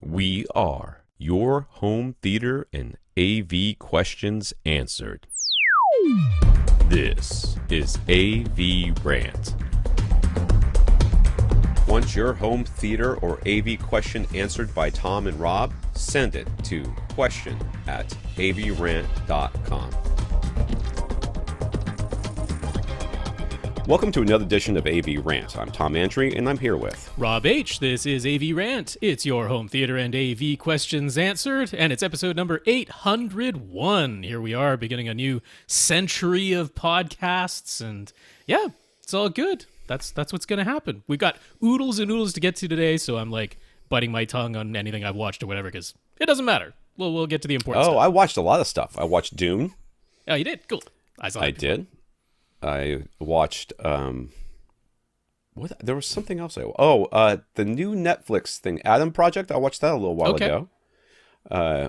We are your home theater and AV questions answered. This is AVRant. Want your home theater or AV question answered by Tom and Rob? Send it to question@avrant.com. Welcome to another edition of AV Rant. I'm Tom Andry, and I'm here with Rob H. This is AV Rant. It's your home theater and AV questions answered, and it's episode number 801. Here we are, beginning a new century of podcasts, and yeah, it's all good. That's what's going to happen. We've got oodles and oodles to get to today, so I'm like biting my tongue on anything I've watched or whatever, because it doesn't matter. We'll get to the important stuff. I watched a lot of stuff. I watched Dune. Oh, you did? Cool. I did. I watched, there was something else. The new Netflix thing, Adam Project. I watched that a little while ago.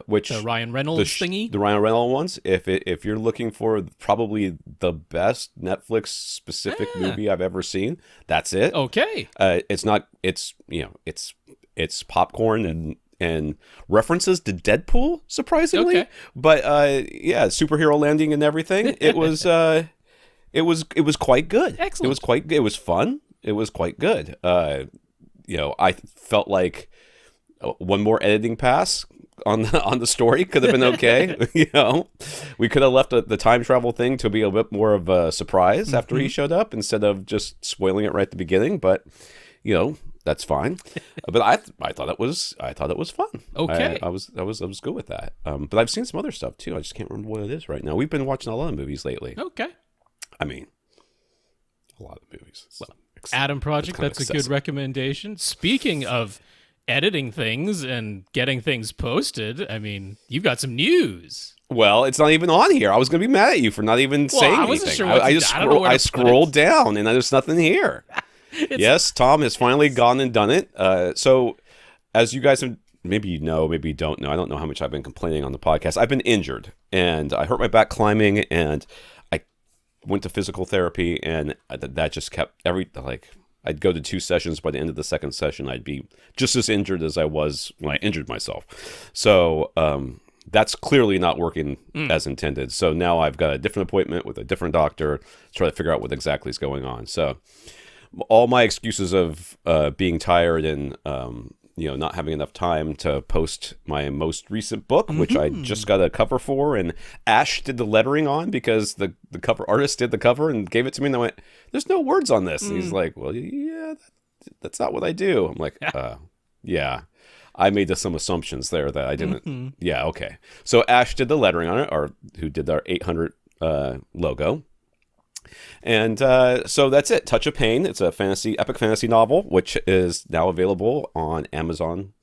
Which the Ryan Reynolds thingy? The Ryan Reynolds ones. If you're looking for probably the best Netflix specific movie I've ever seen, that's it. Okay. It's popcorn and references to Deadpool, surprisingly. Okay. But superhero landing and everything. It was It was quite good. Excellent. It was fun. It was quite good. I felt like one more editing pass on the story could have been okay. We could have left the time travel thing to be a bit more of a surprise after he showed up instead of just spoiling it right at the beginning. But that's fine. But I thought it was fun. Okay. I was good with that. But I've seen some other stuff too. I just can't remember what it is right now. We've been watching a lot of movies lately. Okay. I mean, a lot of movies. Well, Adam Project, that's a good recommendation. Speaking of editing things and getting things posted, I mean, you've got some news. Well, it's not even on here. I was going to be mad at you for not even saying I wasn't anything. Sure I scrolled down and there's nothing here. Yes, Tom has finally gone and done it. So, as you guys have, maybe you know, maybe you don't know. I don't know how much I've been complaining on the podcast. I've been injured and I hurt my back climbing and went to physical therapy, and that just kept I'd go to 2 sessions. By the end of the second session, I'd be just as injured as I was when I injured myself. So that's clearly not working as intended. So now I've got a different appointment with a different doctor to try to figure out what exactly is going on. So all my excuses of being tired and not having enough time to post my most recent book, which I just got a cover for, and Ash did the lettering on because the cover artist did the cover and gave it to me, and I went, "There's no words on this." And he's like, "Well, yeah, that's not what I do." I'm like, "Yeah, I made some assumptions there that I didn't." Yeah, okay. So Ash did the lettering on it, or who did our 800 logo. And so that's it. Touch of Pain. It's a epic fantasy novel, which is now available on Amazon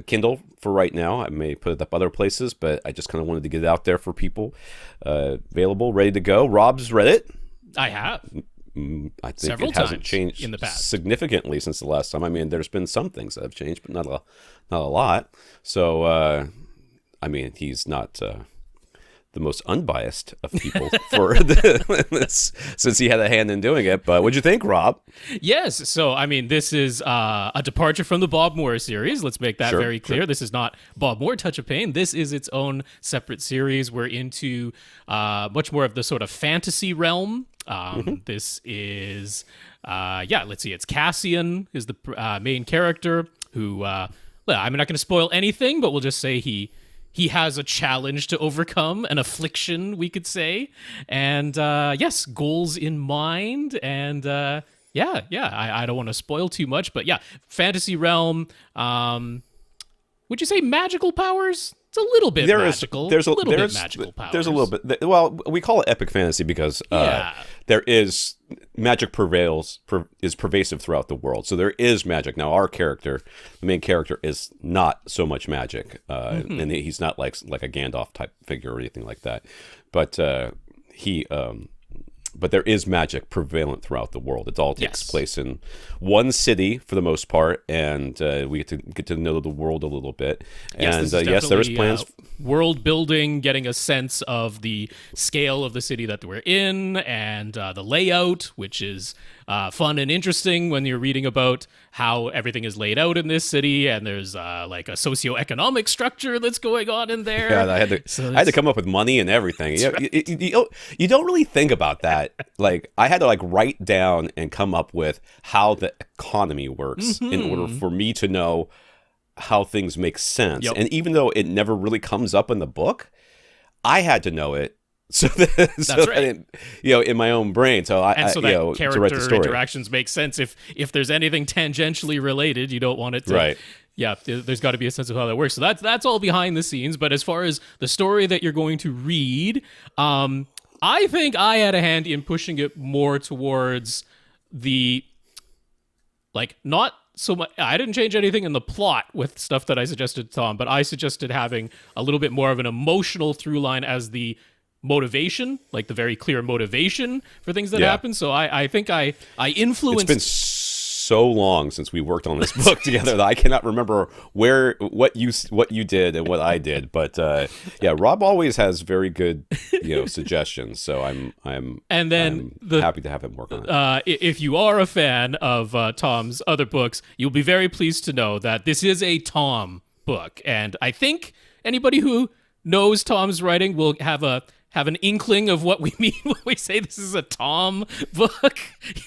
Kindle for right now. I may put it up other places, but I just kind of wanted to get it out there for people. Available, ready to go. Rob's read it. I have. I think Several it hasn't times changed in the past. Significantly since the last time. I mean, there's been some things that have changed, but not a lot. So, he's not the most unbiased of people for this, since he had a hand in doing it. But what'd you think, Rob? Yes. So, I mean, this is a departure from the Bob Moore series. Let's make that very clear. Sure. This is not Bob Moore Touch of Pain. This is its own separate series. We're into much more of the sort of fantasy realm. This is, let's see. It's Cassian is the main character who, I'm not going to spoil anything, but we'll just say he has a challenge to overcome, an affliction, we could say. And goals in mind. And I don't want to spoil too much, but yeah, fantasy realm. Would you say magical powers? It's a little bit magical. There's a little bit magical powers. There's a little bit. Well, we call it epic fantasy because there is magic is pervasive throughout the world. So there is magic. Now, our character, the main character, is not so much magic, and he's not like a Gandalf type figure or anything like that. But but there is magic prevalent throughout the world. It all takes place in one city for the most part, and we get to know the world a little bit. And yes, there is plans. World building, getting a sense of the scale of the city that we're in, and the layout, which is fun and interesting when you're reading about how everything is laid out in this city, and there's like a socioeconomic structure that's going on in there. Yeah, I had to come up with money and everything. You don't really think about that. Like, I had to like write down and come up with how the economy works in order for me to know how things make sense. Yep. And even though it never really comes up in the book, I had to know it so that, in my own brain. So that character to write the story. interactions make sense. If there's anything tangentially related, you don't want it to. Right. Yeah, there's got to be a sense of how that works. So that's all behind the scenes. But as far as the story that you're going to read, I think I had a hand in pushing it more towards the, like, not so much. I didn't change anything in the plot with stuff that I suggested to Tom, but I suggested having a little bit more of an emotional through line as the motivation, like the very clear motivation for things that happen. So I think I influenced. It's been so long since we worked on this book together that I cannot remember what you did and what I did. But Rob always has very good suggestions. So I'm happy to have him work on it. If you are a fan of Tom's other books, you'll be very pleased to know that this is a Tom book, and I think anybody who knows Tom's writing will have an inkling of what we mean when we say this is a Tom book,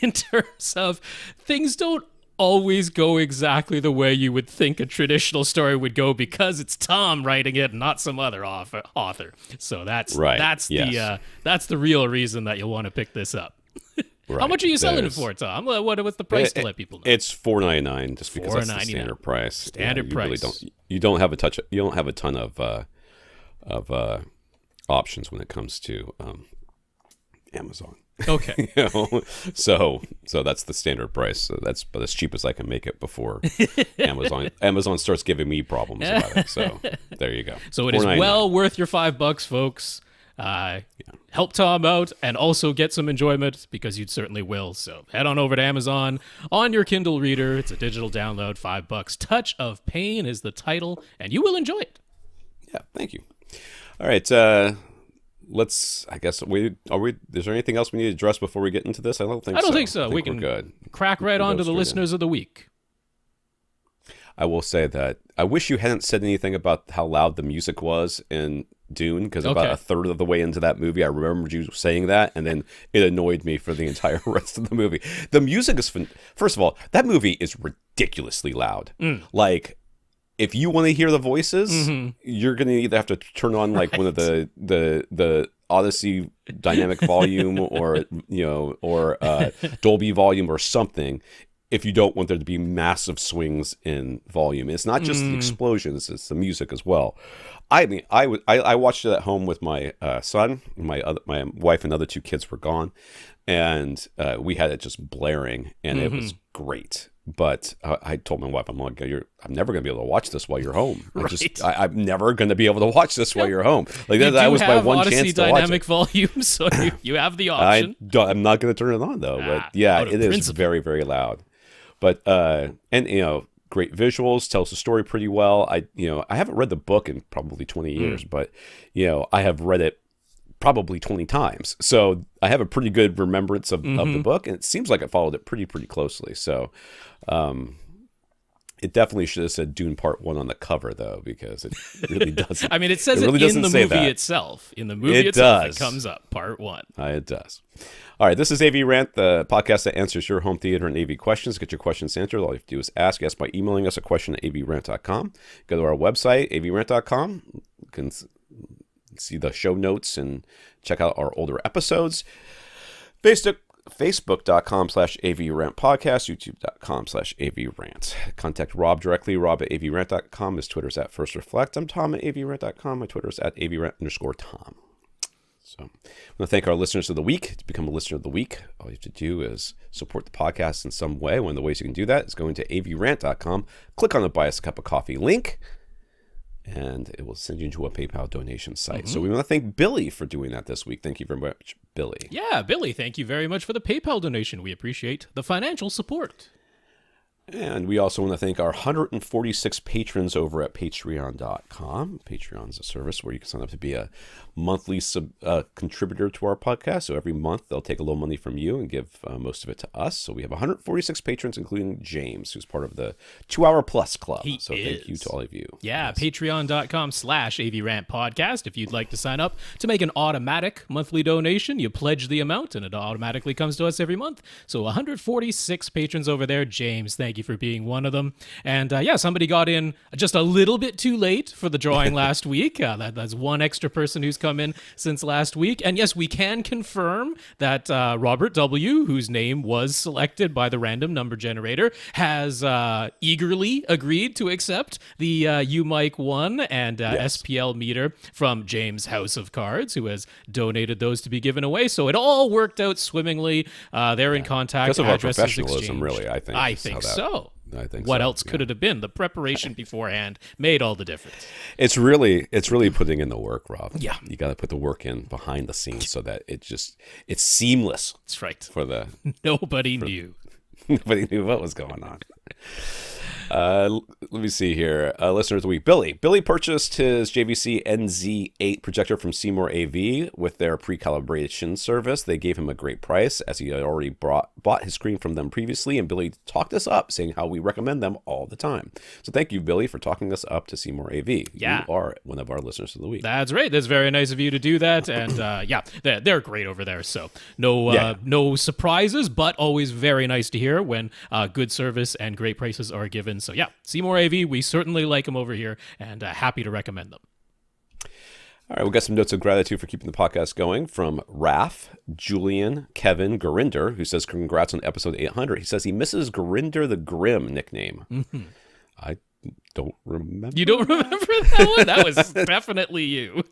in terms of things don't always go exactly the way you would think a traditional story would go because it's Tom writing it, not some other author. So that's the real reason that you'll want to pick this up. Right. How much are you selling it for, Tom? What's the price to let people know? It's $4.99, just because that's the standard price. Standard price. Really you don't have a ton of options when it comes to Amazon. Okay. So that's the standard price. So that's about as cheap as I can make it before Amazon starts giving me problems about it. So there you go. So it is well worth your $5, folks. Help Tom out and also get some enjoyment, because you certainly will. So head on over to Amazon on your Kindle reader. It's a digital download, $5. Touch of Pain is the title, and you will enjoy it. Yeah, thank you. All right, let's. I guess is there anything else we need to address before we get into this? I don't think so. We can crack right on to the listeners of the week. I will say that I wish you hadn't said anything about how loud the music was in Dune, because about a third of the way into that movie, I remembered you saying that, and then it annoyed me for the entire rest of the movie. The music is first of all, that movie is ridiculously loud. Like, if you want to hear the voices, you're going to either have to turn on like one of the Odyssey dynamic volume or Dolby volume or something, if you don't want there to be massive swings in volume. It's not just the explosions, it's the music as well. I mean, I watched it at home with my son. My wife and other two kids were gone, and we had it just blaring, and it was great. But I told my wife, I'm never going to be able to watch this while you're home. Right. I'm never going to be able to watch this while you're home. Like that was my one Odyssey chance to watch it. dynamic volume, so you have the option. I'm not going to turn it on though. But yeah, it is very, very loud. But great visuals, tells the story pretty well. I haven't read the book in probably 20 years, but I have read it probably 20 times. So I have a pretty good remembrance of the book, and it seems like it followed it pretty closely. So it definitely should have said Dune Part 1 on the cover, though, because it really doesn't. I mean, it says it really in the movie itself. In the movie itself, it comes up, Part 1. It does. All right, this is AVRant, the podcast that answers your home theater and AV questions. Get your questions answered. All you have to do is ask. Ask by emailing us a question at avrant.com. Go to our website, avrant.com. You can see the show notes and check out our older episodes. Facebook.com/AVRant podcast, YouTube.com/AVRant. Contact Rob directly, rob@avrant.com. His Twitter's at FirstReflect. I'm Tom at avrant.com. My Twitter's at avrant_Tom. So I want to thank our listeners of the week. To become a listener of the week, all you have to do is support the podcast in some way. One of the ways you can do that is going to avrant.com, click on the Buy Us a Cup of Coffee link, and it will send you into a PayPal donation site. So we want to thank Billy for doing that this week. Thank you very much, Billy. Yeah, Billy, thank you very much for the PayPal donation. We appreciate the financial support. And we also want to thank our 146 patrons over at patreon.com. Patreon is a service where you can sign up to be a monthly contributor to our podcast. So every month they'll take a little money from you and give most of it to us. So we have 146 patrons, including James, who's part of the 2 Hour Plus Club. Thank you to all of you. Yeah, yes. Patreon.com/AVRant podcast. If you'd like to sign up to make an automatic monthly donation, you pledge the amount and it automatically comes to us every month. So 146 patrons over there. James, thank you for being one of them. And somebody got in just a little bit too late for the drawing last week. That's one extra person who's come in since last week. And yes, we can confirm that Robert W., whose name was selected by the random number generator, has eagerly agreed to accept the UMIC 1 and SPL meter from James House of Cards, who has donated those to be given away. So it all worked out swimmingly. They're in contact. Because of our professionalism, really, I think. I think so. What so, else could it have been? The preparation beforehand made all the difference. It's really putting in the work, Rob. Yeah. You got to put the work in behind the scenes so that it's seamless. That's right. Nobody knew. Nobody knew what was going on. Let me see here. Listener of the week, Billy. Billy purchased his JVC NZ8 projector from Seymour AV with their pre-calibration service. They gave him a great price as he had already bought his screen from them previously, and Billy talked us up, saying how we recommend them all the time. So thank you, Billy, for talking us up to Seymour AV. Yeah. You are one of our listeners of the week. That's right. That's very nice of you to do that. And they're great over there. So no surprises, but always very nice to hear when good service and great prices are given. So Seymour AV, we certainly like them over here and happy to recommend them. All right, we got some notes of gratitude for keeping the podcast going from Raf, Julian, Kevin, Gurinder, who says congrats on episode 800. He says he misses Gurinder the Grim nickname. Mm-hmm. I don't remember. You don't remember that one? That was definitely you.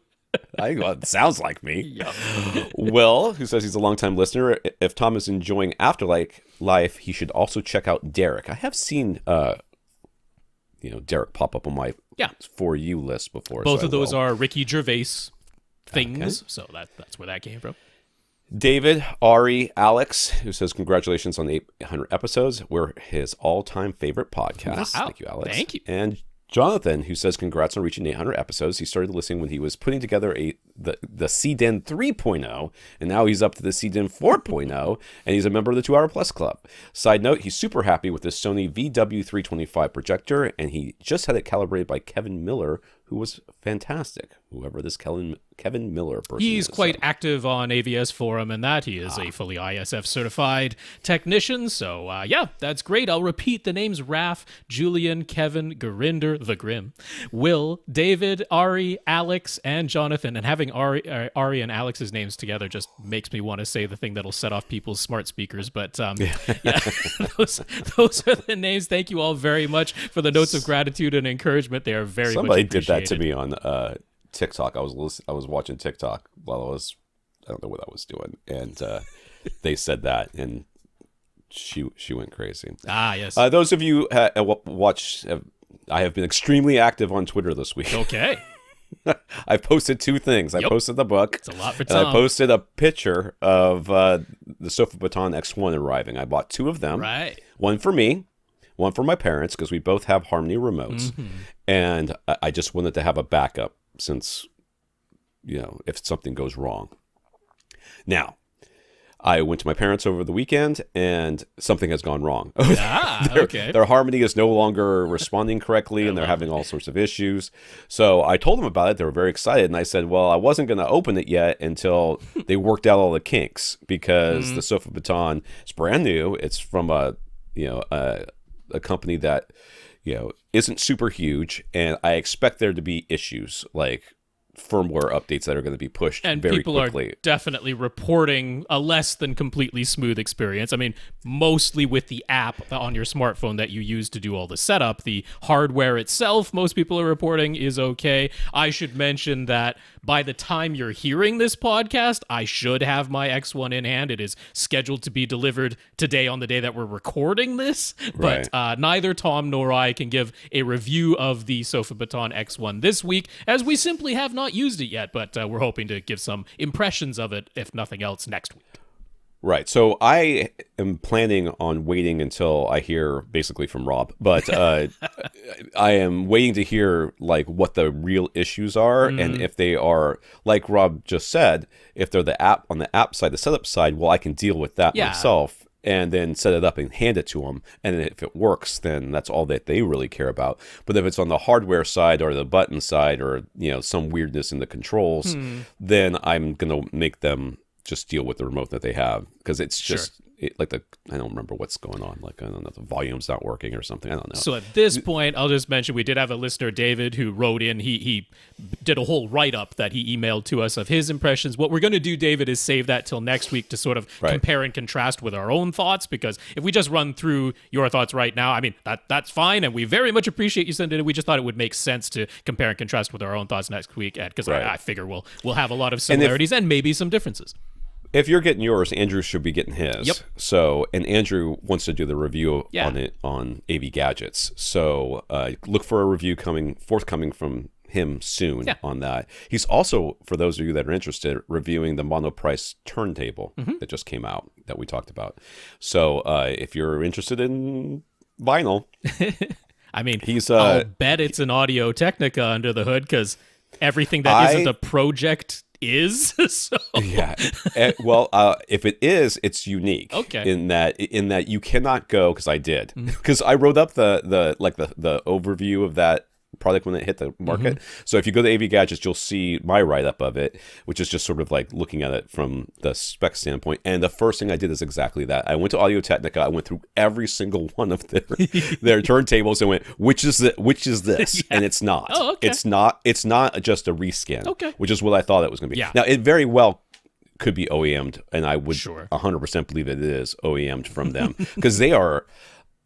It sounds like me. Yep. Will, who says he's a longtime listener, if Tom is enjoying Afterlife, he should also check out Derek. I have seen Derek pop up on my For You list before. Both of those are Ricky Gervais things, so that's where that came from. David, Ari, Alex, who says congratulations on 800 episodes. We're his all-time favorite podcast. Wow. Thank you, Alex. Thank you. And Jonathan, who says congrats on reaching 800 episodes. He started listening when he was putting together the CDEN 3.0, and now he's up to the CDEN 4.0, and he's a member of the 2 Hour Plus Club. Side note, he's super happy with this Sony VW325 projector, and he just had it calibrated by Kevin Miller, who was fantastic, whoever this Kevin Miller person He's is. quite active on AVS Forum and that. He is a fully ISF certified technician. So, that's great. I'll repeat the names: Raf, Julian, Kevin, Gurinder, the Grim, Will, David, Ari, Alex, and Jonathan. And having Ari and Alex's names together just makes me want to say the thing that'll set off people's smart speakers. But those are the names. Thank you all very much for the notes of gratitude and encouragement. They are very much appreciated. Did that to me on TikTok. I was watching TikTok while I don't know what I was doing, and they said that, and she went crazy. Yes. Those of you watch, I have been extremely active on Twitter this week. Okay. I've posted 2 things. I posted the book. It's a lot for and Tom. I posted a picture of the Sofabaton X1 arriving. I bought 2 of them. Right. One for me, one for my parents, because we both have Harmony remotes. Mm-hmm. And I just wanted to have a backup since, if something goes wrong. Now, I went to my parents over the weekend, and something has gone wrong. Okay. Their Harmony is no longer responding correctly, and they're having all sorts of issues. So I told them about it. They were very excited, and I said, well, I wasn't going to open it yet until they worked out all the kinks, because the Sofabaton is brand new. It's from a company that isn't super huge, and I expect there to be issues like firmware updates that are going to be pushed and very people quickly. Are definitely reporting a less than completely smooth experience. I mean, mostly with the app on your smartphone that you use to do all the setup. The hardware itself, most people are reporting, is okay. I should mention that by the time you're hearing this podcast, I should have my X1 in hand. It is scheduled to be delivered today on the day that we're recording this. Right. But neither Tom nor I can give a review of the Sofabaton X1 this week, as we simply have not used it yet, but we're hoping to give some impressions of it, if nothing else, next week. Right. So I am planning on waiting until I hear basically from Rob, but I am waiting to hear like what the real issues are, and if they are like Rob just said, if they're the app on the app side, the setup side, well, I can deal with that myself and then set it up and hand it to them. And if it works, then that's all that they really care about. But if it's on the hardware side or the button side or some weirdness in the controls, then I'm gonna make them just deal with the remote that they have, because it's just I don't remember what's going on. Like, I don't know, the volume's not working or something. I don't know. So at this point, I'll just mention we did have a listener, David, who wrote in. He did a whole write-up that he emailed to us of his impressions. What we're going to do, David, is save that till next week to sort of compare and contrast with our own thoughts, because if we just run through your thoughts right now, I mean, that's fine, and we very much appreciate you sending it. We just thought it would make sense to compare and contrast with our own thoughts next week, because I figure we'll have a lot of similarities and maybe some differences. If you're getting yours, Andrew should be getting his. Yep. So, and Andrew wants to do the review on it on AV Gadgets. So, look for a review forthcoming from him soon on that. He's also, for those of you that are interested, reviewing the Monoprice turntable that just came out that we talked about. So, if you're interested in vinyl, I mean, I'll bet it's an Audio Technica under the hood, because everything that isn't a project is. So. Yeah. Well, if it is, it's unique. Okay. In that you cannot go, because I did, because I wrote up the overview of that product when it hit the market. So if you go to AV Gadgets, you'll see my write-up of it, which is just sort of like looking at it from the spec standpoint. And the first thing I did is exactly that. I went to Audio Technica. I went through every single one of their turntables and went, which is this? And it's not. Oh, okay. It's not just a reskin. Okay. Which is what I thought it was going to be. Yeah. Now, it very well could be OEM'd, and I would 100% believe that it is OEM'd from them, because they are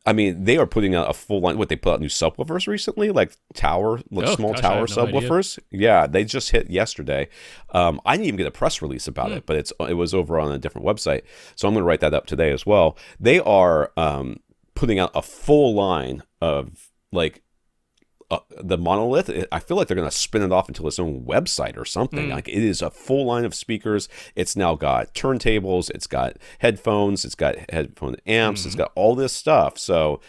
putting out a full line. They put out new subwoofers recently, like small tower subwoofers. Yeah, they just hit yesterday. I didn't even get a press release about it, but it was over on a different website. So I'm going to write that up today as well. They are putting out a full line of like the monolith. I feel like they're going to spin it off into its own website or something. Like, it is a full line of speakers. It's now got turntables. It's got headphones. It's got headphone amps. It's got all this stuff. So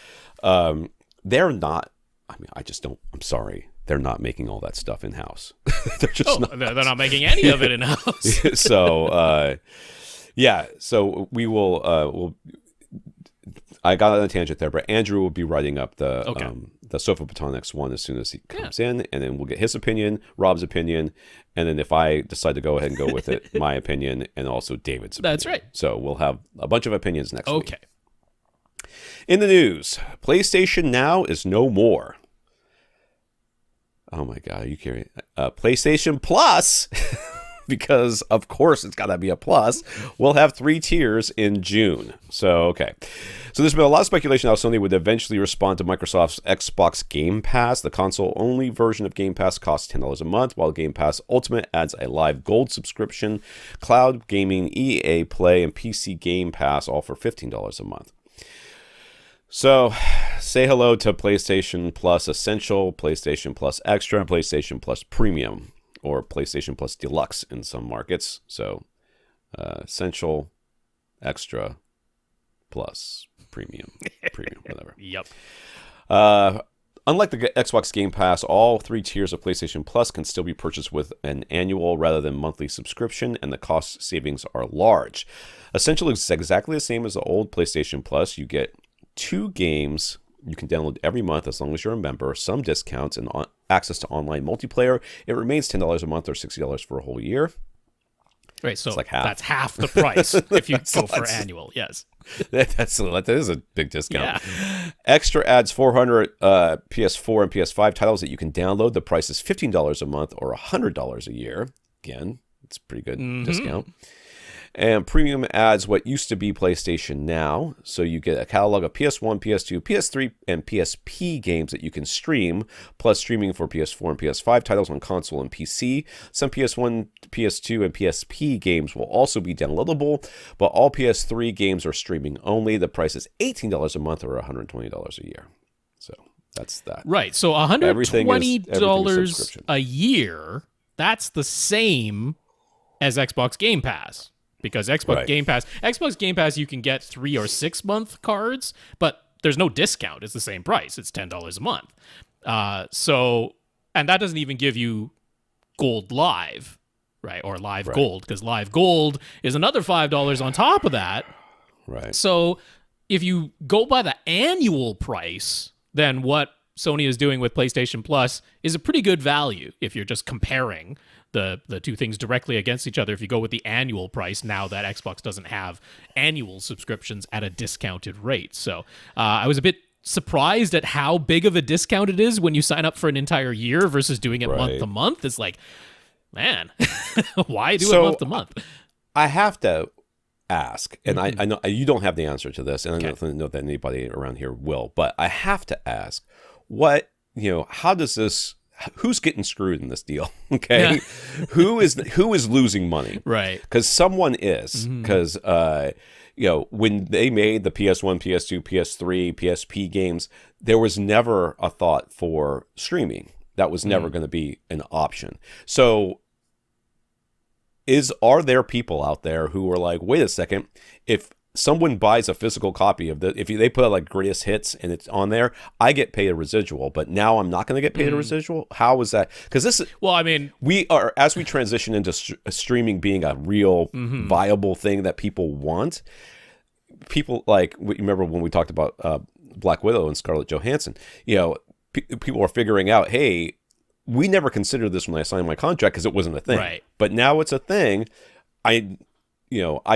they're not. I mean, I'm sorry. They're not making all that stuff in house. They're just not. They're not making any of it in house. So So we will. We'll. I got on a tangent there, but Andrew will be writing up the Sofabaton X1 as soon as he comes in, and then we'll get his opinion, Rob's opinion, and then if I decide to go ahead and go with it, my opinion, and also David's opinion. That's right. So we'll have a bunch of opinions next week. Okay. In the news, PlayStation Now is no more. Oh my God, are you kidding? PlayStation Plus, because of course it's got to be a plus, we'll have 3 tiers in June. So, okay. So there's been a lot of speculation how Sony would eventually respond to Microsoft's Xbox Game Pass. The console-only version of Game Pass costs $10 a month, while Game Pass Ultimate adds a live gold subscription, cloud gaming, EA Play, and PC Game Pass, all for $15 a month. So, say hello to PlayStation Plus Essential, PlayStation Plus Extra, and PlayStation Plus Premium, or PlayStation Plus Deluxe in some markets. So, Essential, Extra, Plus, Premium, whatever. Yep. Unlike the Xbox Game Pass, all 3 tiers of PlayStation Plus can still be purchased with an annual rather than monthly subscription, and the cost savings are large. Essential is exactly the same as the old PlayStation Plus. You get 2 games you can download every month as long as you're a member, some discounts, and access to online multiplayer. It remains $10 a month or $60 for a whole year. Right, so like half. That's half the price if you go for annual. Yes, that is a big discount. Yeah. Extra adds 400 PS4 and PS5 titles that you can download. The price is $15 a month or $100 a year. Again, it's a pretty good discount. And Premium adds what used to be PlayStation Now. So you get a catalog of PS1, PS2, PS3, and PSP games that you can stream, plus streaming for PS4 and PS5 titles on console and PC. Some PS1, PS2, and PSP games will also be downloadable, but all PS3 games are streaming only. The price is $18 a month or $120 a year. So that's that. Right. So $120 a year, that's the same as Xbox Game Pass. because Xbox Game Pass, you can get 3 or 6 month cards, but there's no discount. It's the same price. It's $10 a month. And that doesn't even give you Gold Live, right? Or Live Gold, because Live Gold is another $5 on top of that. Right. So if you go by the annual price, then what Sony is doing with PlayStation Plus is a pretty good value if you're just comparing the two things directly against each other. If you go with the annual price, now that Xbox doesn't have annual subscriptions at a discounted rate. So I was a bit surprised at how big of a discount it is when you sign up for an entire year versus doing it month to month. It's like, man, why do it month to month? I have to ask, and I know you don't have the answer to this, and I don't know that anybody around here will, but I have to ask, how does this, who's getting screwed in this deal? Okay. Yeah. Who is losing money? Right. Because someone is, because when they made the PS1, PS2, PS3, PSP games, there was never a thought for streaming. That was never going to be an option. So are there people out there who are like, wait a second, if someone buys a physical copy of if they put out like greatest hits and it's on there, I get paid a residual, but now I'm not going to get paid a residual? How is that? Because this is, we are, as we transition into streaming being a real viable thing that people want, people like, remember when we talked about Black Widow and Scarlett Johansson, people are figuring out, hey, we never considered this when I signed my contract because it wasn't a thing. Right. But now it's a thing. I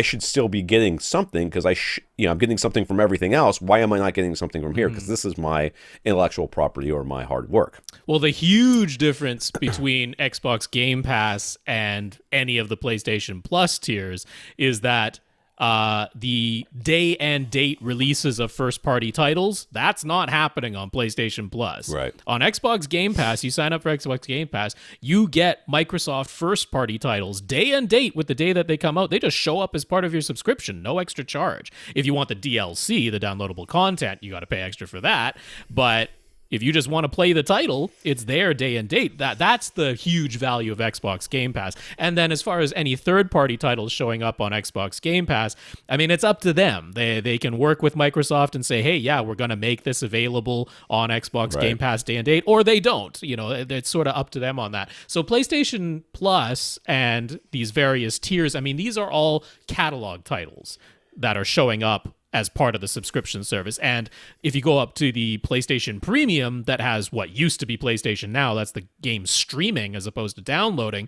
should still be getting something because I'm getting something from everything else. Why am I not getting something from here? Because this is my intellectual property or my hard work. Well, the huge difference between Xbox Game Pass and any of the PlayStation Plus tiers is that the day and date releases of first-party titles, that's not happening on PlayStation Plus. Right. On Xbox Game Pass, you sign up for Xbox Game Pass, you get Microsoft first-party titles day and date with the day that they come out. They just show up as part of your subscription, no extra charge. If you want the DLC, the downloadable content, you got to pay extra for that. But if you just want to play the title, it's there day and date. That's the huge value of Xbox Game Pass. And then as far as any third-party titles showing up on Xbox Game Pass, I mean, it's up to them. They can work with Microsoft and say, hey, yeah, we're going to make this available on Xbox Game Pass day and date, or they don't. It's sort of up to them on that. So PlayStation Plus and these various tiers, I mean, these are all catalog titles that are showing up as part of the subscription service. And if you go up to the PlayStation Premium that has what used to be PlayStation Now, that's the game streaming as opposed to downloading,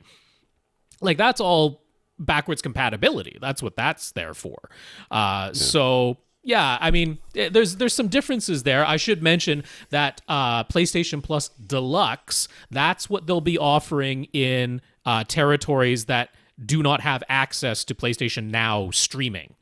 like that's all backwards compatibility. That's what that's there for. So yeah, I mean, there's some differences there. I should mention that PlayStation Plus Deluxe, that's what they'll be offering in territories that do not have access to PlayStation Now streaming.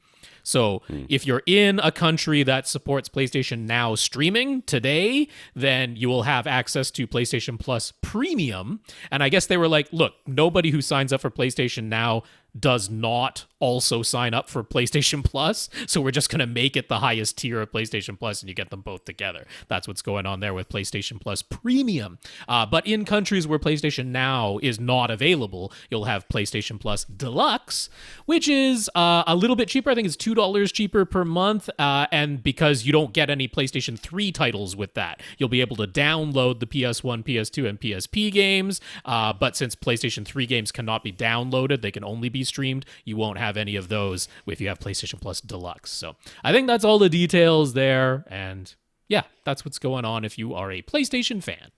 So if you're in a country that supports PlayStation Now streaming today, then you will have access to PlayStation Plus Premium. And I guess they were like, look, nobody who signs up for PlayStation Now does not also sign up for PlayStation Plus, so we're just going to make it the highest tier of PlayStation Plus, and you get them both together. That's what's going on there with PlayStation Plus Premium. But in countries where PlayStation Now is not available, you'll have PlayStation Plus Deluxe, which is a little bit cheaper. I think it's $2 cheaper per month, and because you don't get any PlayStation 3 titles with that, you'll be able to download the PS1, PS2, and PSP games, but since PlayStation 3 games cannot be downloaded, they can only be streamed, you won't have any of those if you have PlayStation Plus Deluxe. So I think that's all the details there, and yeah, that's what's going on if you are a PlayStation fan.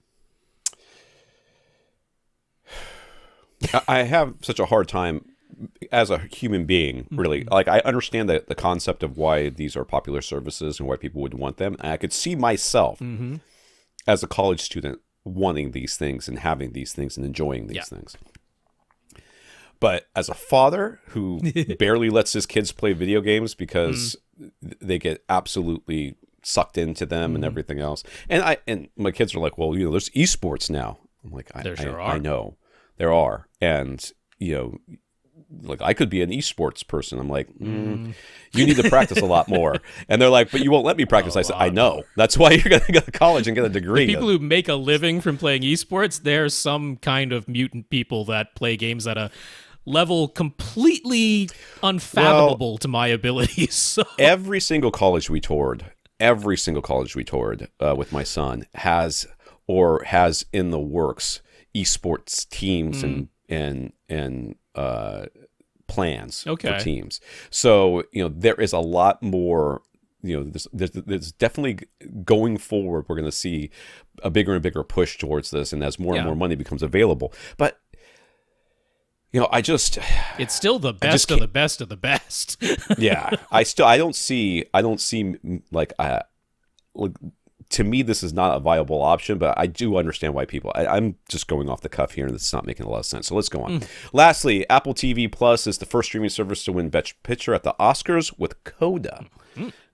I have such a hard time as a human being, really. Like, I understand the concept of why these are popular services and why people would want them. And I could see myself as a college student wanting these things and having these things and enjoying these things. But as a father who barely lets his kids play video games because they get absolutely sucked into them and everything else. And my kids are like, well, there's esports now. I'm like, I know there are. And, like, I could be an esports person. I'm like, you need to practice a lot more. And they're like, but you won't let me practice. I said, I know. That's why you're going to go to college and get a degree. The people who make a living from playing esports, there's some kind of mutant people that play games at a level completely unfathomable to my abilities. So. Every single college we toured with my son has in the works esports teams and plans for teams. So, there is a lot more, there's definitely going forward, we're going to see a bigger and bigger push towards this. And as more and more money becomes available, but it's still the best of the best of the best. Yeah. I don't see like, to me, this is not a viable option, but I do understand why people. I'm just going off the cuff here, and it's not making a lot of sense. So let's go on. Lastly, Apple TV Plus is the first streaming service to win Best Picture at the Oscars with CODA.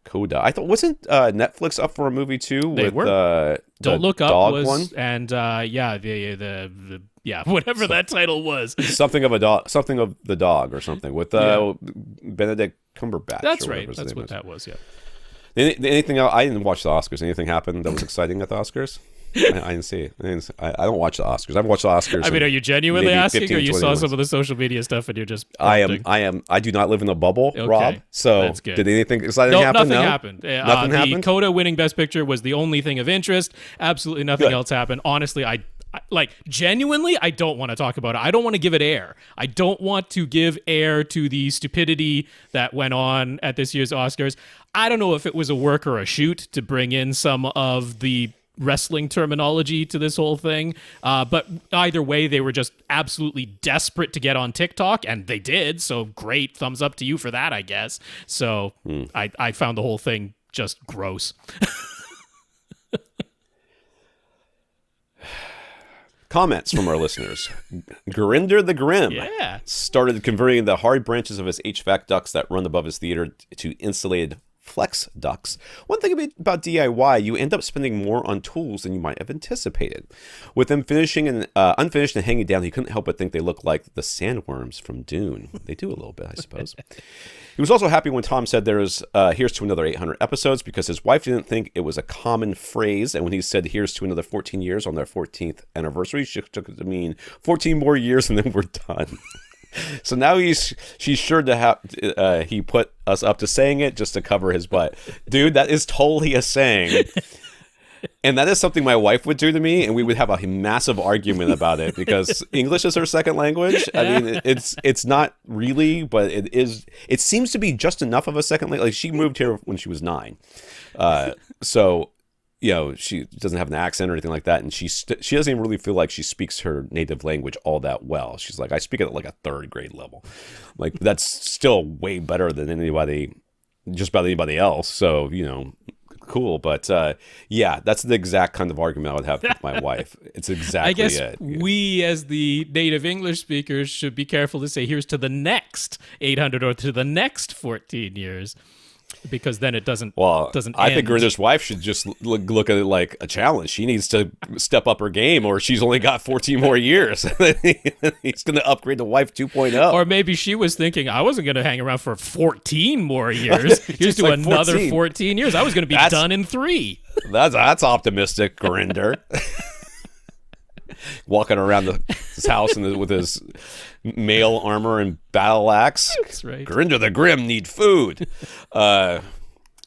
CODA. I thought wasn't Netflix up for a movie too? They were. Don't Look Up dog was, one? And whatever that title was. Something of the dog or something with Benedict Cumberbatch. That's right. That's what that was. Yeah. Anything else? I didn't watch the Oscars. Anything happened that was exciting at the Oscars? I didn't see it. I don't watch the Oscars. I've watched the Oscars. I mean, are you genuinely asking, or you saw some of the social media stuff and you're just? I am. I do not live in a bubble, okay. Rob. So that's good. Did anything exciting happen? Nothing happened. Nothing happened. The CODA winning Best Picture was the only thing of interest. Absolutely nothing else happened. Honestly, genuinely, I don't want to talk about it. I don't want to give it air. I don't want to give air to the stupidity that went on at this year's Oscars. I don't know if it was a work or a shoot to bring in some of the wrestling terminology to this whole thing. But either way, they were just absolutely desperate to get on TikTok, and they did. So great. Thumbs up to you for that, I guess. So I found the whole thing just gross. Comments from our listeners. Gurinder the Grim started converting the hard branches of his HVAC ducts that run above his theater to insulated flex ducts. One thing about DIY, you end up spending more on tools than you might have anticipated. With them finishing and unfinished and hanging down, he couldn't help but think they looked like the sandworms from Dune. They do a little bit, I suppose. He was also happy when Tom said there was here's to another 800 episodes, because his wife didn't think it was a common phrase, and when he said here's to another 14 years on their 14th anniversary, she took it to mean 14 more years and then we're done. So now she's sure to have he put us up to saying it just to cover his butt. Dude, that is totally a saying. And that is something my wife would do to me, and we would have a massive argument about it, because English is her second language. I mean, it's not really, but it is. It seems to be just enough of a second language. Like, she moved here when she was 9, so she doesn't have an accent or anything like that, and she doesn't even really feel like she speaks her native language all that well. She's like, I speak it at like a 3rd grade level. Like, that's still way better than just about anybody else. So cool, but that's the exact kind of argument I would have with my wife. It's exactly I guess it. We, as the native English speakers, should be careful to say here's to the next 800 or to the next 14 years, because then it doesn't end. I think Gurinder's wife should just look at it like a challenge. She needs to step up her game, or she's only got 14 more years. He's going to upgrade to wife 2.0. Or maybe she was thinking, I wasn't going to hang around for 14 more years. Here's to like another 14 years. I was going to be done in 3. That's optimistic, Gurinder. Walking around his house with his mail armor and battle axe. That's right. Gurinder the Grim need food.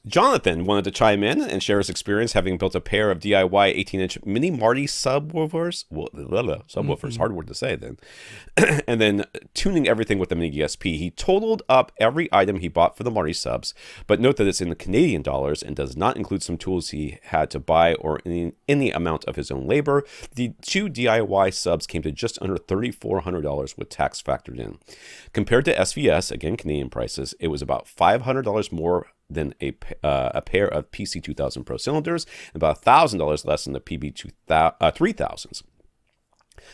Jonathan wanted to chime in and share his experience having built a pair of DIY 18-inch mini Marty subwoofers. Subwoofers, hard word to say then. And then tuning everything with the miniDSP. He totaled up every item he bought for the Marty subs, but note that it's in the Canadian dollars and does not include some tools he had to buy or any amount of his own labor. The 2 DIY subs came to just under $3,400 with tax factored in. Compared to SVS, again Canadian prices, it was about $500 more than a pair of PC2000 Pro cylinders, and about $1,000 less than the PB3000s.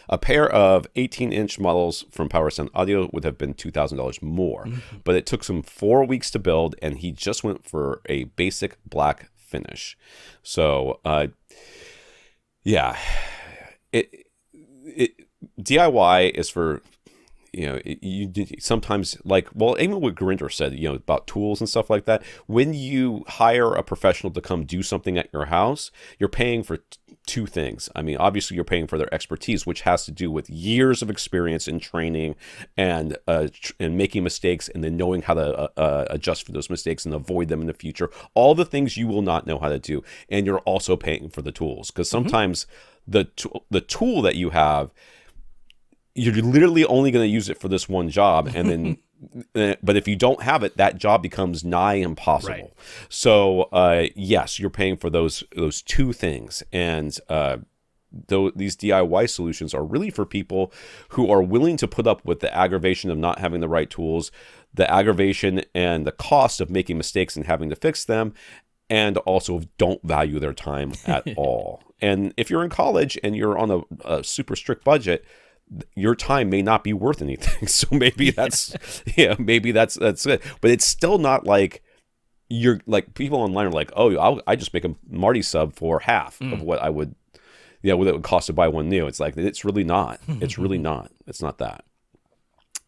A pair of 18-inch models from PowerSound Audio would have been $2,000 more, but it took him 4 weeks to build, and he just went for a basic black finish. So, DIY is for sometimes, like, well, even what Gurinder said, about tools and stuff like that. When you hire a professional to come do something at your house, you're paying for two things. I mean, obviously, you're paying for their expertise, which has to do with years of experience in training and making mistakes, and then knowing how to adjust for those mistakes and avoid them in the future. All the things you will not know how to do, and you're also paying for the tools, because sometimes the tool that you have, you're literally only going to use it for this one job, and then but if you don't have it, that job becomes nigh impossible. Right. So yes, you're paying for those two things. And these DIY solutions are really for people who are willing to put up with the aggravation of not having the right tools, the aggravation and the cost of making mistakes and having to fix them, and also don't value their time at all. And if you're in college and you're on a super strict budget, your time may not be worth anything. So maybe that's maybe that's it. But it's still not like you're like, people online are like, oh, I just make a Marty sub for half of what I would, what it would cost to buy one new. It's like, it's really not. It's really not. It's not that.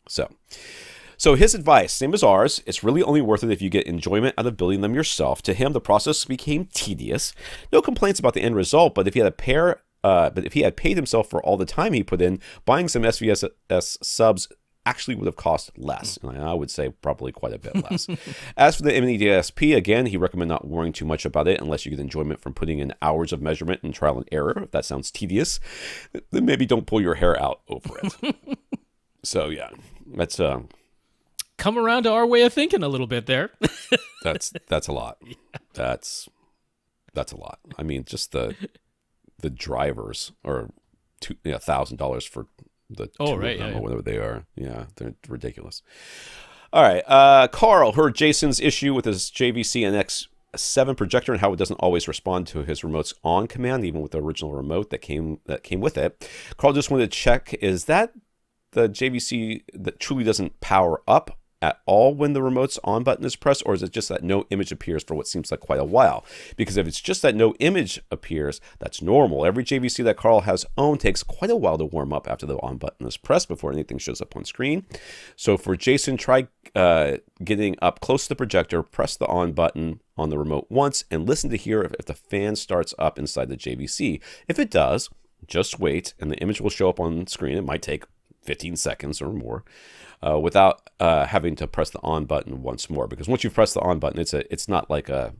So his advice, same as ours, it's really only worth it if you get enjoyment out of building them yourself. To him, the process became tedious. No complaints about the end result, but if he had paid himself for all the time he put in, buying some SVSS subs actually would have cost less. And I would say probably quite a bit less. As for the miniDSP, again, he recommend not worrying too much about it unless you get enjoyment from putting in hours of measurement and trial and error. If that sounds tedious, then maybe don't pull your hair out over it. So yeah, that's come around to our way of thinking a little bit there. that's a lot. Yeah. That's a lot. I mean, just the drivers are $1,000 for the two of them, or whatever they are. Yeah, they're ridiculous. All right, Karl heard Jason's issue with his JVC NX7 projector and how it doesn't always respond to his remote's on command, even with the original remote that came with it. Karl just wanted to check: is that the JVC that truly doesn't power up at all when the remote's on button is pressed, or is it just that no image appears for what seems like quite a while? Because if it's just that no image appears, that's normal. Every JVC that Karl has owned takes quite a while to warm up after the on button is pressed before anything shows up on screen. So for Jason, try getting up close to the projector, press the on button on the remote once, and listen to hear if the fan starts up inside the JVC. If it does, just wait, and the image will show up on screen. It might take 15 seconds or more. Without having to press the on button once more, because once you've pressed the on button, it's not like the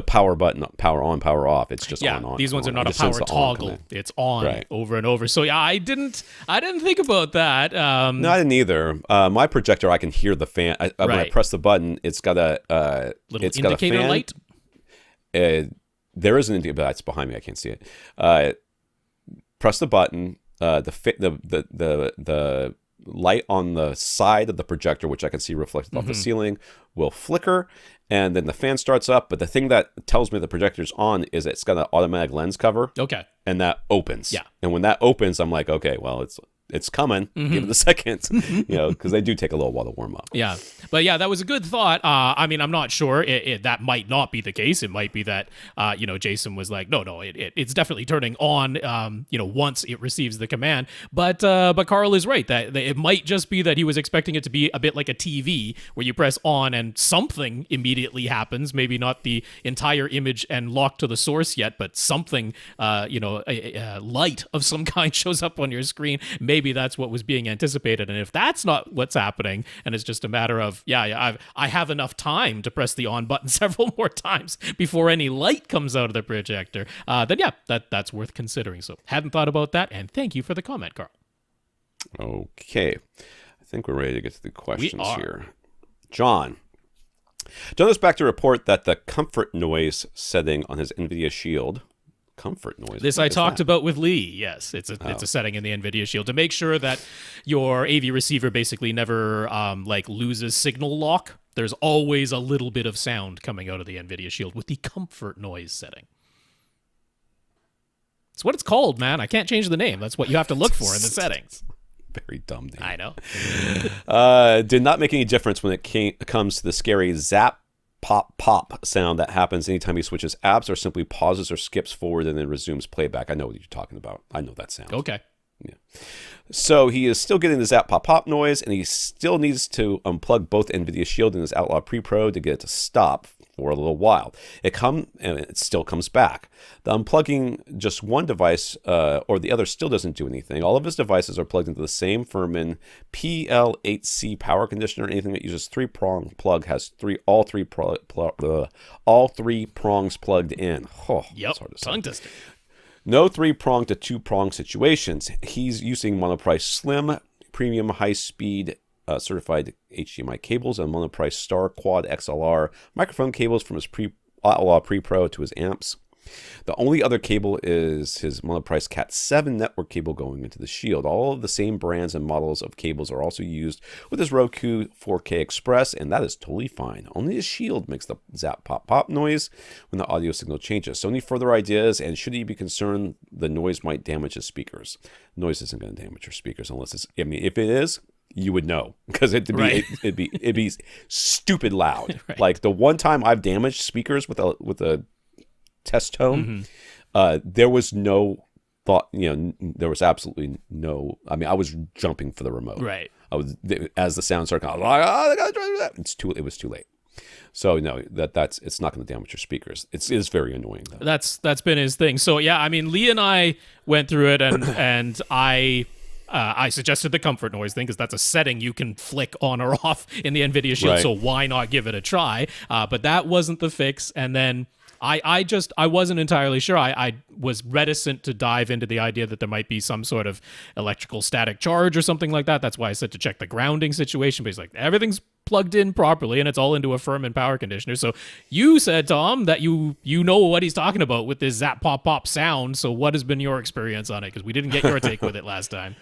power button, power on, power off. It's just on. These ones are not a power toggle. It's on over and over. So yeah, I didn't think about that. No, I didn't either. My projector, I can hear the fan. When I press the button, it's got a little indicator got a fan. Light. There is an indicator, but it's behind me. I can't see it. Press the button. The light on the side of the projector, which I can see reflected off the ceiling, will flicker, and then the fan starts up. But the thing that tells me the projector's on is it's got an automatic lens cover. Okay. And that opens. Yeah. And when that opens, I'm like, okay, well, it's coming. Give it a second, because they do take a little while to warm up. Yeah. But yeah, that was a good thought. I mean, I'm not sure. That might not be the case. It might be that, Jason was like, no, it's definitely turning on, once it receives the command. But Karl is right that it might just be that he was expecting it to be a bit like a TV where you press on and something immediately happens. Maybe not the entire image and lock to the source yet, but something, a light of some kind shows up on your screen. Maybe that's what was being anticipated. And if that's not what's happening, and it's just a matter of, I have enough time to press the on button several more times before any light comes out of the projector, then that's worth considering. So hadn't thought about that. And thank you for the comment, Karl. Okay. I think we're ready to get to the questions here. John is back to report that the comfort noise setting on his NVIDIA Shield, comfort noise. This I talked about with Lee. Yes, it's a setting in the NVIDIA Shield to make sure that your AV receiver basically never loses signal lock. There's always a little bit of sound coming out of the NVIDIA Shield with the comfort noise setting. It's what it's called, man. I can't change the name. That's what you have to look for in the settings. Very dumb name. I know. Did not make any difference when it comes to the scary zap pop sound that happens anytime he switches apps or simply pauses or skips forward and then resumes playback. I know what you're talking about. I know that sound. Okay. Yeah. So he is still getting the zap pop pop noise, and he still needs to unplug both NVIDIA Shield and his Outlaw Pre-Pro to get it to stop for a little while. And it still comes back. The unplugging just one device or the other still doesn't do anything. All of his devices are plugged into the same Furman PL8C power conditioner. Anything that uses 3-prong plug has all three prongs plugged in. Oh, yep, tongue twister. No 3-prong to 2-prong situations. He's using monoprice slim, premium high-speed certified HDMI cables and monoprice Star Quad XLR microphone cables from his Outlaw Pre-Pro to his amps. The only other cable is his monoprice Cat 7 network cable going into the Shield. All of the same brands and models of cables are also used with his Roku 4K Express, and that is totally fine. Only his Shield makes the zap pop pop noise when the audio signal changes. So any further ideas, and should he be concerned the noise might damage his speakers? Noise isn't going to damage your speakers unless it's, I mean, if it is, you would know, because it'd be stupid loud. Right. Like the one time I've damaged speakers with a test tone, there was no thought, there was absolutely no, I mean, I was jumping for the remote. Right. As the sound started, I was like, oh, they gotta try that. It was too late. So no, it's not going to damage your speakers. It is very annoying though. That's been his thing. So yeah, I mean, Lee and I went through it, and I suggested the comfort noise thing because that's a setting you can flick on or off in the NVIDIA Shield, right. So why not give it a try? But that wasn't the fix. And then I wasn't entirely sure. I was reticent to dive into the idea that there might be some sort of electrical static charge or something like that. That's why I said to check the grounding situation. But he's like, everything's plugged in properly and it's all into a Furman power conditioner. So you said, Tom, that you know what he's talking about with this zap pop pop sound. So what has been your experience on it? Because we didn't get your take with it last time.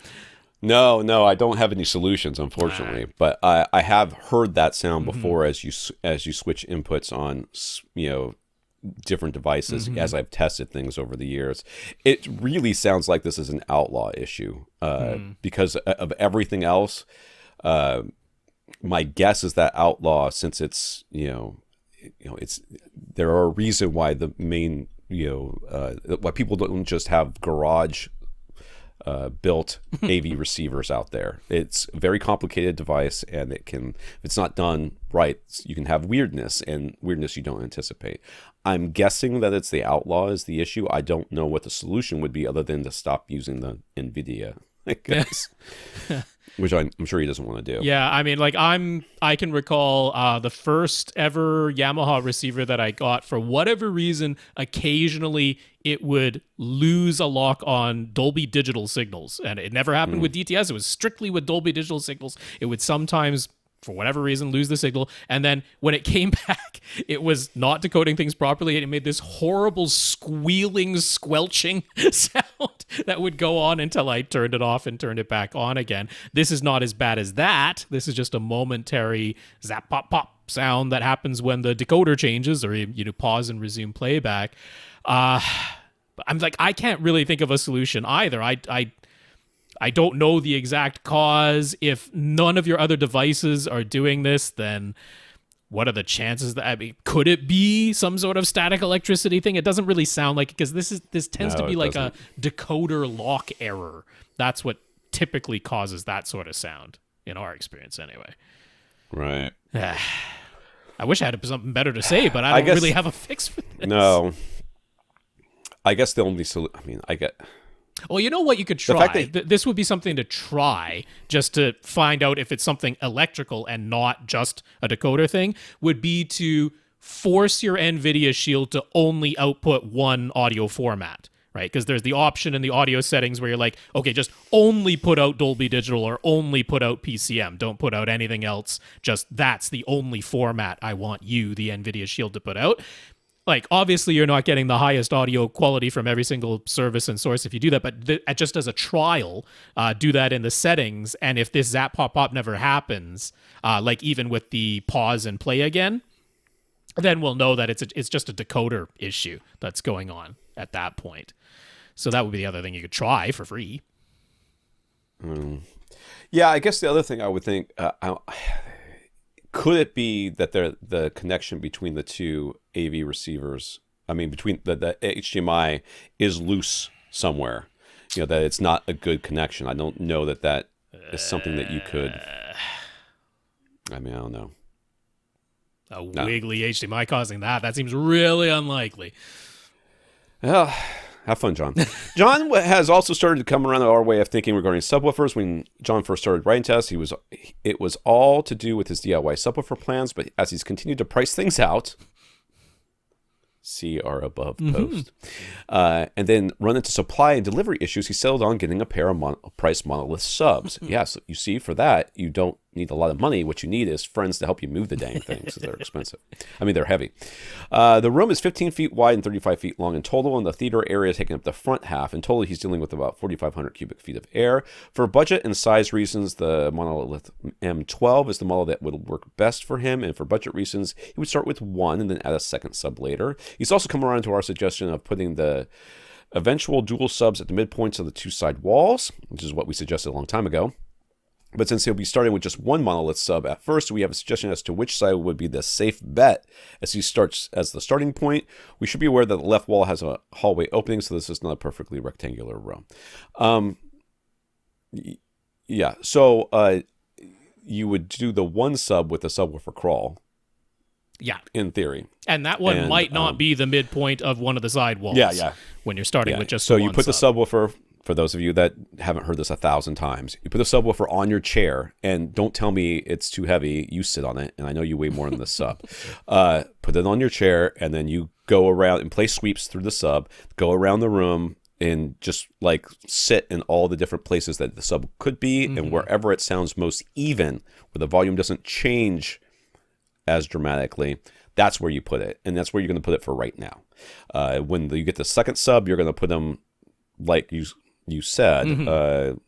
No, I don't have any solutions, unfortunately. But I have heard that sound before as you switch inputs on, different devices as I've tested things over the years. It really sounds like this is an Outlaw issue because of everything else. My guess is that Outlaw, since it's it's there are a reason why the main why people don't just have garage built AV receivers out there. It's a very complicated device, and if it's not done right, you can have weirdness you don't anticipate. I'm guessing that it's the Outlaw is the issue. I don't know what the solution would be other than to stop using the NVIDIA, I guess. Which I'm sure he doesn't want to do. Yeah, I mean, like I can recall the first ever Yamaha receiver that I got. For whatever reason, occasionally it would lose a lock on Dolby Digital signals, and it never happened with DTS. It was strictly with Dolby Digital signals. It would sometimes, for whatever reason, lose the signal, and then when it came back, it was not decoding things properly, and it made this horrible squealing, squelching sound that would go on until I turned it off and turned it back on again. This is not as bad as that. This is just a momentary zap pop pop sound that happens when the decoder changes or pause and resume playback. But I'm like, I can't really think of a solution either. I don't know the exact cause. If none of your other devices are doing this, then what are the chances that, I mean, could it be some sort of static electricity thing? It doesn't really sound like it, because this tends to be like a decoder lock error. That's what typically causes that sort of sound, in our experience anyway. Right. I wish I had something better to say, but I don't really have a fix for this. No. I guess the only solution, Well, you know what you could try? This would be something to try, just to find out if it's something electrical and not just a decoder thing, would be to force your NVIDIA Shield to only output one audio format, right? Because there's the option in the audio settings where you're like, okay, just only put out Dolby Digital or only put out PCM. Don't put out anything else. Just that's the only format I want you, the NVIDIA Shield, to put out. Like, obviously, you're not getting the highest audio quality from every single service and source if you do that, but just as a trial, do that in the settings, and if this zap pop pop never happens, like even with the pause and play again, then we'll know that it's just a decoder issue that's going on at that point. So that would be the other thing you could try for free. Yeah, I guess the other thing I would think... could it be that the connection between the two AV receivers, between the HDMI, is loose somewhere? that it's not a good connection. I don't know that is something that you could. I don't know. Wiggly HDMI causing that. That seems really unlikely. Well, have fun, John. John has also started to come around to our way of thinking regarding subwoofers. When John first started writing to us, it was all to do with his DIY subwoofer plans, but as he's continued to price things out, see our above post, and then run into supply and delivery issues, he settled on getting a pair of price monolith subs. Yes, you see, for that, you don't need a lot of money. What you need is friends to help you move the dang things, because they're expensive. They're heavy. The room is 15 feet wide and 35 feet long in total, and the theater area is taking up the front half. In total, he's dealing with about 4,500 cubic feet of air. For budget and size reasons, the monolith M12 is the model that would work best for him, and for budget reasons, he would start with one and then add a second sub later. He's also come around to our suggestion of putting the eventual dual subs at the midpoints of the two side walls, which is what we suggested a long time ago. But since he'll be starting with just one monolith sub at first, we have a suggestion as to which side would be the safe bet as he starts as the starting point. We should be aware that the left wall has a hallway opening, so this is not a perfectly rectangular row. So you would do the one sub with the subwoofer crawl. Yeah. In theory. And that one might not be the midpoint of one of the side walls. Yeah. When you're starting with just so one you put sub. the subwoofer. For those of you that haven't heard this 1,000 times, you put the subwoofer on your chair, and don't tell me it's too heavy. You sit on it, and I know you weigh more than the sub. Put it on your chair, and then you go around and play sweeps through the sub, go around the room, and just like sit in all the different places that the sub could be, and wherever it sounds most even, where the volume doesn't change as dramatically, that's where you put it, and that's where you're going to put it for right now. When you get the second sub, you're going to put them like you said,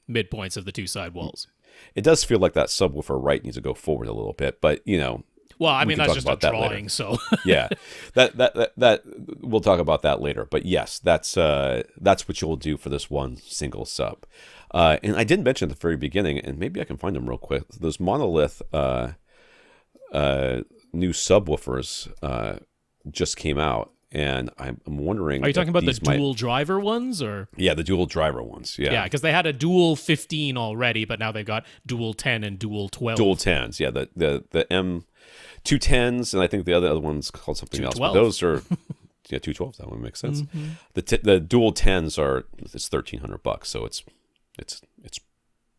midpoints of the two side walls. It does feel like that subwoofer right needs to go forward a little bit, but well, that's just a drawing, so yeah, that we'll talk about that later. But yes, that's what you'll do for this one single sub. And I didn't mention at the very beginning, and maybe I can find them real quick. Those monolith new subwoofers just came out. And I'm wondering... Are you talking about the dual driver ones? Or yeah, the dual driver ones, yeah. Yeah, because they had a dual 15 already, but now they've got dual 10 and dual 12. Dual 10s, yeah. The M210s, and I think the other one's called something else. But those are... Yeah, 212s, that one makes sense. The dual 10s are... It's $1,300, so it's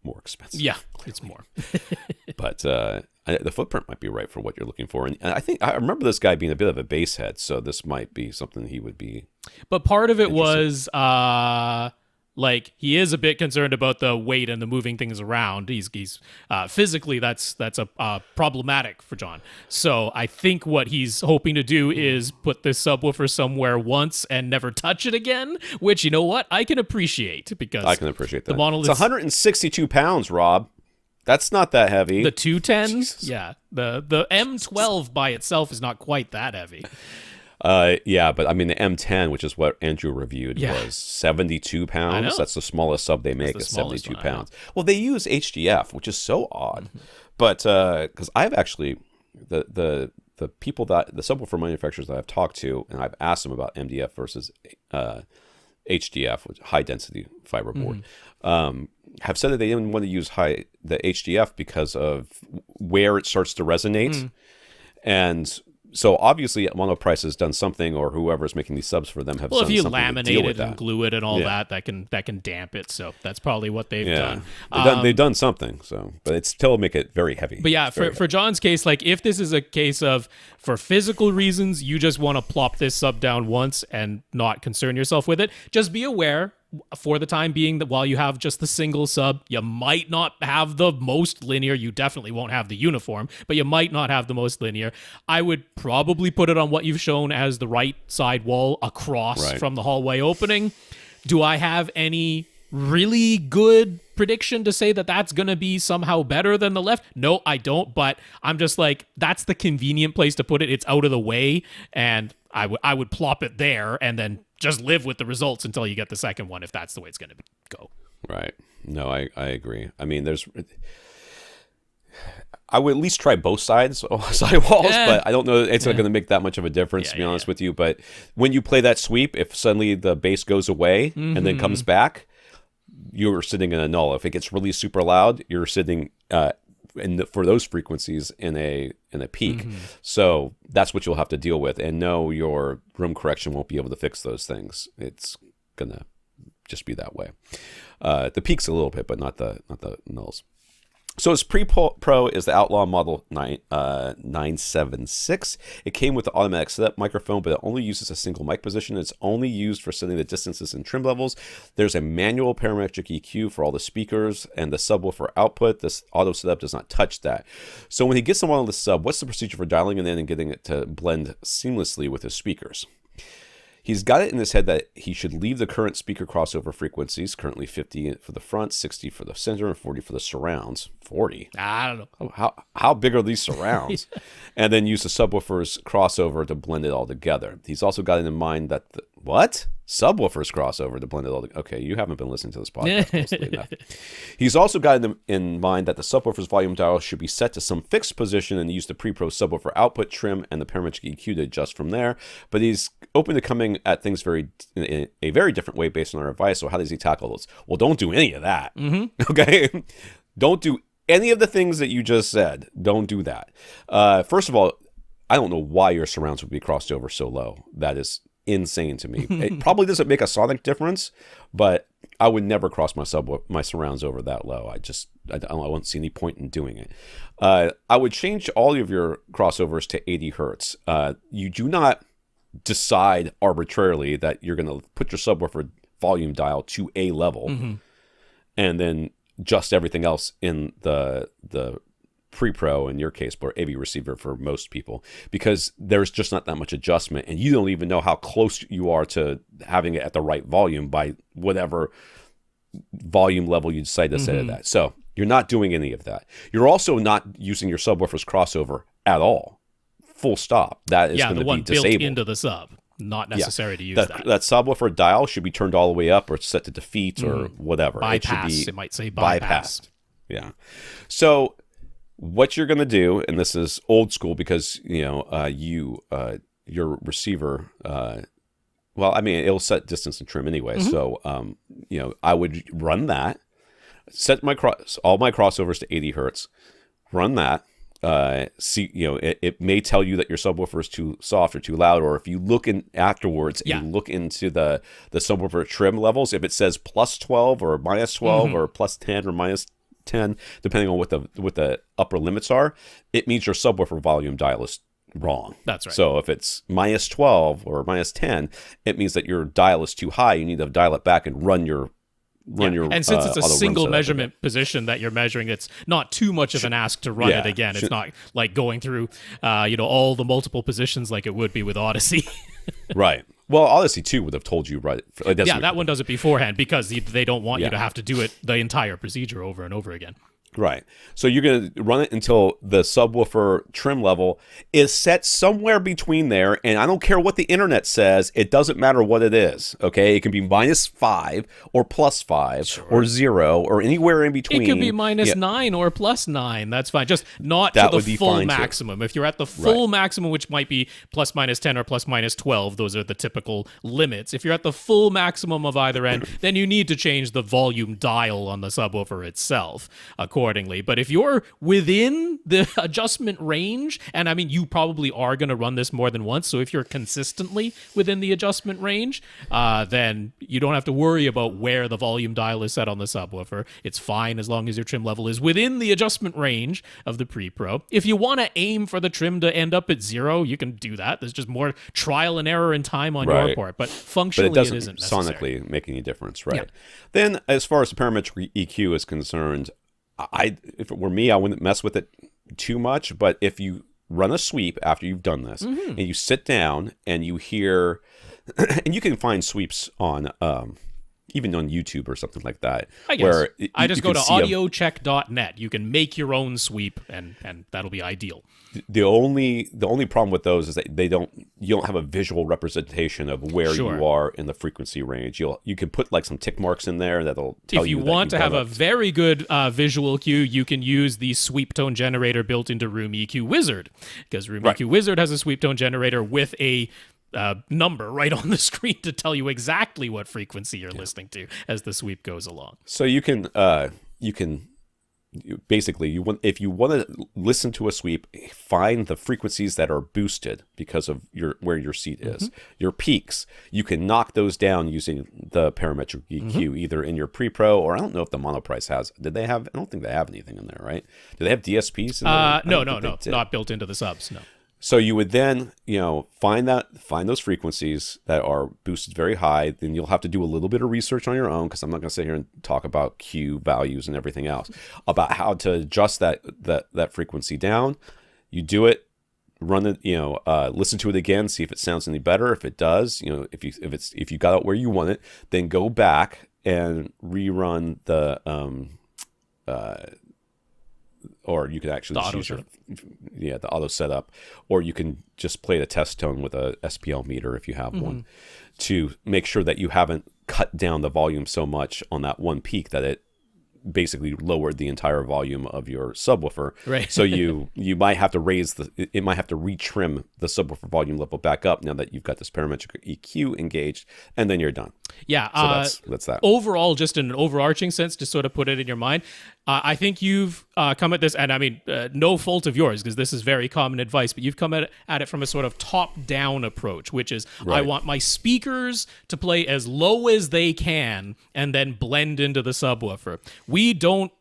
more expensive. Yeah, it's more. But the footprint might be right for what you're looking for. And I remember this guy being a bit of a bass head, so this might be something he would be. But part of it was he is a bit concerned about the weight and the moving things around. He's physically that's a problematic for John. So I think what he's hoping to do is put this subwoofer somewhere once and never touch it again. Which, you know what, I can appreciate, because I can appreciate that. The monolith, it's 162 pounds, Rob. That's not that heavy. The 210s, yeah. The M12 by itself is not quite that heavy. Yeah, but the M10, which is what Andrew reviewed, was 72 pounds. That's the smallest sub they make, is 72 pounds. Well, they use HDF, which is so odd. But because I've actually the people the subwoofer manufacturers that I've talked to, and I've asked them about MDF versus HDF, which high density fiberboard, have said that they didn't want to use the HDF because of where it starts to resonate. And so obviously Monoprice has done something, or whoever's making these subs for them have done something. Well, if you laminate it and glue it and all that can damp it. So that's probably what they've done. They've done something. So, but it still make it very heavy. But yeah, for John's case, like if this is a case of for physical reasons, you just want to plop this sub down once and not concern yourself with it, just be aware for the time being that while you have just the single sub, you might not have the most linear. You definitely won't have the uniform, but you might not have the most linear. I would probably put it on what you've shown as the right side wall across from the hallway opening. Do I have any really good prediction to say that that's going to be somehow better than the left? No, I don't, but I'm just like, that's the convenient place to put it. It's out of the way, and I would plop it there and then just live with the results until you get the second one, if that's the way it's going to go. Right. No, I agree. I mean, I would at least try both sidewalls, but I don't know it's not going to make that much of a difference, to be honest with you. But when you play that sweep, if suddenly the bass goes away and then comes back, you're sitting in a null. If it gets really super loud, you're sitting for those frequencies in a peak. So that's what you'll have to deal with. And no, your room correction won't be able to fix those things. It's gonna just be that way. The peaks a little bit, but not the nulls. So its pre-pro is the Outlaw Model 976. It came with the automatic setup microphone, but it only uses a single mic position. It's only used for setting the distances and trim levels. There's a manual parametric EQ for all the speakers and the subwoofer output. This auto setup does not touch that. So when he gets them on the sub, what's the procedure for dialing it in and getting it to blend seamlessly with his speakers? He's got it in his head that he should leave the current speaker crossover frequencies, currently 50 for the front, 60 for the center, and 40 for the surrounds. 40? I don't know. How big are these surrounds? And then use the subwoofer's crossover to blend it all together. He's also got it in mind that what? Subwoofers crossover to blend it all together. Okay, you haven't been listening to this podcast closely enough. He's also got in mind that the subwoofer's volume dial should be set to some fixed position and use the pre-pro subwoofer output trim and the parametric EQ to adjust from there. But he's open to coming at things in a very different way based on our advice. So how does he tackle those? Well, don't do any of that. Okay? Don't do any of the things that you just said. Don't do that. First of all, I don't know why your surrounds would be crossed over so low. That is insane to me. It probably doesn't make a sonic difference, but I would never cross my surrounds over that low. I won't see any point in doing it. I would change all of your crossovers to 80 hertz. You do not decide arbitrarily that you're going to put your subwoofer volume dial to a level and then adjust everything else in the pre-pro, in your case, or AV receiver for most people, because there's just not that much adjustment, and you don't even know how close you are to having it at the right volume by whatever volume level you decide to set it at. So you're not doing any of that. You're also not using your subwoofer's crossover at all. Full stop. That is going to be disabled. Built into the sub. Not necessary to use that. That subwoofer dial should be turned all the way up or set to defeat or whatever. Bypass. It might say bypassed. Yeah. So what you're going to do, and this is old school because, your receiver, it'll set distance and trim anyway. So, I would run that, set all my crossovers to 80 hertz, run that. It may tell you that your subwoofer is too soft or too loud, or if you look in afterwards and you look into the subwoofer trim levels, if it says plus 12 or minus 12 or plus 10 or minus 10, depending on what the upper limits are, it means your subwoofer volume dial is wrong. That's right. So if it's minus 12 or minus 10, it means that your dial is too high. You need to dial it back and run your and since it's a single measurement position that you're measuring, it's not too much of an ask to run it again. It's not like going through all the multiple positions like it would be with Odyssey. Right. Well, Odyssey 2 would have told you, right? That one does it beforehand because they don't want you to have to do it the entire procedure over and over again. Right. So you're going to run it until the subwoofer trim level is set somewhere between there. And I don't care what the internet says. It doesn't matter what it is. Okay. It can be minus 5 or plus 5 or 0 or anywhere in between. It could be minus 9 or plus 9. That's fine. Just not to the full maximum. If you're at the full maximum, which might be plus minus 10 or plus minus 12, those are the typical limits. If you're at the full maximum of either end, then you need to change the volume dial on the subwoofer itself accordingly. But if you're within the adjustment range, and I mean, you probably are going to run this more than once, so if you're consistently within the adjustment range, then you don't have to worry about where the volume dial is set on the subwoofer. It's fine as long as your trim level is within the adjustment range of the pre-pro. If you want to aim for the trim to end up at 0, you can do that. There's just more trial and error and time on your part, but functionally it doesn't isn't necessary. Sonically make any difference, right? Yeah. Then, as far as the parametric EQ is concerned, if it were me, I wouldn't mess with it too much. But if you run a sweep after you've done this and you sit down and you hear, and you can find sweeps on even on YouTube or something like that. I guess. Where I just go to audiocheck.net. You can make your own sweep, and that'll be ideal. The only problem with those is that you don't have a visual representation of where you are in the frequency range. You can put like some tick marks in there that'll tell you. If you want to have a very good visual cue, you can use the sweep tone generator built into Room EQ Wizard, because Room EQ Wizard has a sweep tone generator with a number right on the screen to tell you exactly what frequency you're listening to as the sweep goes along. So you can basically, if you want to listen to a sweep, find the frequencies that are boosted because of where your seat is. Your peaks, you can knock those down using the parametric EQ, either in your pre-pro, or I don't know if the Monoprice has. Did they have? I don't think they have anything in there, right? Do they have DSPs in there? No, not built into the subs. No. So you would then, find those frequencies that are boosted very high. Then you'll have to do a little bit of research on your own, because I'm not going to sit here and talk about Q values and everything else about how to adjust that frequency down. You do it, run it, listen to it again, see if it sounds any better. If it does, if you got it where you want it, then go back and rerun the or you could actually use the auto setup, or you can just play the test tone with a SPL meter if you have one, to make sure that you haven't cut down the volume so much on that one peak that it basically lowered the entire volume of your subwoofer. Right. So you might have to it might have to retrim the subwoofer volume level back up now that you've got this parametric EQ engaged, and then you're done. Yeah. So that's that. Overall, just in an overarching sense, to sort of put it in your mind, I think you've come at this, and I mean, no fault of yours, because this is very common advice, but you've come at it from a sort of top-down approach, which is, I want my speakers to play as low as they can and then blend into the subwoofer. We don't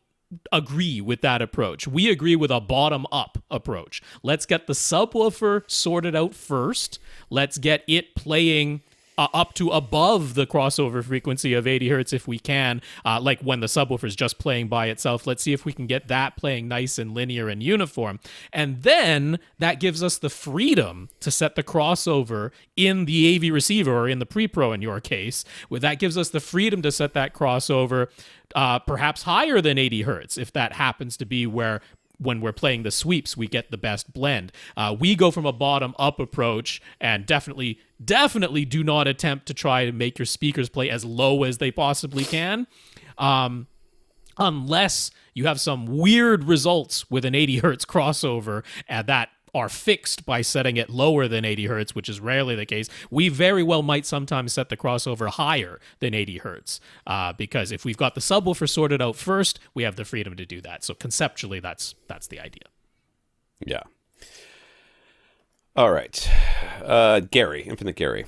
agree with that approach. We agree with a bottom-up approach. Let's get the subwoofer sorted out first. Let's get it playing up to above the crossover frequency of 80 hertz if we can, like when the subwoofer is just playing by itself. Let's see if we can get that playing nice and linear and uniform. And then that gives us the freedom to set the crossover in the AV receiver, or in the pre-pro in your case, where that gives us the freedom to set that crossover perhaps higher than 80 hertz, if that happens to be where, when we're playing the sweeps, we get the best blend. We go from a bottom-up approach, and definitely do not attempt to try to make your speakers play as low as they possibly can, unless you have some weird results with an 80 hertz crossover that are fixed by setting it lower than 80 hertz, which is rarely the case. We very well might sometimes set the crossover higher than 80 hertz, because if we've got the subwoofer sorted out first, we have the freedom to do that. So conceptually, that's the idea. Yeah. All right. Gary, Infinite Gary.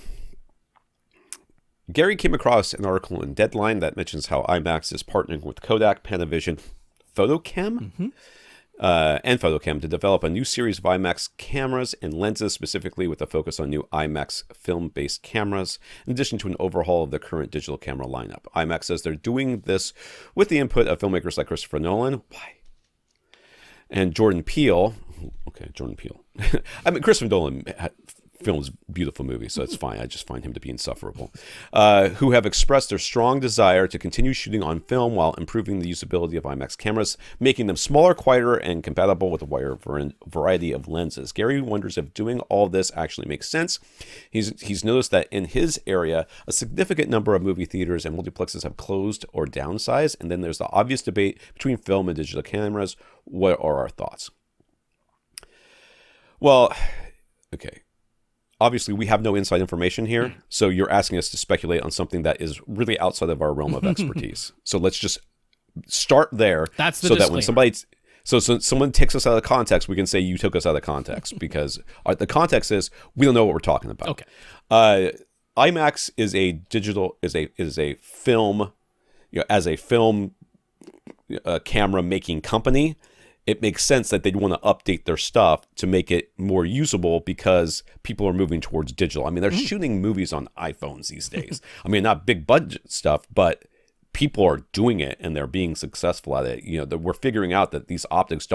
Gary came across an article in Deadline that mentions how IMAX is partnering with Kodak, Panavision, Photocam, and Photocam to develop a new series of IMAX cameras and lenses, specifically with a focus on new IMAX film-based cameras, in addition to an overhaul of the current digital camera lineup. IMAX says they're doing this with the input of filmmakers like Christopher Nolan and Jordan Peele. Okay, Jordan Peele. I mean, Christopher Nolan films beautiful movies, so it's fine. I just find him to be insufferable. Who have expressed their strong desire to continue shooting on film while improving the usability of IMAX cameras, making them smaller, quieter, and compatible with a wider variety of lenses. Gary wonders if doing all this actually makes sense. He's noticed that in his area, a significant number of movie theaters and multiplexes have closed or downsized, and then there's the obvious debate between film and digital cameras. What are our thoughts? Well, okay. Obviously, we have no inside information here, so you're asking us to speculate on something that is really outside of our realm of expertise. So let's just start there. That's the so disclaimer. That when someone takes us out of context, we can say you took us out of context, because the context is we don't know what we're talking about. Okay. IMAX is a film, as a film camera making company. It makes sense that they'd want to update their stuff to make it more usable, because people are moving towards digital. I mean, they're shooting movies on iPhones these days. I mean, not big budget stuff, but people are doing it and they're being successful at it. We're figuring out that these optics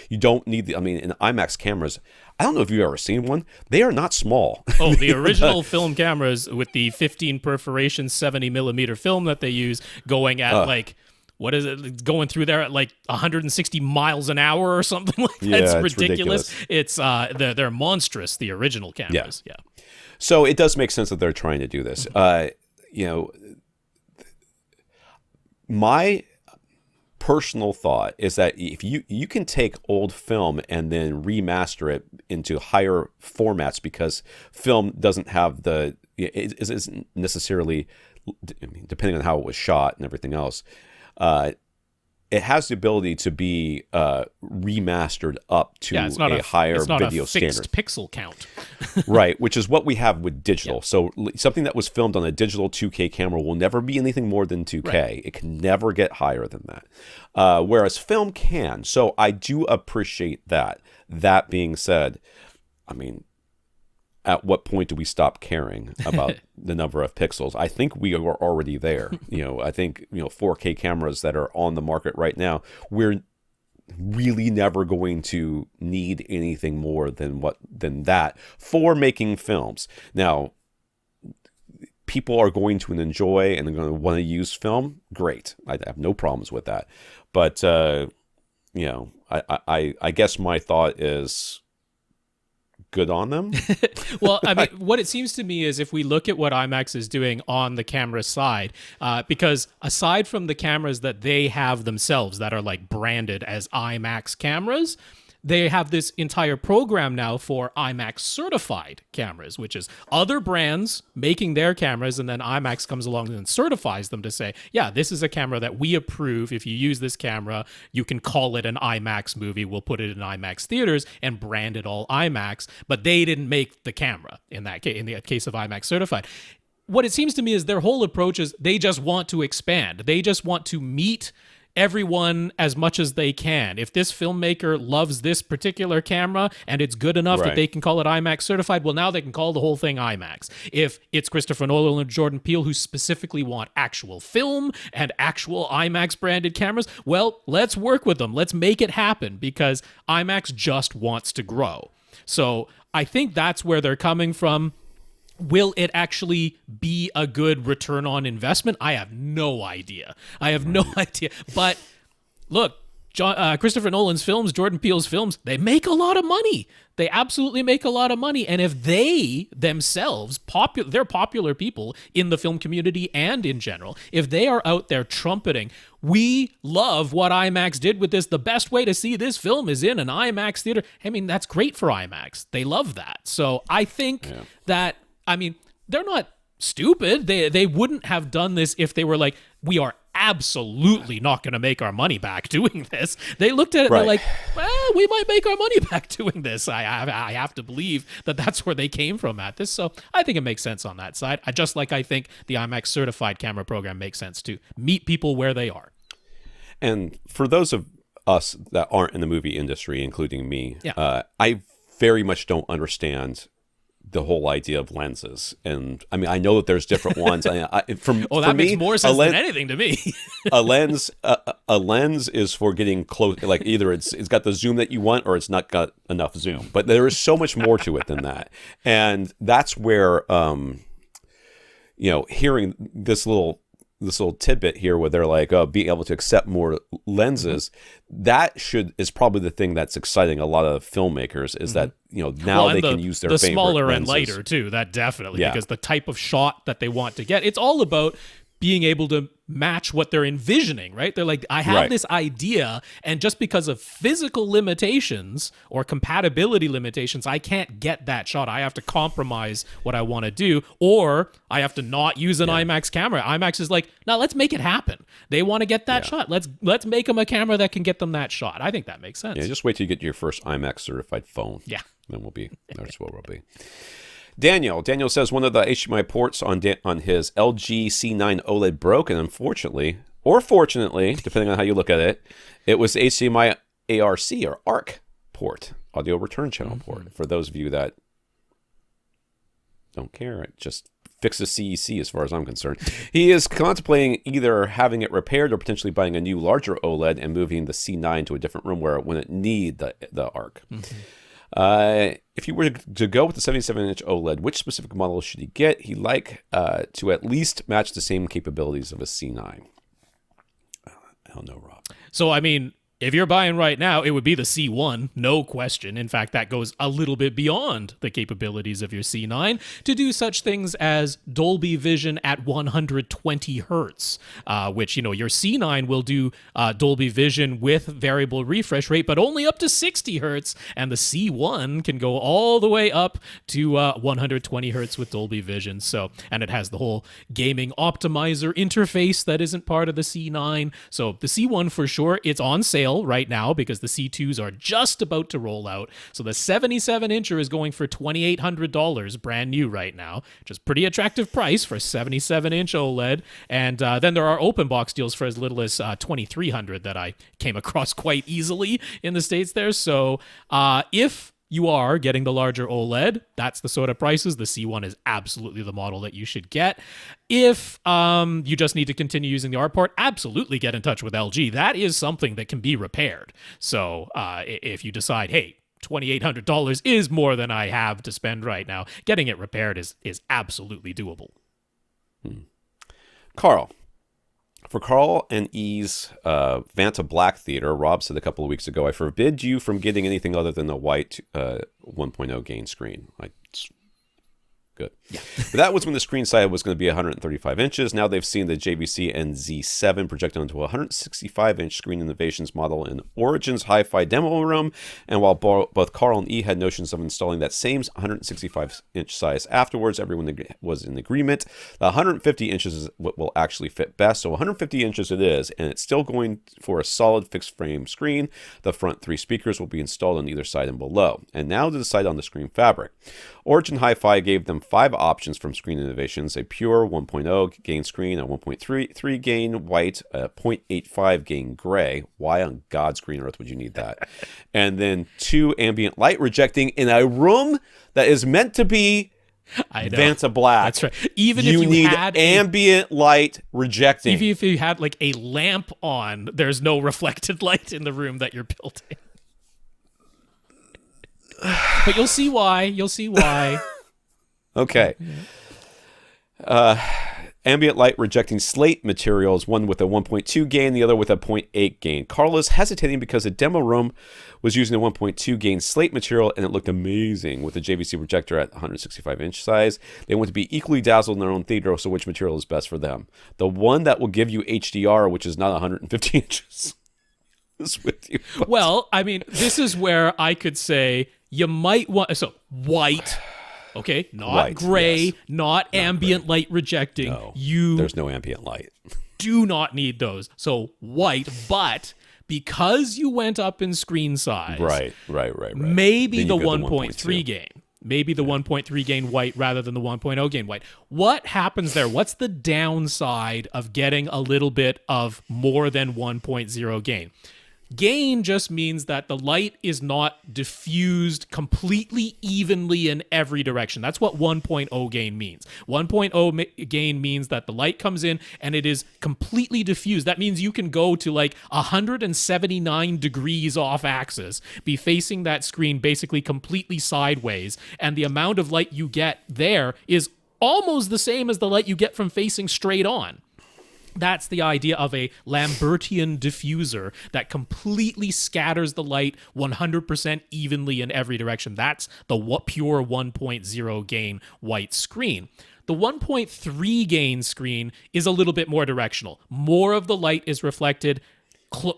you don't need in IMAX cameras, I don't know if you've ever seen one. They are not small. Oh, the original film cameras with the 15 perforation 70 millimeter film that they use, going at what is it? Going through there at like 160 miles an hour or something like that. Yeah, it's ridiculous. It's they're monstrous, the original cameras. Yeah. So it does make sense that they're trying to do this. My personal thought is that if you can take old film and then remaster it into higher formats, because film doesn't have it isn't necessarily, I mean, depending on how it was shot and everything else, it has the ability to be remastered up to a higher video standard. Pixel count. Right, which is what we have with digital. Yep. So something that was filmed on a digital 2K camera will never be anything more than 2K. Right. It can never get higher than that, whereas film can. So I do appreciate that. That being said, I mean, at what point do we stop caring about the number of pixels? I think we are already there. I think 4K cameras that are on the market right now, we're really never going to need anything more than that for making films. Now, people are going to enjoy and they're going to want to use film. Great, I have no problems with that. But I guess my thought is, good on them. Well, I mean, what it seems to me is if we look at what IMAX is doing on the camera side, because aside from the cameras that they have themselves that are like branded as IMAX cameras, they have this entire program now for IMAX certified cameras, which is other brands making their cameras, and then IMAX comes along and certifies them to say, yeah, this is a camera that we approve. If you use this camera, you can call it an IMAX movie. We'll put it in IMAX theaters and brand it all IMAX. But they didn't make the camera in that case, in the case of IMAX certified. What it seems to me is their whole approach is they just want to expand. They just want to meet everyone as much as they can. If this filmmaker loves this particular camera and it's good enough that they can call it IMAX certified, well, now they can call the whole thing IMAX. If it's Christopher Nolan and Jordan Peele who specifically want actual film and actual IMAX branded cameras, well, let's work with them. Let's make it happen, because IMAX just wants to grow. So I think that's where they're coming from. Will it actually be a good return on investment? I have no idea. But look, Christopher Nolan's films, Jordan Peele's films, they make a lot of money. They absolutely make a lot of money. And if they themselves, they're popular people in the film community and in general, if they are out there trumpeting, we love what IMAX did with this, the best way to see this film is in an IMAX theater. I mean, that's great for IMAX. They love that. So I think that, I mean, they're not stupid. They wouldn't have done this if they were like, we are absolutely not going to make our money back doing this. They looked at it and they're like, well, we might make our money back doing this. I have to believe that that's where they came from at this. So I think it makes sense on that side. I think the IMAX certified camera program makes sense to meet people where they are. And for those of us that aren't in the movie industry, including me, I very much don't understand the whole idea of lenses. And I mean, I know that there's different ones. That makes more sense than anything to me. a lens is for getting close, like either it's got the zoom that you want or it's not got enough zoom. But there is so much more to it than that. And that's where hearing this little tidbit here where they're like, being able to accept more lenses, that is probably the thing that's exciting a lot of filmmakers, is that now they can use their favorite smaller lenses. And lighter too. That definitely, because the type of shot that they want to get, it's all about being able to match what they're envisioning, right? They're like, I have this idea, and just because of physical limitations or compatibility limitations, I can't get that shot. I have to compromise what I want to do, or I have to not use an IMAX camera. IMAX is like, now let's make it happen. They want to get that shot. Let's make them a camera that can get them that shot. I think that makes sense. Yeah, just wait till you get your first IMAX certified phone. Yeah. Then that's what we'll be. Daniel says one of the HDMI ports on his LG C9 OLED broke, and unfortunately, or fortunately, depending on how you look at it, it was HDMI ARC or ARC port, audio return channel port. For those of you that don't care, it just fixes CEC as far as I'm concerned. He is contemplating either having it repaired or potentially buying a new larger OLED and moving the C9 to a different room where it wouldn't need the ARC. If you were to go with the 77-inch OLED, which specific model should he get? He'd like to at least match the same capabilities of a C9. I don't know, Rob. So, I mean, If you're buying right now, it would be the C1, no question. In fact, that goes a little bit beyond the capabilities of your C9 to do such things as Dolby Vision at 120 hertz, which, your C9 will do Dolby Vision with variable refresh rate, but only up to 60 hertz, and the C1 can go all the way up to 120 hertz with Dolby Vision. So, and it has the whole gaming optimizer interface that isn't part of the C9. So the C1 for sure, it's on sale right now because the C2s are just about to roll out. So the 77-incher is going for $2,800 brand new right now, which is pretty attractive price for 77-inch OLED. And then there are open box deals for as little as $2,300 that I came across quite easily in the States there. So if you are getting the larger OLED, that's the sort of prices. The C1 is absolutely the model that you should get. If you just need to continue using the R port, absolutely get in touch with LG. That is something that can be repaired. So if you decide, hey, $2,800 is more than I have to spend right now, getting it repaired is absolutely doable. Karl. For Karl and E's Vanta Black Theater, Rob said a couple of weeks ago, I forbid you from getting anything other than the white 1.0 gain screen. Good. Yeah. But that was when the screen size was going to be 135 inches. Now they've seen the JVC NZ7 projected onto a 165-inch screen innovations model in Origin's Hi-Fi demo room. And while both Karl and E had notions of installing that same 165-inch size afterwards, everyone was in agreement. The 150 inches is what will actually fit best. So 150 inches it is, and it's still going for a solid fixed frame screen. The front 3 speakers will be installed on either side and below. And now to decide on the screen fabric. Origin Hi-Fi gave them 5 options from Screen Innovations: a pure 1.0 gain screen, a 1.3 gain white, a 0.85 gain gray. Why on God's green earth would you need that? And then 2 ambient light rejecting in a room that is meant to be Vanta Black. That's right. Even you if you need had ambient light rejecting. Even if you had like a lamp on, there's no reflected light in the room that you're building. But you'll see why. Okay. Ambient light rejecting slate materials, one with a 1.2 gain, the other with a 0.8 gain. Karl is hesitating because the demo room was using a 1.2 gain slate material and it looked amazing with the JVC projector at 165-inch size. They want to be equally dazzled in their own theater, so which material is best for them? The one that will give you HDR, which is not 150 inches. With you. Well, I mean, this is where I could say you might want... So, white... Okay, not white, gray, yes. not ambient gray. Light rejecting. No, you there's no ambient light. Do not need those. So white, but because you went up in screen size, right. Maybe the 1.3 gain. Maybe the 1.3 gain white rather than the 1.0 gain white. What happens there? What's the downside of getting a little bit of more than 1.0 gain? Gain just means that the light is not diffused completely evenly in every direction. That's what 1.0 gain means. 1.0 gain means that the light comes in and it is completely diffused. That means you can go to like 179 degrees off axis, be facing that screen basically completely sideways, and the amount of light you get there is almost the same as the light you get from facing straight on. That's the idea of a Lambertian diffuser that completely scatters the light 100% evenly in every direction. That's the pure 1.0 gain white screen. The 1.3 gain screen is a little bit more directional. More of the light is reflected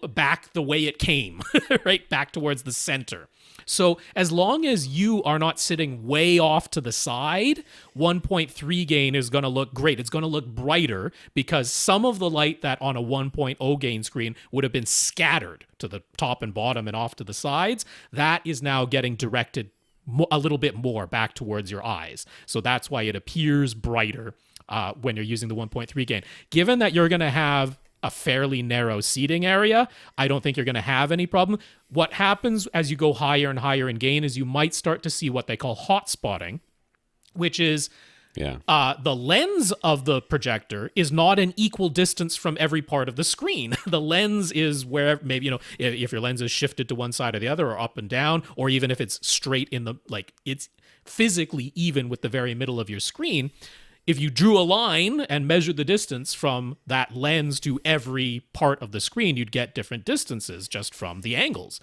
back the way it came, right? Back towards the center. So as long as you are not sitting way off to the side, 1.3 gain is going to look great. It's going to look brighter because some of the light that on a 1.0 gain screen would have been scattered to the top and bottom and off to the sides, that is now getting directed a little bit more back towards your eyes. So that's why it appears brighter when you're using the 1.3 gain. Given that you're going to have a fairly narrow seating area, I don't think you're going to have any problem. What happens as you go higher and higher in gain is you might start to see what they call hot spotting, which is the lens of the projector is not an equal distance from every part of the screen. The lens is where maybe, if your lens is shifted to one side or the other or up and down, or even if it's straight in the, like it's physically even with the very middle of your screen, if you drew a line and measured the distance from that lens to every part of the screen, you'd get different distances just from the angles,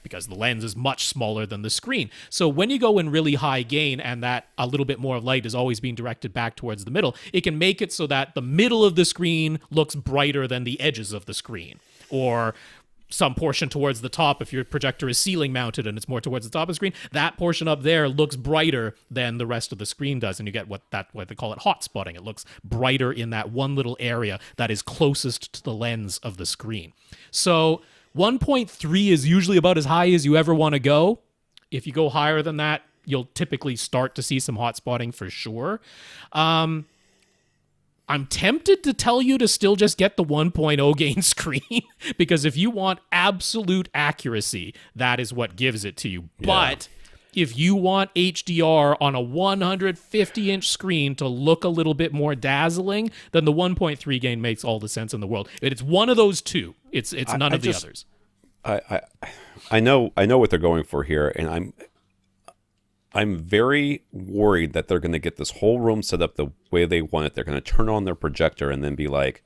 because the lens is much smaller than the screen. So when you go in really high gain and that a little bit more of light is always being directed back towards the middle, it can make it so that the middle of the screen looks brighter than the edges of the screen, or some portion towards the top. If your projector is ceiling mounted and it's more towards the top of the screen, that portion up there looks brighter than the rest of the screen does, and you get what they call it hot spotting. It looks brighter in that one little area that is closest to the lens of the screen. So 1.3 is usually about as high as you ever want to go. If you go higher than that, you'll typically start to see some hot spotting for sure. I'm tempted to tell you to still just get the 1.0 gain screen, because if you want absolute accuracy, that is what gives it to you. Yeah. But if you want HDR on a 150-inch screen to look a little bit more dazzling, then the 1.3 gain makes all the sense in the world. It's one of those two. It's none of the others. I know what they're going for here, and I'm very worried that they're going to get this whole room set up the way they want it. They're going to turn on their projector and then be like,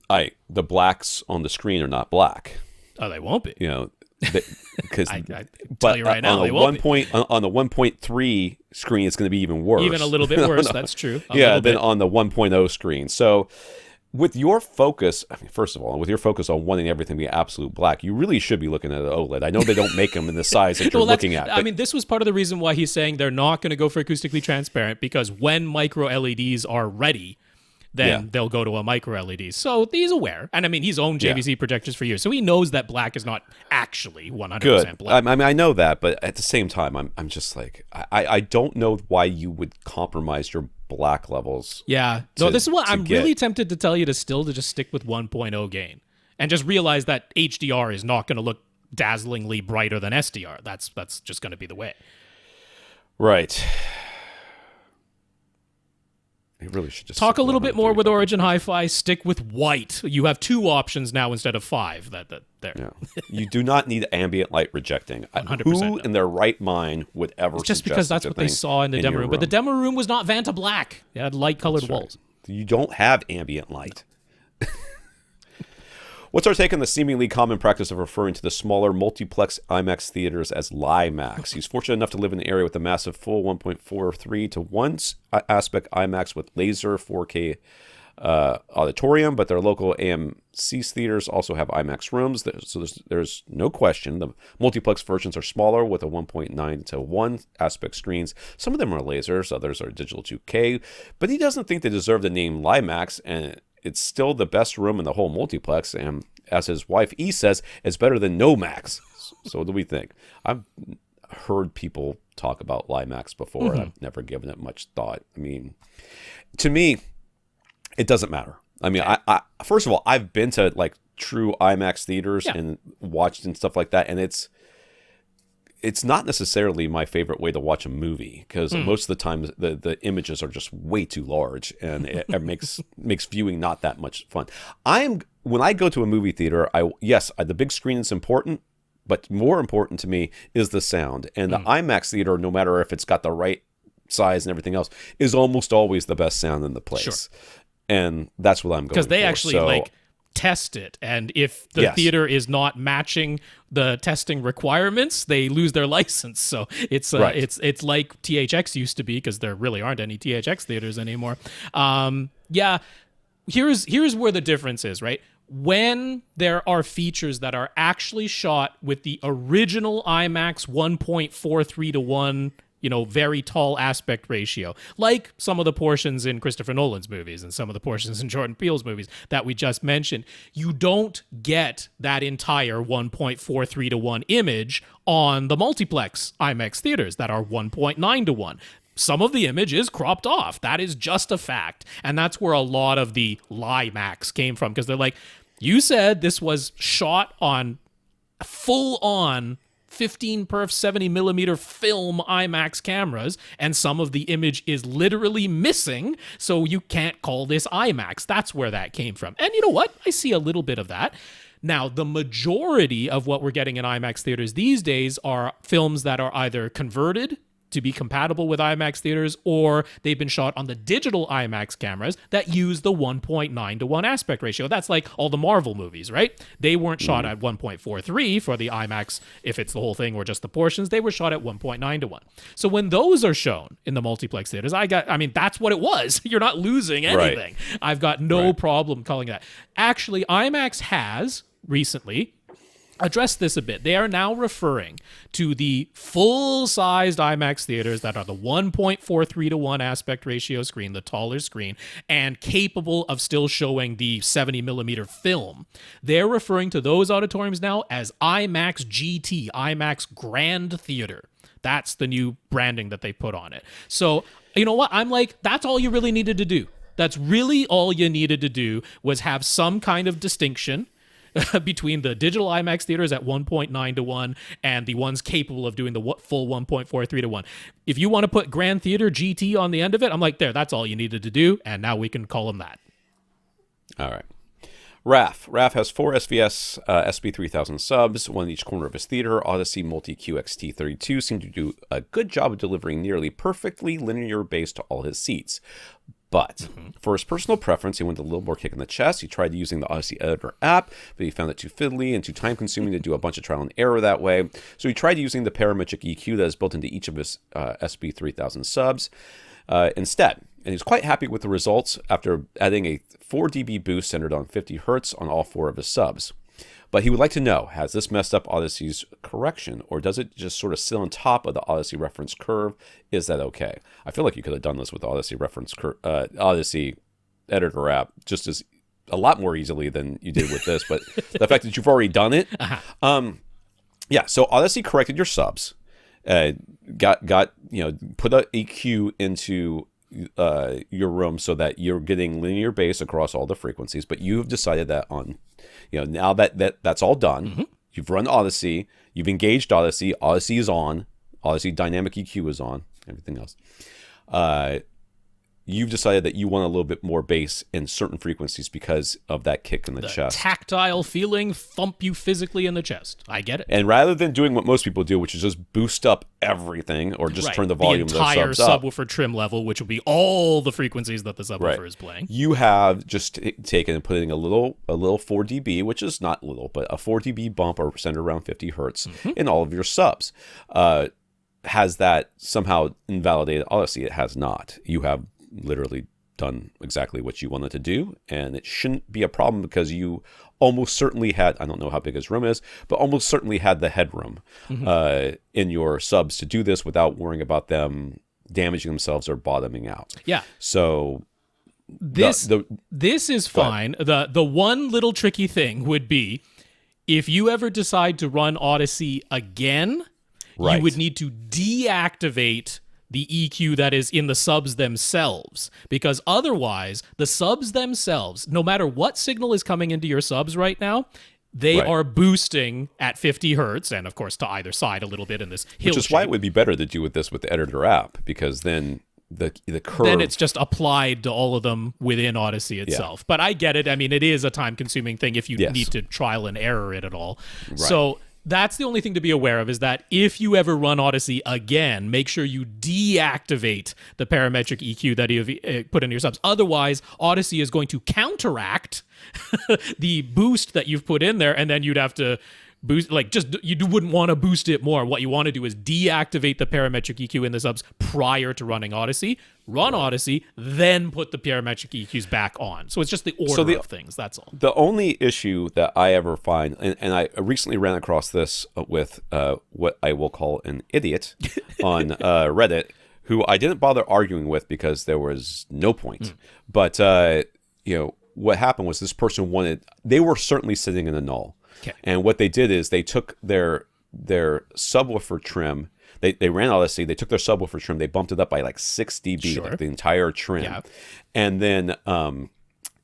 the blacks on the screen are not black. Oh, they won't be. Because I tell you right now, they won't be. On the 1.3 screen, it's going to be even worse. Even a little bit worse, that's true. Than on the 1.0 screen. So with your focus, first of all, with your focus on wanting everything to be absolute black, you really should be looking at an OLED. I know they don't make them in the size that you're looking at. I mean, this was part of the reason why he's saying they're not going to go for acoustically transparent, because when micro LEDs are ready, then they'll go to a micro LED. So he's aware. And I mean, he's owned JVC projectors for years, so he knows that black is not actually 100% black. I mean, I know that, but at the same time, I'm just like, I don't know why you would compromise your black levels. Yeah. So this is what I'm really tempted to tell you to just stick with 1.0 gain and just realize that HDR is not going to look dazzlingly brighter than SDR. That's just going to be the way. Right. You really should just talk a little bit more with Origin Hi-Fi. Stick with white. You have 2 options now instead of 5. That there. Yeah. You do not need ambient light rejecting. 100%. Who in their right mind would ever? It's just because that's what they saw in the demo room. But the demo room was not Vanta black. It had light-colored walls. You don't have ambient light. What's our take on the seemingly common practice of referring to the smaller multiplex IMAX theaters as LieMAX? He's fortunate enough to live in an area with a massive full 1.43 to 1 aspect IMAX with laser 4K auditorium, but their local AMC theaters also have IMAX rooms. So there's no question. The multiplex versions are smaller with a 1.9 to 1 aspect screens. Some of them are lasers, others are digital 2K, but he doesn't think they deserve the name LieMAX, and it's still the best room in the whole multiplex, and as his wife E says, it's better than no Max. So what do we think? I've heard people talk about LieMAX before, and I've never given it much thought. I mean, to me, it doesn't matter. I mean, I first of all, I've been to like true IMAX theaters and watched and stuff like that, and it's not necessarily my favorite way to watch a movie, because most of the time the images are just way too large, and it makes viewing not that much fun. When I go to a movie theater, the big screen is important, but more important to me is the sound. And the IMAX theater, no matter if it's got the right size and everything else, is almost always the best sound in the place. Sure. And that's what I'm going for. Because they actually test it, and if the theater is not matching the testing requirements, they lose their license. So it's it's like THX used to be, because there really aren't any THX theaters anymore. Here's where the difference is, right? When there are features that are actually shot with the original IMAX 1.43 to 1, very tall aspect ratio, like some of the portions in Christopher Nolan's movies and some of the portions in Jordan Peele's movies that we just mentioned, you don't get that entire 1.43 to 1 image on the multiplex IMAX theaters that are 1.9 to 1. Some of the image is cropped off. That is just a fact. And that's where a lot of the LieMAX came from, because they're like, you said this was shot on full-on 15 perf 70 millimeter film IMAX cameras, and some of the image is literally missing, so you can't call this IMAX. That's where that came from. And you know what? I see a little bit of that. Now, the majority of what we're getting in IMAX theaters these days are films that are either converted to be compatible with IMAX theaters, or they've been shot on the digital IMAX cameras that use the 1.9:1 aspect ratio. That's like all the Marvel movies, right? They weren't shot at 1.43 for the IMAX, if it's the whole thing or just the portions. They were shot at 1.9:1. So when those are shown in the multiplex theaters, that's what it was. You're not losing anything. Right. I've got no problem calling that. Actually, IMAX has recently address this a bit. They are now referring to the full-sized IMAX theaters that are the 1.43:1 aspect ratio screen, the taller screen, and capable of still showing the 70mm film. They're referring to those auditoriums now as IMAX GT, IMAX Grand Theater. That's the new branding that they put on it. So, you know what? I'm like, that's all you really needed to do. That's really all you needed to do, was have some kind of distinction between the digital IMAX theaters at 1.9:1 and the ones capable of doing the full 1.43:1. If you want to put Grand Theater GT on the end of it, I'm like, that's all you needed to do, and now we can call them that. All right. Raf has 4 SVS SB3000 subs, one in each corner of his theater. Odyssey Multi-QXT32 seemed to do a good job of delivering nearly perfectly linear bass to all his seats. But for his personal preference, he wanted a little more kick in the chest. He tried using the Odyssey Editor app, but he found it too fiddly and too time-consuming to do a bunch of trial and error that way. So he tried using the parametric EQ that is built into each of his SB3000 subs instead. And he's quite happy with the results after adding a 4 dB boost centered on 50 Hz on all 4 of his subs. But he would like to know, has this messed up Odyssey's correction, or does it just sort of sit on top of the Odyssey reference curve? Is that okay? I feel like you could have done this with the Odyssey Odyssey Editor app just as a lot more easily than you did with this. But the fact that you've already done it, so Odyssey corrected your subs, put a EQ into your room so that you're getting linear bass across all the frequencies, but you've decided that now that's all done, you've run Odyssey, you've engaged Odyssey is on, Odyssey dynamic EQ is on, everything else. You've decided that you want a little bit more bass in certain frequencies because of that kick in the chest. Tactile feeling, thump you physically in the chest. I get it. And rather than doing what most people do, which is just boost up everything or just turn the volume of the subs up. The entire subwoofer trim level, which will be all the frequencies that the subwoofer is playing. You have just taken and putting a little 4 dB, which is not little, but a 4 dB bump or centered around 50 hertz in all of your subs. Has that somehow invalidated Odyssey? It has not. You have literally done exactly what you wanted to do, and it shouldn't be a problem because you almost certainly had, I don't know how big his room is, but almost certainly had the headroom in your subs to do this without worrying about them damaging themselves or bottoming out. Yeah. So this is fine. The one little tricky thing would be if you ever decide to run Odyssey again, you would need to deactivate the EQ that is in the subs themselves, because otherwise the subs themselves, no matter what signal is coming into your subs right now, they are boosting at 50 hertz, and of course to either side a little bit in this hill Which is why it would be better to do with this with the Editor app, because then the curve... Then it's just applied to all of them within Odyssey itself. But I get it. I mean, it is a time-consuming thing if you need to trial and error it at all. So that's the only thing to be aware of, is that if you ever run Odyssey again, make sure you deactivate the parametric EQ that you've put in your subs. Otherwise, Odyssey is going to counteract the boost that you've put in there, and then you'd have to boost, you wouldn't want to boost it more. What you want to do is deactivate the parametric EQ in the subs prior to running Odyssey. Run Odyssey, then put the parametric EQs back on. So it's just the order of things, that's all. The only issue that I ever find, and I recently ran across this with what I will call an idiot on Reddit, who I didn't bother arguing with because there was no point. But, what happened was this person they were certainly sitting in a null. Okay. And what they did is they took their subwoofer trim, they ran Odyssey, they took their subwoofer trim, they bumped it up by 6 dB, like the entire trim. Yeah. And then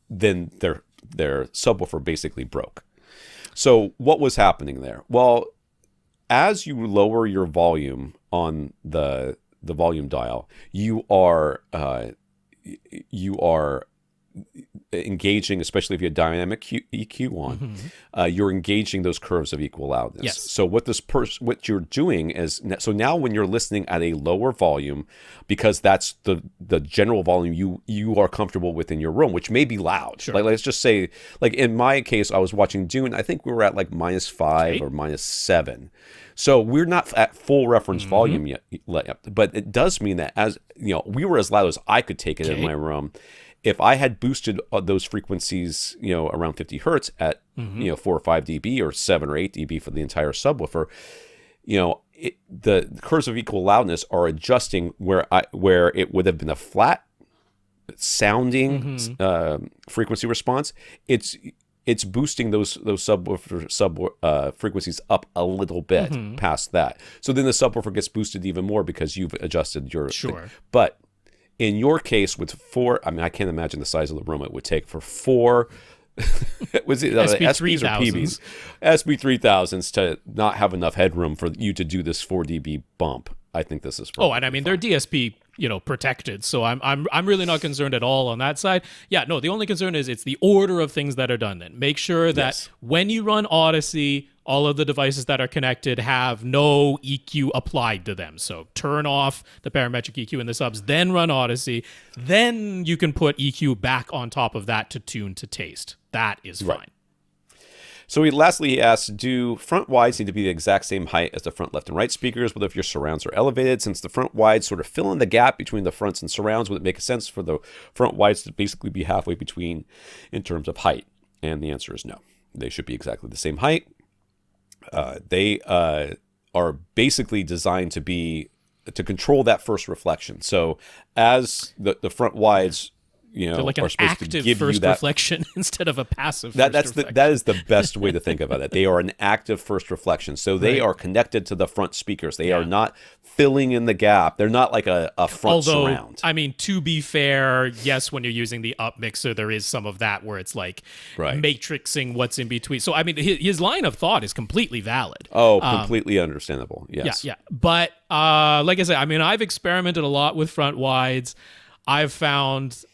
their subwoofer basically broke. So what was happening there? Well, as you lower your volume on the volume dial, you are engaging, especially if you have dynamic EQ on, you're engaging those curves of equal loudness. Yes. So what you're doing is, so now when you're listening at a lower volume, because that's the general volume you are comfortable with in your room, which may be loud. Sure. Like, let's just say, like in my case, I was watching Dune. I think we were at like -5 or -7. So we're not at full reference volume yet, but it does mean that, as you know, we were as loud as I could take it in my room. If I had boosted those frequencies, around 50 hertz at 4 or 5 dB or 7 or 8 dB for the entire subwoofer, the curves of equal loudness are adjusting where it would have been a flat sounding frequency response. It's boosting those subwoofer frequencies up a little bit past that. So then the subwoofer gets boosted even more because you've adjusted your thing. But in your case with 4, I mean, I can't imagine the size of the room it would take for 4 was it SB3000s or PBs? SB3000s to not have enough headroom for you to do this 4 dB bump. I think this is and I mean they're DSP protected, so I'm really not concerned at all on that side. Yeah, no, the only concern is it's the order of things that are done. Then make sure that when you run Odyssey, all of the devices that are connected have no EQ applied to them. So turn off the parametric EQ in the subs, then run Odyssey. Then you can put EQ back on top of that to tune to taste. That is fine. So lastly, he asks, do front wides need to be the exact same height as the front left and right speakers? What if your surrounds are elevated? Since the front wides sort of fill in the gap between the fronts and surrounds, would it make sense for the front wides to basically be halfway between in terms of height? And the answer is no. They should be exactly the same height. They are basically designed to control that first reflection. So as the front wides, they're like an active first reflection instead of a passive reflection. That is the best way to think about it. They are an active first reflection. So they are connected to the front speakers. They are not filling in the gap. They're not like a front surround. I mean, to be fair, yes, when you're using the up mixer, there is some of that where it's like matrixing what's in between. So, I mean, his line of thought is completely valid. Oh, completely understandable. Yes. Yeah. But like I said, I mean, I've experimented a lot with front wides. I've found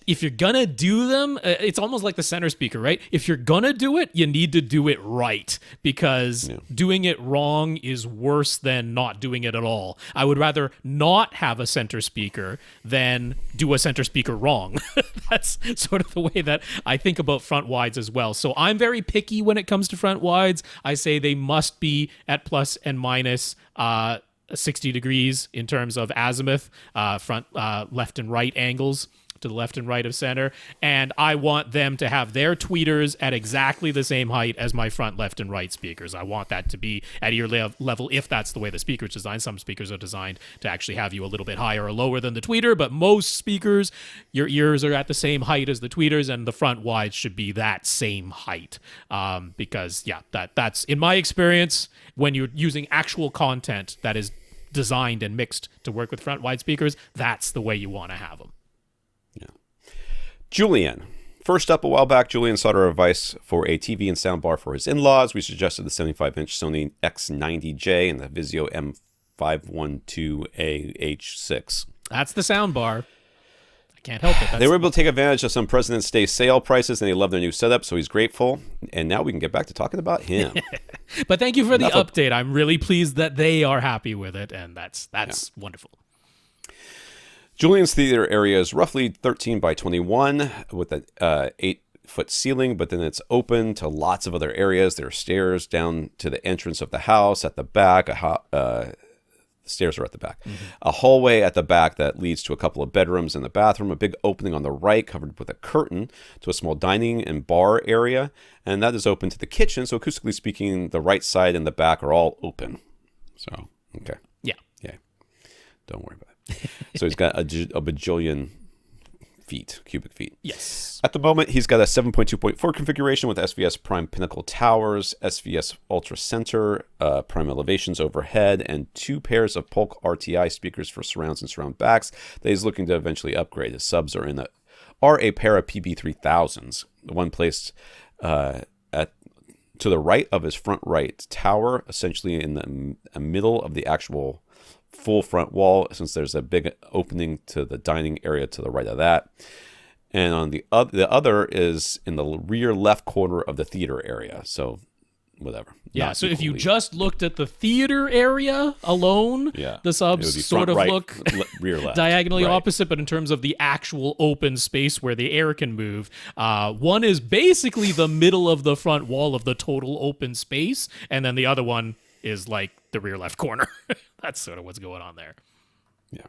if you're gonna do them, it's almost like the center speaker, right? If you're gonna do it, you need to do it right, because doing it wrong is worse than not doing it at all. I would rather not have a center speaker than do a center speaker wrong. That's sort of the way that I think about front wides as well. So I'm very picky when it comes to front wides. I say they must be at plus and minus 60 degrees in terms of azimuth, front, left and right angles to the left and right of center, and I want them to have their tweeters at exactly the same height as my front left and right speakers. I want that to be at ear level if that's the way the speaker's designed. Some speakers are designed to actually have you a little bit higher or lower than the tweeter, but most speakers, your ears are at the same height as the tweeters, and the front wide should be that same height, because that's in my experience, when you're using actual content that is designed and mixed to work with front wide speakers, that's the way you want to have them. Julian. First up, a while back, Julian sought our advice for a TV and soundbar for his in-laws. We suggested the 75-inch Sony X90J and the Vizio M512AH6. That's the soundbar. I can't help it. They were able to take advantage of some President's Day sale prices, and they love their new setup, so he's grateful. And now we can get back to talking about him. But thank you for the update. I'm really pleased that they are happy with it, and that's wonderful. Julian's theater area is roughly 13 by 21 with an 8-foot ceiling, but then it's open to lots of other areas. There are stairs down to the entrance of the house at the back. The stairs are at the back. A hallway at the back that leads to a couple of bedrooms and the bathroom. A big opening on the right covered with a curtain to a small dining and bar area, and that is open to the kitchen. So acoustically speaking, the right side and the back are all open. So, okay. Yeah. Don't worry about it. So he's got a bajillion cubic feet. Yes. At the moment, he's got a 7.2.4 configuration with SVS Prime Pinnacle Towers, SVS Ultra Center, Prime Elevations overhead, and 2 pairs of Polk RTI speakers for surrounds and surround backs that he's looking to eventually upgrade. His subs are a pair of PB3000s, the one placed to the right of his front right tower, essentially in the middle of the actual full front wall, since there's a big opening to the dining area to the right of that. and on the other is in the rear left corner of the theater area. So whatever. Yeah, so if you just looked at the theater area alone, the subs sort of look rear left. diagonally opposite, but in terms of the actual open space where the air can move, one is basically the middle of the front wall of the total open space, and then the other one is like the rear left corner. That's sort of what's going on there. Yeah.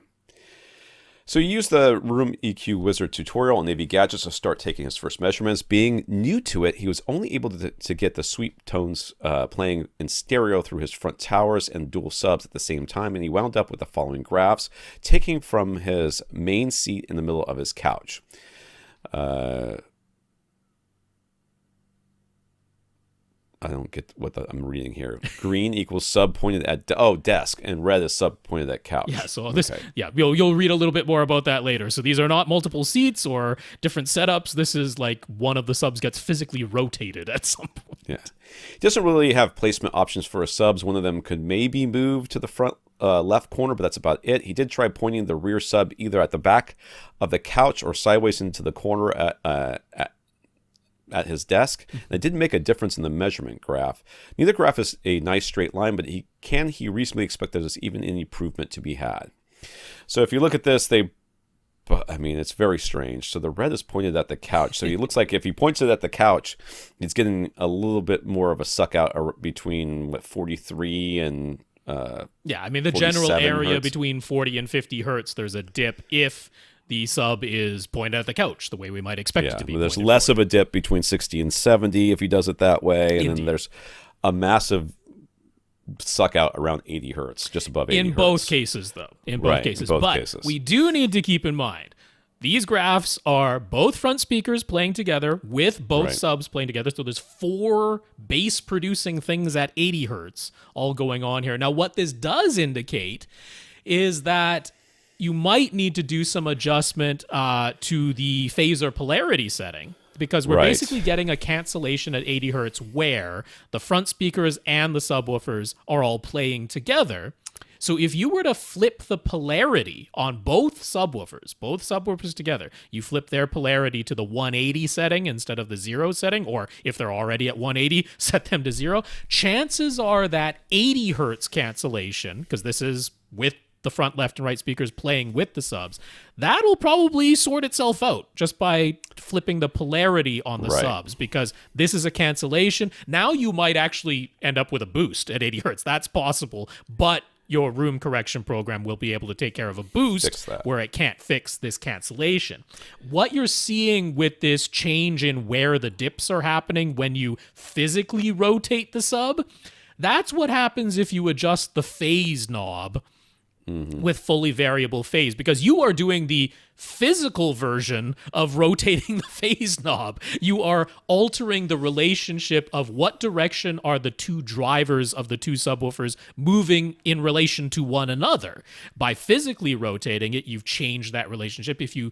So he used the Room EQ Wizard tutorial on AV Gadgets to start taking his first measurements. Being new to it, he was only able to get the sweep tones playing in stereo through his front towers and dual subs at the same time, and he wound up with the following graphs, taking from his main seat in the middle of his couch. I don't get what I'm reading here. Green equals sub pointed at desk, and red is sub pointed at couch. Yeah, so this you'll read a little bit more about that later. So these are not multiple seats or different setups. This is like one of the subs gets physically rotated at some point. Yeah, he doesn't really have placement options for his subs. One of them could maybe move to the front left corner, but that's about it. He did try pointing the rear sub either at the back of the couch or sideways into the corner at his desk, and it didn't make a difference in the measurement graph. Neither graph is a nice straight line, but he reasonably expect there's even any improvement to be had. So if you look at this, it's very strange. So the red is pointed at the couch. So he looks like if he points it at the couch, it's getting a little bit more of a suck out between 43 and the general area hertz. Between 40 and 50 hertz, there's a dip if the sub is pointed at the couch, the way we might expect it to be. There's less of a dip between 60 and 70 if he does it that way. And then there's a massive suck out around 80 hertz, just above 80 hertz. In both cases, though. In both cases. We do need to keep in mind, these graphs are both front speakers playing together with both subs playing together. So there's 4 bass producing things at 80 hertz all going on here. Now, what this does indicate is that you might need to do some adjustment to the phaser polarity setting, because we're basically getting a cancellation at 80 hertz where the front speakers and the subwoofers are all playing together. So if you were to flip the polarity on both subwoofers together, you flip their polarity to the 180 setting instead of the 0 setting, or if they're already at 180, set them to 0, chances are that 80 hertz cancellation, because this is with the front left and right speakers playing with the subs, that'll probably sort itself out just by flipping the polarity on the subs, because this is a cancellation. Now you might actually end up with a boost at 80 hertz. That's possible, but your room correction program will be able to take care of a boost where it can't fix this cancellation. What you're seeing with this change in where the dips are happening when you physically rotate the sub, that's what happens if you adjust the phase knob with fully variable phase, because you are doing the physical version of rotating the phase knob. You are altering the relationship of what direction are the two drivers of the two subwoofers moving in relation to one another. By physically rotating it, you've changed that relationship. If you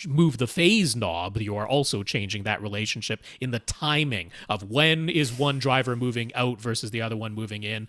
move the phase knob, you are also changing that relationship in the timing of when is one driver moving out versus the other one moving in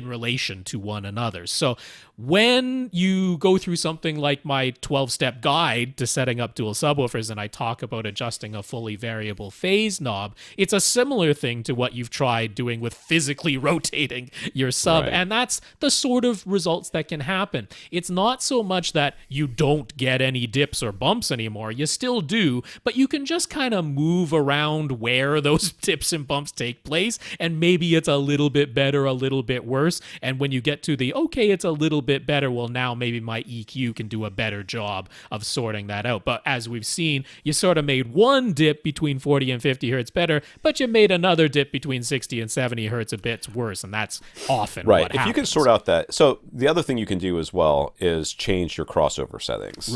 relation to one another. So when you go through something like my 12-step guide to setting up dual subwoofers and I talk about adjusting a fully variable phase knob, it's a similar thing to what you've tried doing with physically rotating your sub. And that's the sort of results that can happen. It's not so much that you don't get any dips or bumps anymore. You still do, but you can just kind of move around where those dips and bumps take place, and maybe it's a little bit better, a little bit worse. And when you get to the, okay, it's a little bit better, well, now maybe my EQ can do a better job of sorting that out. But as we've seen, you sort of made one dip between 40 and 50 hertz better, but you made another dip between 60 and 70 hertz a bit worse, and that's often what happens. If you can sort out that. So the other thing you can do as well is change your crossover settings.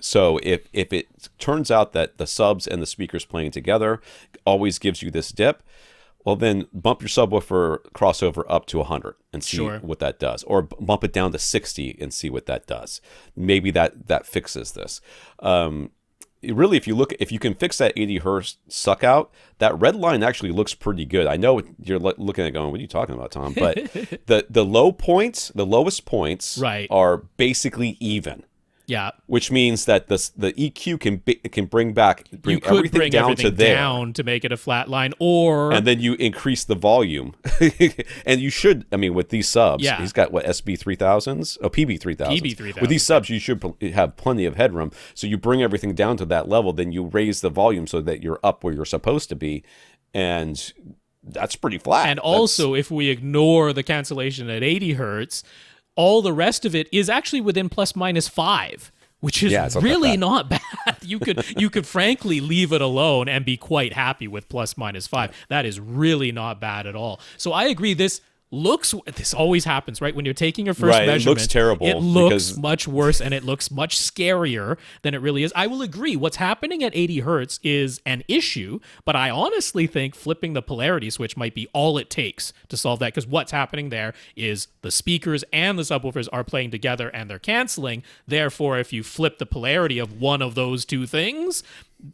So if it turns out that the subs and the speakers playing together always gives you this dip, well, then bump your subwoofer crossover up to 100 and see what that does, or bump it down to 60 and see what that does. Maybe that fixes this. Really, if you can fix that 80 hertz suck out, that red line actually looks pretty good. I know you're looking at it going, what are you talking about, Tom? But the lowest points are basically even. Yeah. Which means that the EQ can bring everything down to there. Down to make it a flat line, and then you increase the volume. And you should, I mean, with these subs, he's got what, SB3000s? Oh, PB3000s. PB3000. With these subs, you should have plenty of headroom. So you bring everything down to that level, then you raise the volume so that you're up where you're supposed to be. And that's pretty flat. And also, if we ignore the cancellation at 80 hertz, all the rest of it is actually within ±5, which is really not bad. You could frankly leave it alone and be quite happy with ±5. That is really not bad at all. So I agree. This always happens, right? When you're taking your first measurement, it looks terrible. It looks much worse, and it looks much scarier than it really is. I will agree. What's happening at 80 hertz is an issue, but I honestly think flipping the polarity switch might be all it takes to solve that, because what's happening there is the speakers and the subwoofers are playing together and they're canceling. Therefore, if you flip the polarity of one of those two things,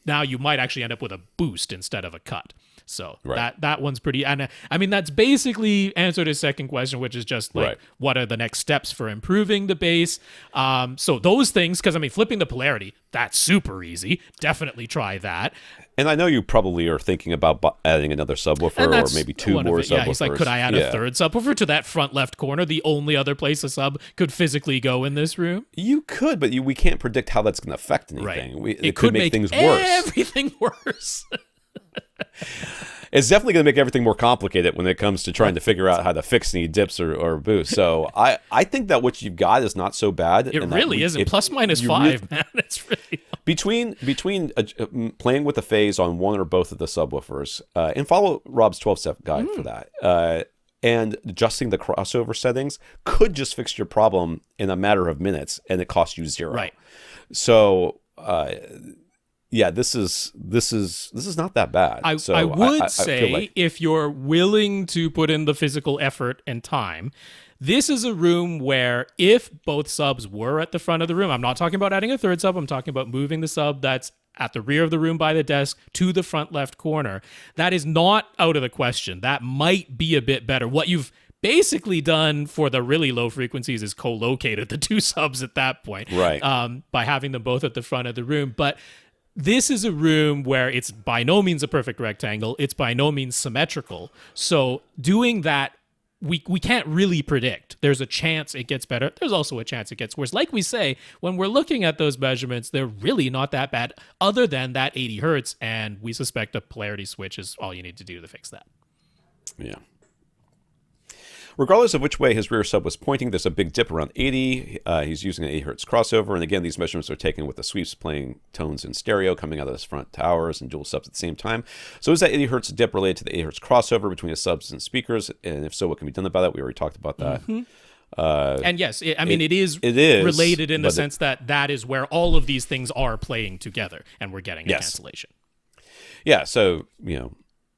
now you might actually end up with a boost instead of a cut. So that one's pretty, and I mean, that's basically answered his second question, which is just like, what are the next steps for improving the bass? So those things, because I mean, flipping the polarity, that's super easy. Definitely try that. And I know you probably are thinking about adding another subwoofer or maybe two more subwoofers. Yeah, he's like, could I add a third subwoofer to that front left corner, the only other place a sub could physically go in this room? You could, but we can't predict how that's going to affect anything. Right. It could make things worse. Everything worse. It's definitely going to make everything more complicated when it comes to trying to figure out how to fix any dips or boosts. So I think that what you've got is not so bad. It really isn't. ±5, man. It's really between playing with the phase on one or both of the subwoofers, and follow Rob's 12-step guide for that. And adjusting the crossover settings could just fix your problem in a matter of minutes, and it costs you $0. Right. So. Yeah, this is not that bad. I would say like, if you're willing to put in the physical effort and time, this is a room where if both subs were at the front of the room, I'm not talking about adding a third sub, I'm talking about moving the sub that's at the rear of the room by the desk to the front left corner. That is not out of the question. That might be a bit better. What you've basically done for the really low frequencies is co-located the two subs at that point, right? By having them both at the front of the room. But this is a room where it's by no means a perfect rectangle. It's by no means symmetrical. So doing that, we can't really predict. There's a chance it gets better. There's also a chance it gets worse. Like we say, when we're looking at those measurements, they're really not that bad other than that 80 hertz, and we suspect a polarity switch is all you need to do to fix that. Yeah. Regardless of which way his rear sub was pointing, there's a big dip around 80. He's using an 80 hertz crossover. And again, these measurements are taken with the sweeps playing tones in stereo coming out of his front towers and dual subs at the same time. So is that 80 hertz dip related to the 80 hertz crossover between the subs and speakers? And if so, what can be done about it? We already talked about that. Mm-hmm. And yes, it is related in the sense that is where all of these things are playing together, and we're getting a cancellation. Yeah, so,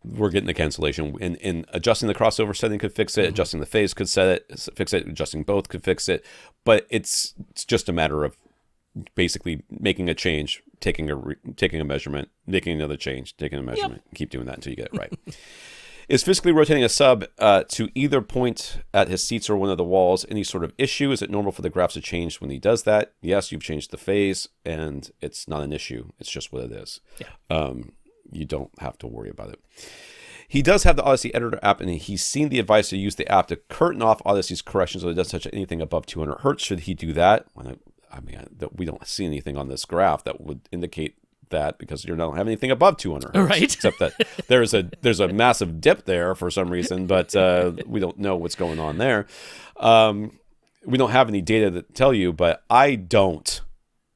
we're getting the cancellation, and adjusting the crossover setting could fix it. Adjusting the phase could fix it. Adjusting both could fix it. But it's just a matter of basically making a change, taking a measurement, making another change, taking a measurement. Yep. Keep doing that until you get it right. Is physically rotating a sub to either point at his seats or one of the walls any sort of issue? Is it normal for the graphs to change when he does that? Yes, you've changed the phase, and it's not an issue. It's just what it is. Yeah. You don't have to worry about it. He does have the Odyssey Editor app, and he's seen the advice to use the app to curtain off Odyssey's corrections so it doesn't touch anything above 200 hertz. Should he do that? I mean, we don't see anything on this graph that would indicate that, because you don't have anything above 200 hertz. Right. Except that there's a massive dip there for some reason, but we don't know what's going on there. We don't have any data that tell you, but I don't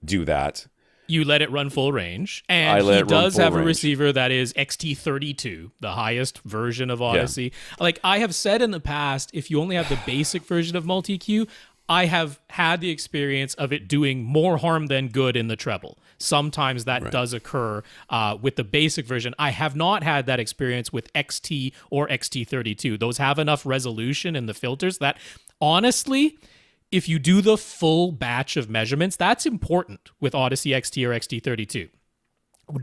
do that. You let it run full range, and he does have a receiver that is XT32, the highest version of Odyssey. Yeah. Like I have said in the past, if you only have the basic version of multi-Q, I have had the experience of it doing more harm than good in the treble. Sometimes that does occur with the basic version. I have not had that experience with XT or XT32. Those have enough resolution in the filters that, honestly, if you do the full batch of measurements, that's important with Odyssey XT or XT32.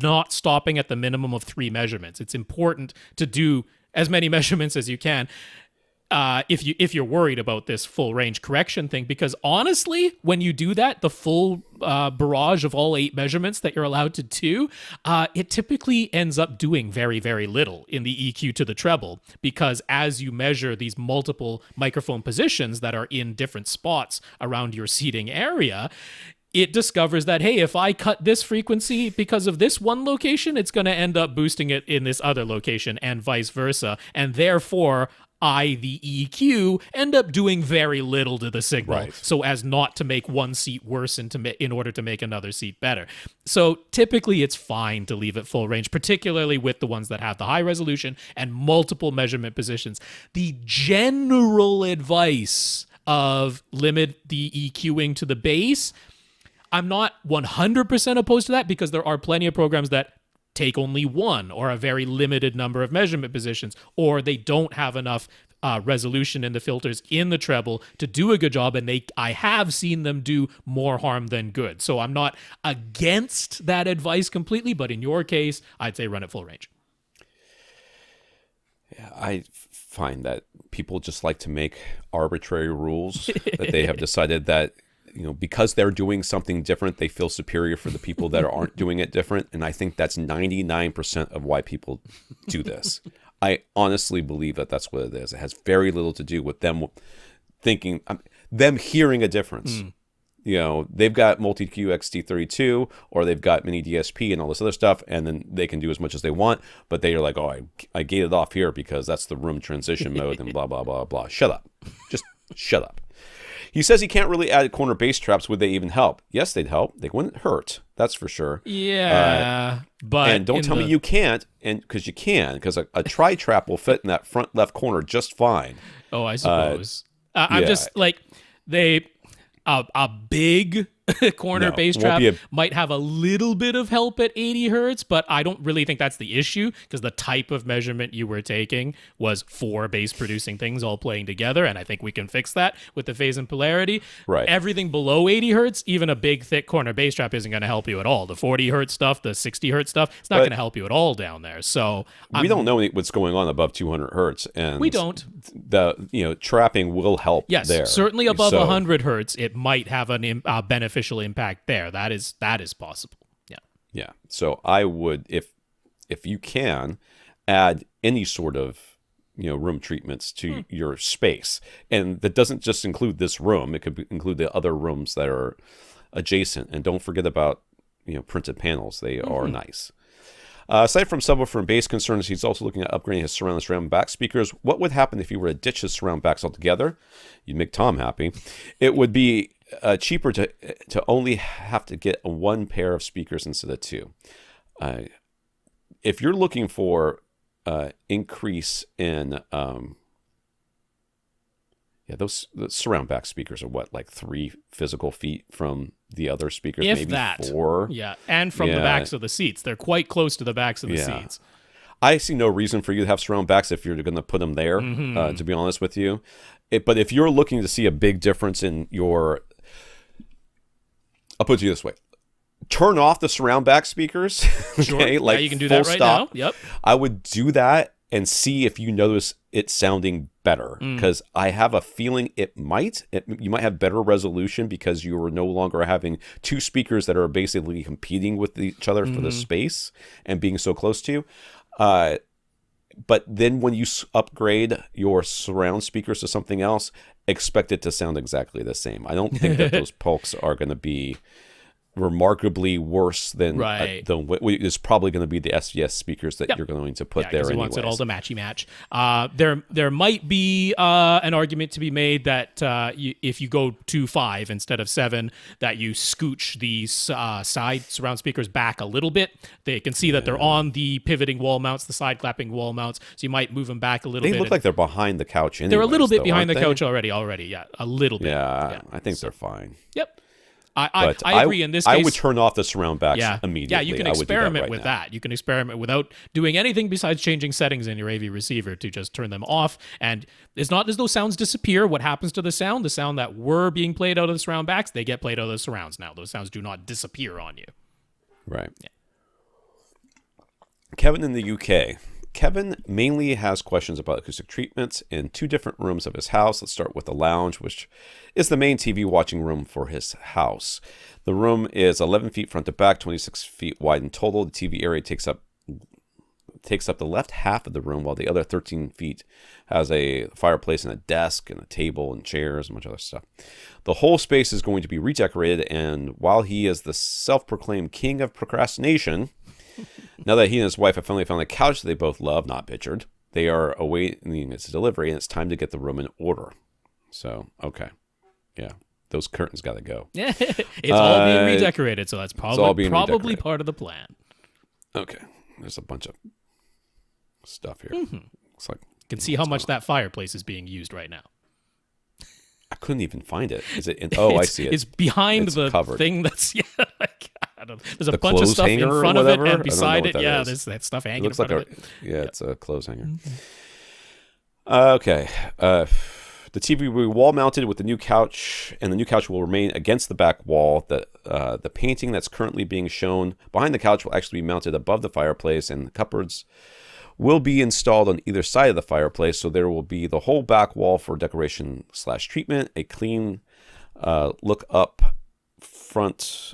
Not stopping at the minimum of 3 measurements. It's important to do as many measurements as you can. if you're worried about this full range correction thing, because honestly, when you do that, the full barrage of all 8 measurements that you're allowed to do, it typically ends up doing very, very little in the EQ to the treble, because as you measure these multiple microphone positions that are in different spots around your seating area, it discovers that, hey, if I cut this frequency because of this one location, it's going to end up boosting it in this other location, and vice versa. And therefore, the EQ, end up doing very little to the signal, so as not to make one seat worse and in order to make another seat better. So typically it's fine to leave it full range, particularly with the ones that have the high resolution and multiple measurement positions. The general advice of limit the EQing to the bass, I'm not 100% opposed to that, because there are plenty of programs that take only one or a very limited number of measurement positions, or they don't have enough resolution in the filters in the treble to do a good job, and I have seen them do more harm than good. So I'm not against that advice completely, but in your case, I'd say run it full range. Yeah, I find that people just like to make arbitrary rules that they have decided that, because they're doing something different, they feel superior for the people that aren't doing it different. And I think that's 99% of why people do this. I honestly believe that that's what it is. It has very little to do with them thinking, them hearing a difference. They've got multi-Q XT32, or they've got miniDSP and all this other stuff, and then they can do as much as they want, but they are like, oh, I gated off here because that's the room transition mode and blah, blah, blah, blah. Shut up. Just shut up. He says he can't really add corner bass traps. Would they even help? Yes, they'd help. They wouldn't hurt. That's for sure. Yeah, but and don't tell me you can't, and because you can, because a tri-trap will fit in that front left corner just fine. Oh, I suppose. I'm just like a big corner bass trap might have a little bit of help at 80 hertz, but I don't really think that's the issue, because the type of measurement you were taking was 4 bass producing things all playing together, and I think we can fix that with the phase and polarity. Right. Everything below 80 hertz, even a big thick corner bass trap isn't going to help you at all. The 40 hertz stuff, the 60 hertz stuff, it's not going to help you at all down there. So we don't know what's going on above 200 hertz, and we don't. The trapping will help. Yes, there. Certainly above 100 hertz, it might have an beneficial impact there. That is possible. Yeah. So I would, if you can, add any sort of room treatments to your space, and that doesn't just include this room. It could include the other rooms that are adjacent. And don't forget about printed panels. They are nice. Aside from subwoofer and bass concerns, he's also looking at upgrading his surround back speakers. What would happen if he were to ditch his surround backs altogether? You'd make Tom happy. It would be cheaper to only have to get one pair of speakers instead of 2. If you're looking for increase in those surround back speakers are like 3 physical feet from the other speakers, if maybe that 4. And from the backs of the seats. They're quite close to the backs of the seats. I see no reason for you to have surround backs if you're going to put them there, to be honest with you. But if you're looking to see a big difference in your... I'll put it to you this way. Turn off the surround back speakers. Okay? Sure. You can do that right now. Yep. I would do that and see if you notice it sounding better, because I have a feeling you might have better resolution because you are no longer having 2 speakers that are basically competing with each other for the space and being so close to you. But then when you upgrade your surround speakers to something else, expect it to sound exactly the same. I don't think that those Polks are going to be remarkably worse than it's probably going to be the SVS speakers that you're going to put there. He wants it all to matchy match. There might be an argument to be made that if you go to 5 instead of 7, that you scooch these side surround speakers back a little bit. They can see that they're on the pivoting wall mounts, the side clapping wall mounts, so you might move them back a little bit. They look like they're behind the couch anyways, they're a little bit behind the they? Couch already, a little bit. Yeah, I think they're fine. Yep. I agree in this case. I would turn off the surround backs immediately. Yeah, you can experiment with that. You can experiment without doing anything besides changing settings in your AV receiver to just turn them off. And it's not as though sounds disappear. What happens to the sound? The sound that were being played out of the surround backs, they get played out of the surrounds now. Those sounds do not disappear on you. Right. Yeah. Kevin in the UK. Kevin mainly has questions about acoustic treatments in 2 different rooms of his house. Let's start with the lounge, which is the main TV watching room for his house. The room is 11 feet front to back, 26 feet wide in total. The TV area takes up the left half of the room, while the other 13 feet has a fireplace and a desk and a table and chairs and much other stuff. The whole space is going to be redecorated, and while he is the self-proclaimed king of procrastination, now that he and his wife have finally found a couch that they both love, not pictured, they are awaiting its delivery, and it's time to get the room in order. So, okay. Yeah. Those curtains got to go. Yeah, it's all being redecorated, so that's probably part of the plan. Okay. There's a bunch of stuff here. Looks like you can see how much that fireplace is being used right now. I couldn't even find it. Is it? I see it. It's behind the covered. Thing that's there's a bunch of stuff in front of it, and beside it, there's that stuff hanging. It looks like it's a clothes hanger. Okay. The TV will be wall mounted with the new couch, and the new couch will remain against the back wall. The painting that's currently being shown behind the couch will actually be mounted above the fireplace, and the cupboards will be installed on either side of the fireplace. So there will be the whole back wall for decoration / treatment, a clean look up front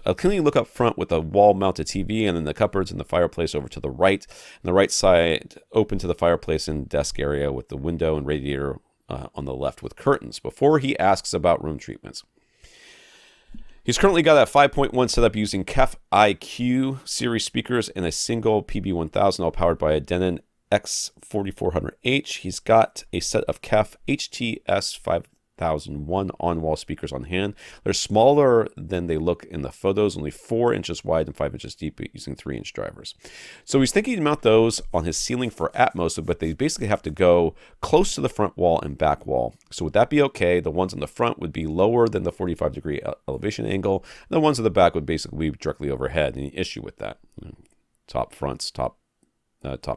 with a wall mounted TV, and then the cupboards and the fireplace over to the right, and the right side open to the fireplace and desk area with the window and radiator on the left with curtains. Before he asks about room treatments, he's currently got a 5.1 setup using KEF IQ series speakers and a single PB1000, all powered by a Denon X4400H. He's got a set of KEF HTS 5001 on-wall speakers on hand. They're smaller than they look in the photos, only 4 inches wide and 5 inches deep, using 3-inch drivers. So he's thinking to mount those on his ceiling for Atmos, but they basically have to go close to the front wall and back wall. So would that be okay? The ones on the front would be lower than the 45-degree elevation angle, and the ones on the back would basically be directly overhead. Any issue with that? Top fronts, top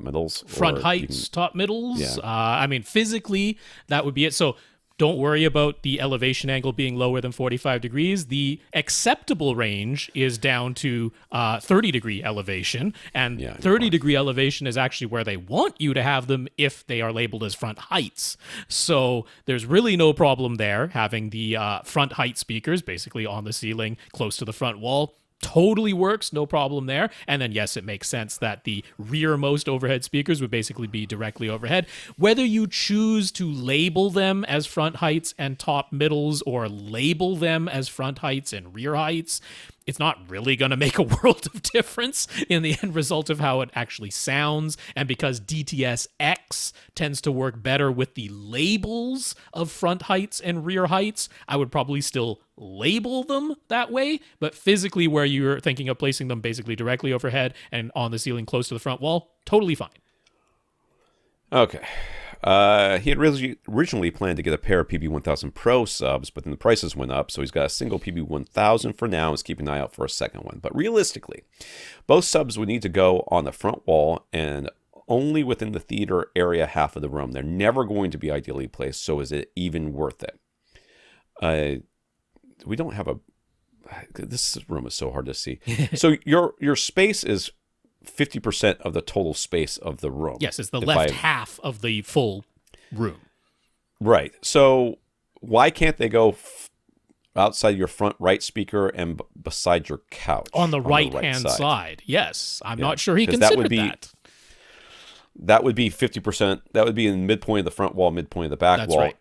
middles, front heights, top middles. Yeah. I mean, physically, that would be it. So don't worry about the elevation angle being lower than 45 degrees. The acceptable range is down to 30-degree elevation, and 30-degree elevation is actually where they want you to have them if they are labeled as front heights. So there's really no problem there, having the front height speakers basically on the ceiling close to the front wall. Totally works, no problem there. And then, yes, it makes sense that the rearmost overhead speakers would basically be directly overhead. Whether you choose to label them as front heights and top middles, or label them as front heights and rear heights, it's not really going to make a world of difference in the end result of how it actually sounds. And because DTS-X tends to work better with the labels of front heights and rear heights, I would probably still label them that way. But physically, where you're thinking of placing them basically directly overhead and on the ceiling close to the front wall, totally fine. Okay. He had originally planned to get a pair of PB1000 Pro subs, but then the prices went up, so he's got a single PB1000 for now and is keeping an eye out for a second one. But realistically, both subs would need to go on the front wall and only within the theater area half of the room. They're never going to be ideally placed, so is it even worth it? We don't have a... This room is so hard to see. So your space is 50% of the total space of the room. Yes, it's the left half of the full room. Right. So why can't they go outside your front right speaker and beside your couch? On the right-hand side. Yes. I'm not sure he considered that. That would be 50%. That would be in midpoint of the front wall, midpoint of the back wall. Right.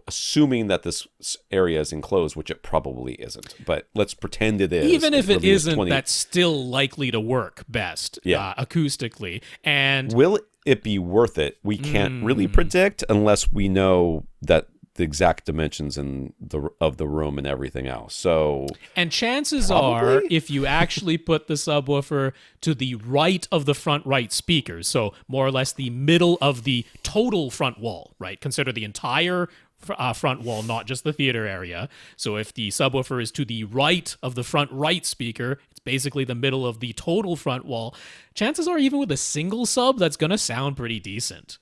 Assuming that this area is enclosed, which it probably isn't, but let's pretend it is. Even if it isn't, that's still likely to work best acoustically. And will it be worth it? We can't really predict unless we know that the exact dimensions of the room and everything else. So, and chances are, if you actually put the subwoofer to the right of the front right speakers, so more or less the middle of the total front wall, right? Consider the entire front wall, not just the theater area. So if the subwoofer is to the right of the front right speaker, it's basically the middle of the total front wall. Chances are, even with a single sub, that's going to sound pretty decent.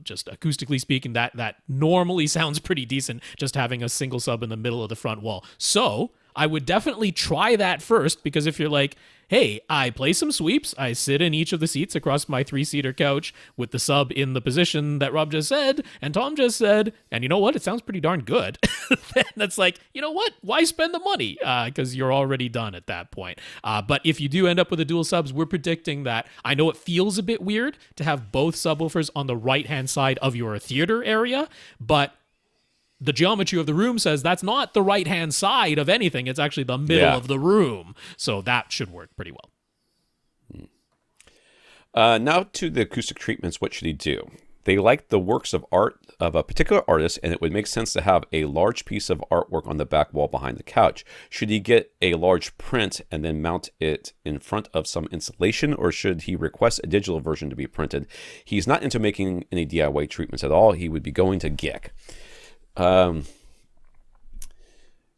Just acoustically speaking, that normally sounds pretty decent, just having a single sub in the middle of the front wall. So I would definitely try that first, because if you're like, hey, I play some sweeps, I sit in each of the seats across my 3-seater couch with the sub in the position that Rob just said and Tom just said, and you know what? It sounds pretty darn good. Then that's like, you know what? Why spend the money? Because you're already done at that point. But if you do end up with a dual subs, we're predicting that. I know it feels a bit weird to have both subwoofers on the right-hand side of your theater area, but the geometry of the room says that's not the right-hand side of anything. It's actually the middle of the room. So that should work pretty well. Now to the acoustic treatments, what should he do? They like the works of art of a particular artist, and it would make sense to have a large piece of artwork on the back wall behind the couch. Should he get a large print and then mount it in front of some installation, or should he request a digital version to be printed? He's not into making any DIY treatments at all. He would be going to GIC.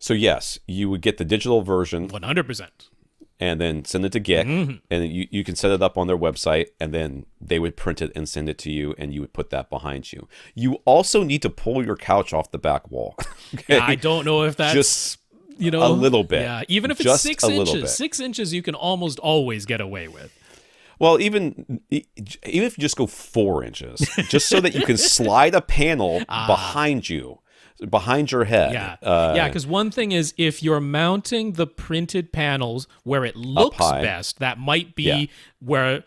So yes, you would get the digital version 100%. and then send it to GIC, and you can set it up on their website, and then they would print it and send it to you, and you would put that behind you. You also need to pull your couch off the back wall. Okay? Yeah, I don't know if that's just a little bit. Yeah, even if it's just 6 inches, 6 inches you can almost always get away with. Well, even if you just go 4 inches, just so that you can slide a panel behind you. Behind your head. Yeah, because one thing is, if you're mounting the printed panels where it looks best, that might be where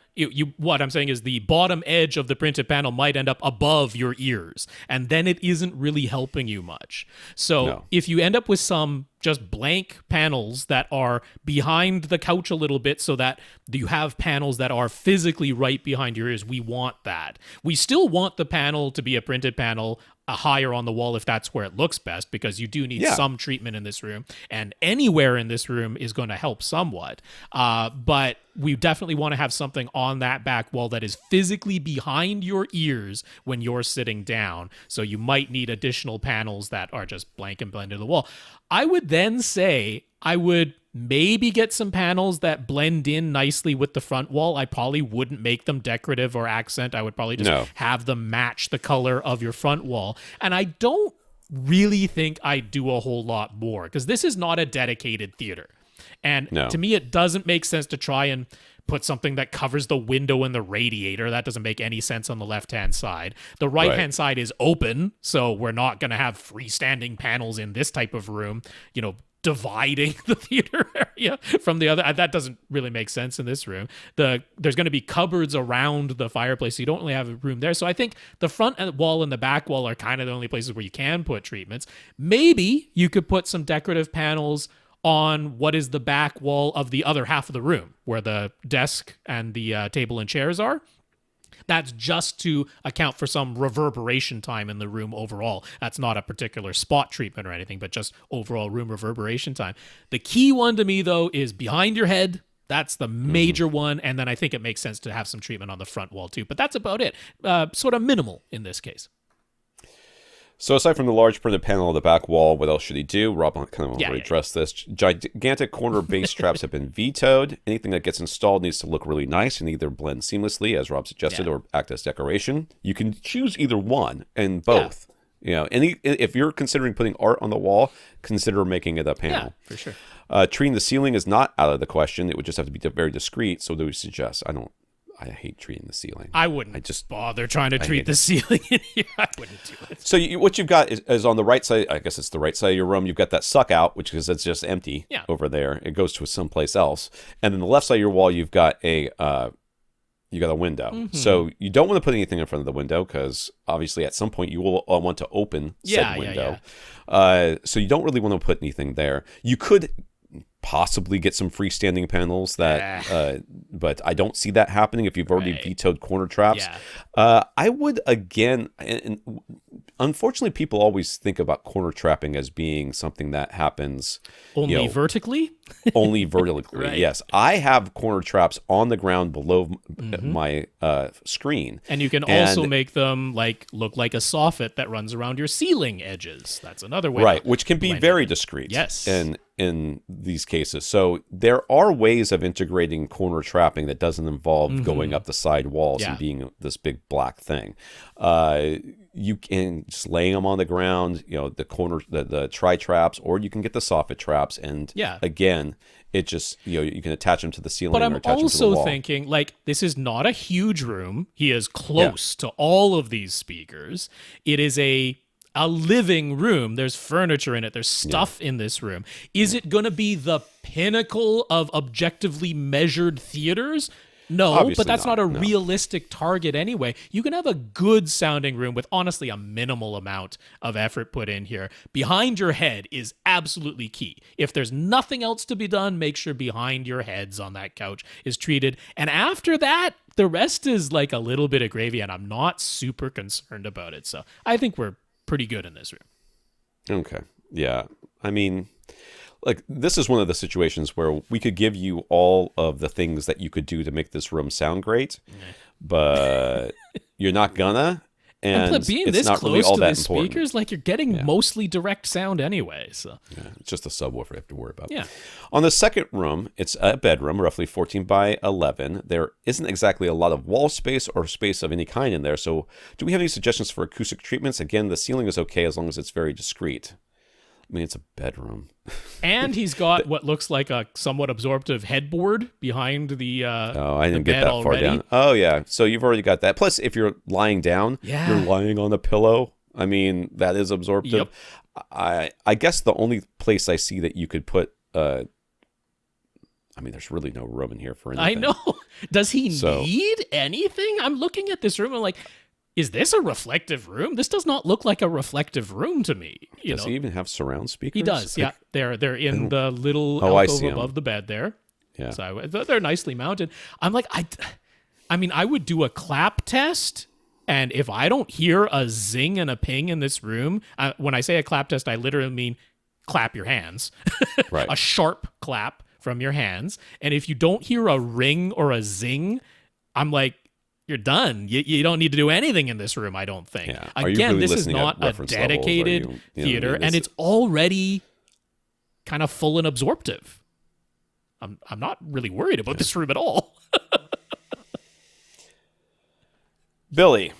what I'm saying is the bottom edge of the printed panel might end up above your ears, and then it isn't really helping you much. So if you end up with some just blank panels that are behind the couch a little bit so that you have panels that are physically right behind your ears, we want that. We still want the panel to be a printed panel higher on the wall if that's where it looks best, because you do need some treatment in this room, and anywhere in this room is going to help somewhat. But we definitely want to have something on that back wall that is physically behind your ears when you're sitting down. So you might need additional panels that are just blank and blend into the wall. I would then say I would maybe get some panels that blend in nicely with the front wall. I probably wouldn't make them decorative or accent. I would probably just have them match the color of your front wall. And I don't really think I'd do a whole lot more, because this is not a dedicated theater. And to me, it doesn't make sense to try and put something that covers the window and the radiator. That doesn't make any sense on the left-hand side. The right-hand side is open, so we're not going to have freestanding panels in this type of room, dividing the theater area from the other. That doesn't really make sense in this room. There's going to be cupboards around the fireplace, so you don't really have a room there. So I think the front wall and the back wall are kind of the only places where you can put treatments. Maybe you could put some decorative panels on what is the back wall of the other half of the room, where the desk and the table and chairs are. That's just to account for some reverberation time in the room overall. That's not a particular spot treatment or anything, but just overall room reverberation time. The key one to me, though, is behind your head. That's the major one. And then I think it makes sense to have some treatment on the front wall, too. But that's about it. Sort of minimal in this case. So aside from the large printed panel on the back wall, what else should he do? Rob kind of already addressed this. Gigantic corner bass traps have been vetoed. Anything that gets installed needs to look really nice and either blend seamlessly, as Rob suggested, or act as decoration. You can choose either one and both. If you're considering putting art on the wall, consider making it a panel. Yeah, for sure. Treating the ceiling is not out of the question. It would just have to be very discreet. So do we suggest? I hate treating the ceiling. I wouldn't. I just bother trying to treat the ceiling in here. I wouldn't do it. So what you've got is on the right side. I guess it's the right side of your room. You've got that suck out, which is it's just empty over there. It goes to someplace else. And then the left side of your wall, you've got a window. So you don't want to put anything in front of the window, because obviously at some point you will want to open said window. So you don't really want to put anything there. You could possibly get some freestanding panels but I don't see that happening if you've already vetoed corner traps. I would, again, and unfortunately people always think about corner trapping as being something that happens only vertically. Only vertically. Yes, I have corner traps on the ground below my screen, and you can also make them look like a soffit that runs around your ceiling edges. That's another way, which can be very discreet. Yes, in these cases. So there are ways of integrating corner trapping that doesn't involve going up the side walls and being this big black thing. you can just laying them on the ground, the corner, the tri-traps, or you can get the soffit traps. And again, it just, you can attach them to the ceiling. But I'm or attach them to the also wall. thinking, like, this is not a huge room. He is close to all of these speakers. It is a living room. There's furniture in it. There's stuff in this room. Is it going to be the pinnacle of objectively measured theaters? No, Obviously but that's not a realistic target anyway. You can have a good sounding room with honestly a minimal amount of effort put in here. Behind your head is absolutely key. If there's nothing else to be done, make sure behind your heads on that couch is treated. And after that, the rest is like a little bit of gravy, and I'm not super concerned about it. So I think we're pretty good in this room. Okay. Yeah. I mean, like, this is one of the situations where we could give you all of the things that you could do to make this room sound great, but you're not gonna. And being it's this not close really all to that the important. speakers, like, you're getting mostly direct sound anyway. So It's just a subwoofer you have to worry about. Yeah. On the second room, it's a bedroom, roughly 14 by 11. There isn't exactly a lot of wall space or space of any kind in there. So do we have any suggestions for acoustic treatments? Again, the ceiling is okay as long as it's very discreet. I mean, it's a bedroom. And he's got what looks like a somewhat absorptive headboard behind the I didn't get that far already. down. Oh, yeah. So you've already got that. Plus, if you're lying down, you're lying on a pillow. I mean, that is absorptive. Yep. I guess the only place I see that you could put... I mean, there's really no room in here for anything. I know. Does he need anything? I'm looking at this room and I'm like... Is this a reflective room? This does not look like a reflective room to me. Does he even have surround speakers? He does, yeah. They're in the little I alcove see above the bed there. Yeah. So they're nicely mounted. I'm like, I mean, I would do a clap test, and if I don't hear a zing and a ping in this room, when I say a clap test, I literally mean clap your hands. Right. A sharp clap from your hands. And if you don't hear a ring or a zing, I'm like, you're done. You don't need to do anything in this room, I don't think. Yeah. Again, really this is not a dedicated theater, and it's already kind of full and absorptive. I'm not really worried about this room at all. Billy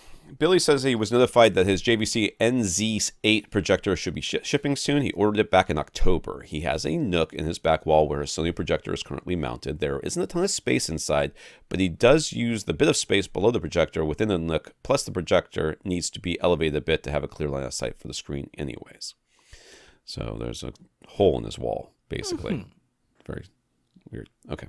says he was notified that his JVC NZ8 projector should be shipping soon. He ordered it back in October. He has a nook in his back wall where his Sony projector is currently mounted. There isn't a ton of space inside, but he does use the bit of space below the projector within the nook, plus the projector needs to be elevated a bit to have a clear line of sight for the screen anyways. So there's a hole in his wall, basically. Very weird. Okay.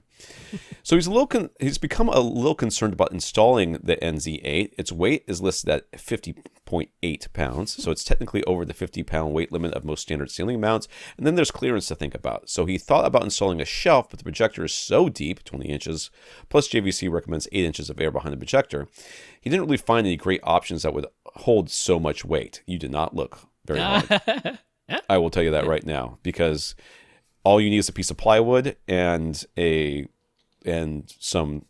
So he's become a little concerned about installing the NZ8. Its weight is listed at 50.8 pounds, so it's technically over the 50-pound weight limit of most standard ceiling mounts. And then there's clearance to think about. So he thought about installing a shelf, but the projector is so deep, 20 inches, plus JVC recommends 8 inches of air behind the projector. He didn't really find any great options that would hold so much weight. You did not look very hard. I will tell you that right now, because all you need is a piece of plywood and some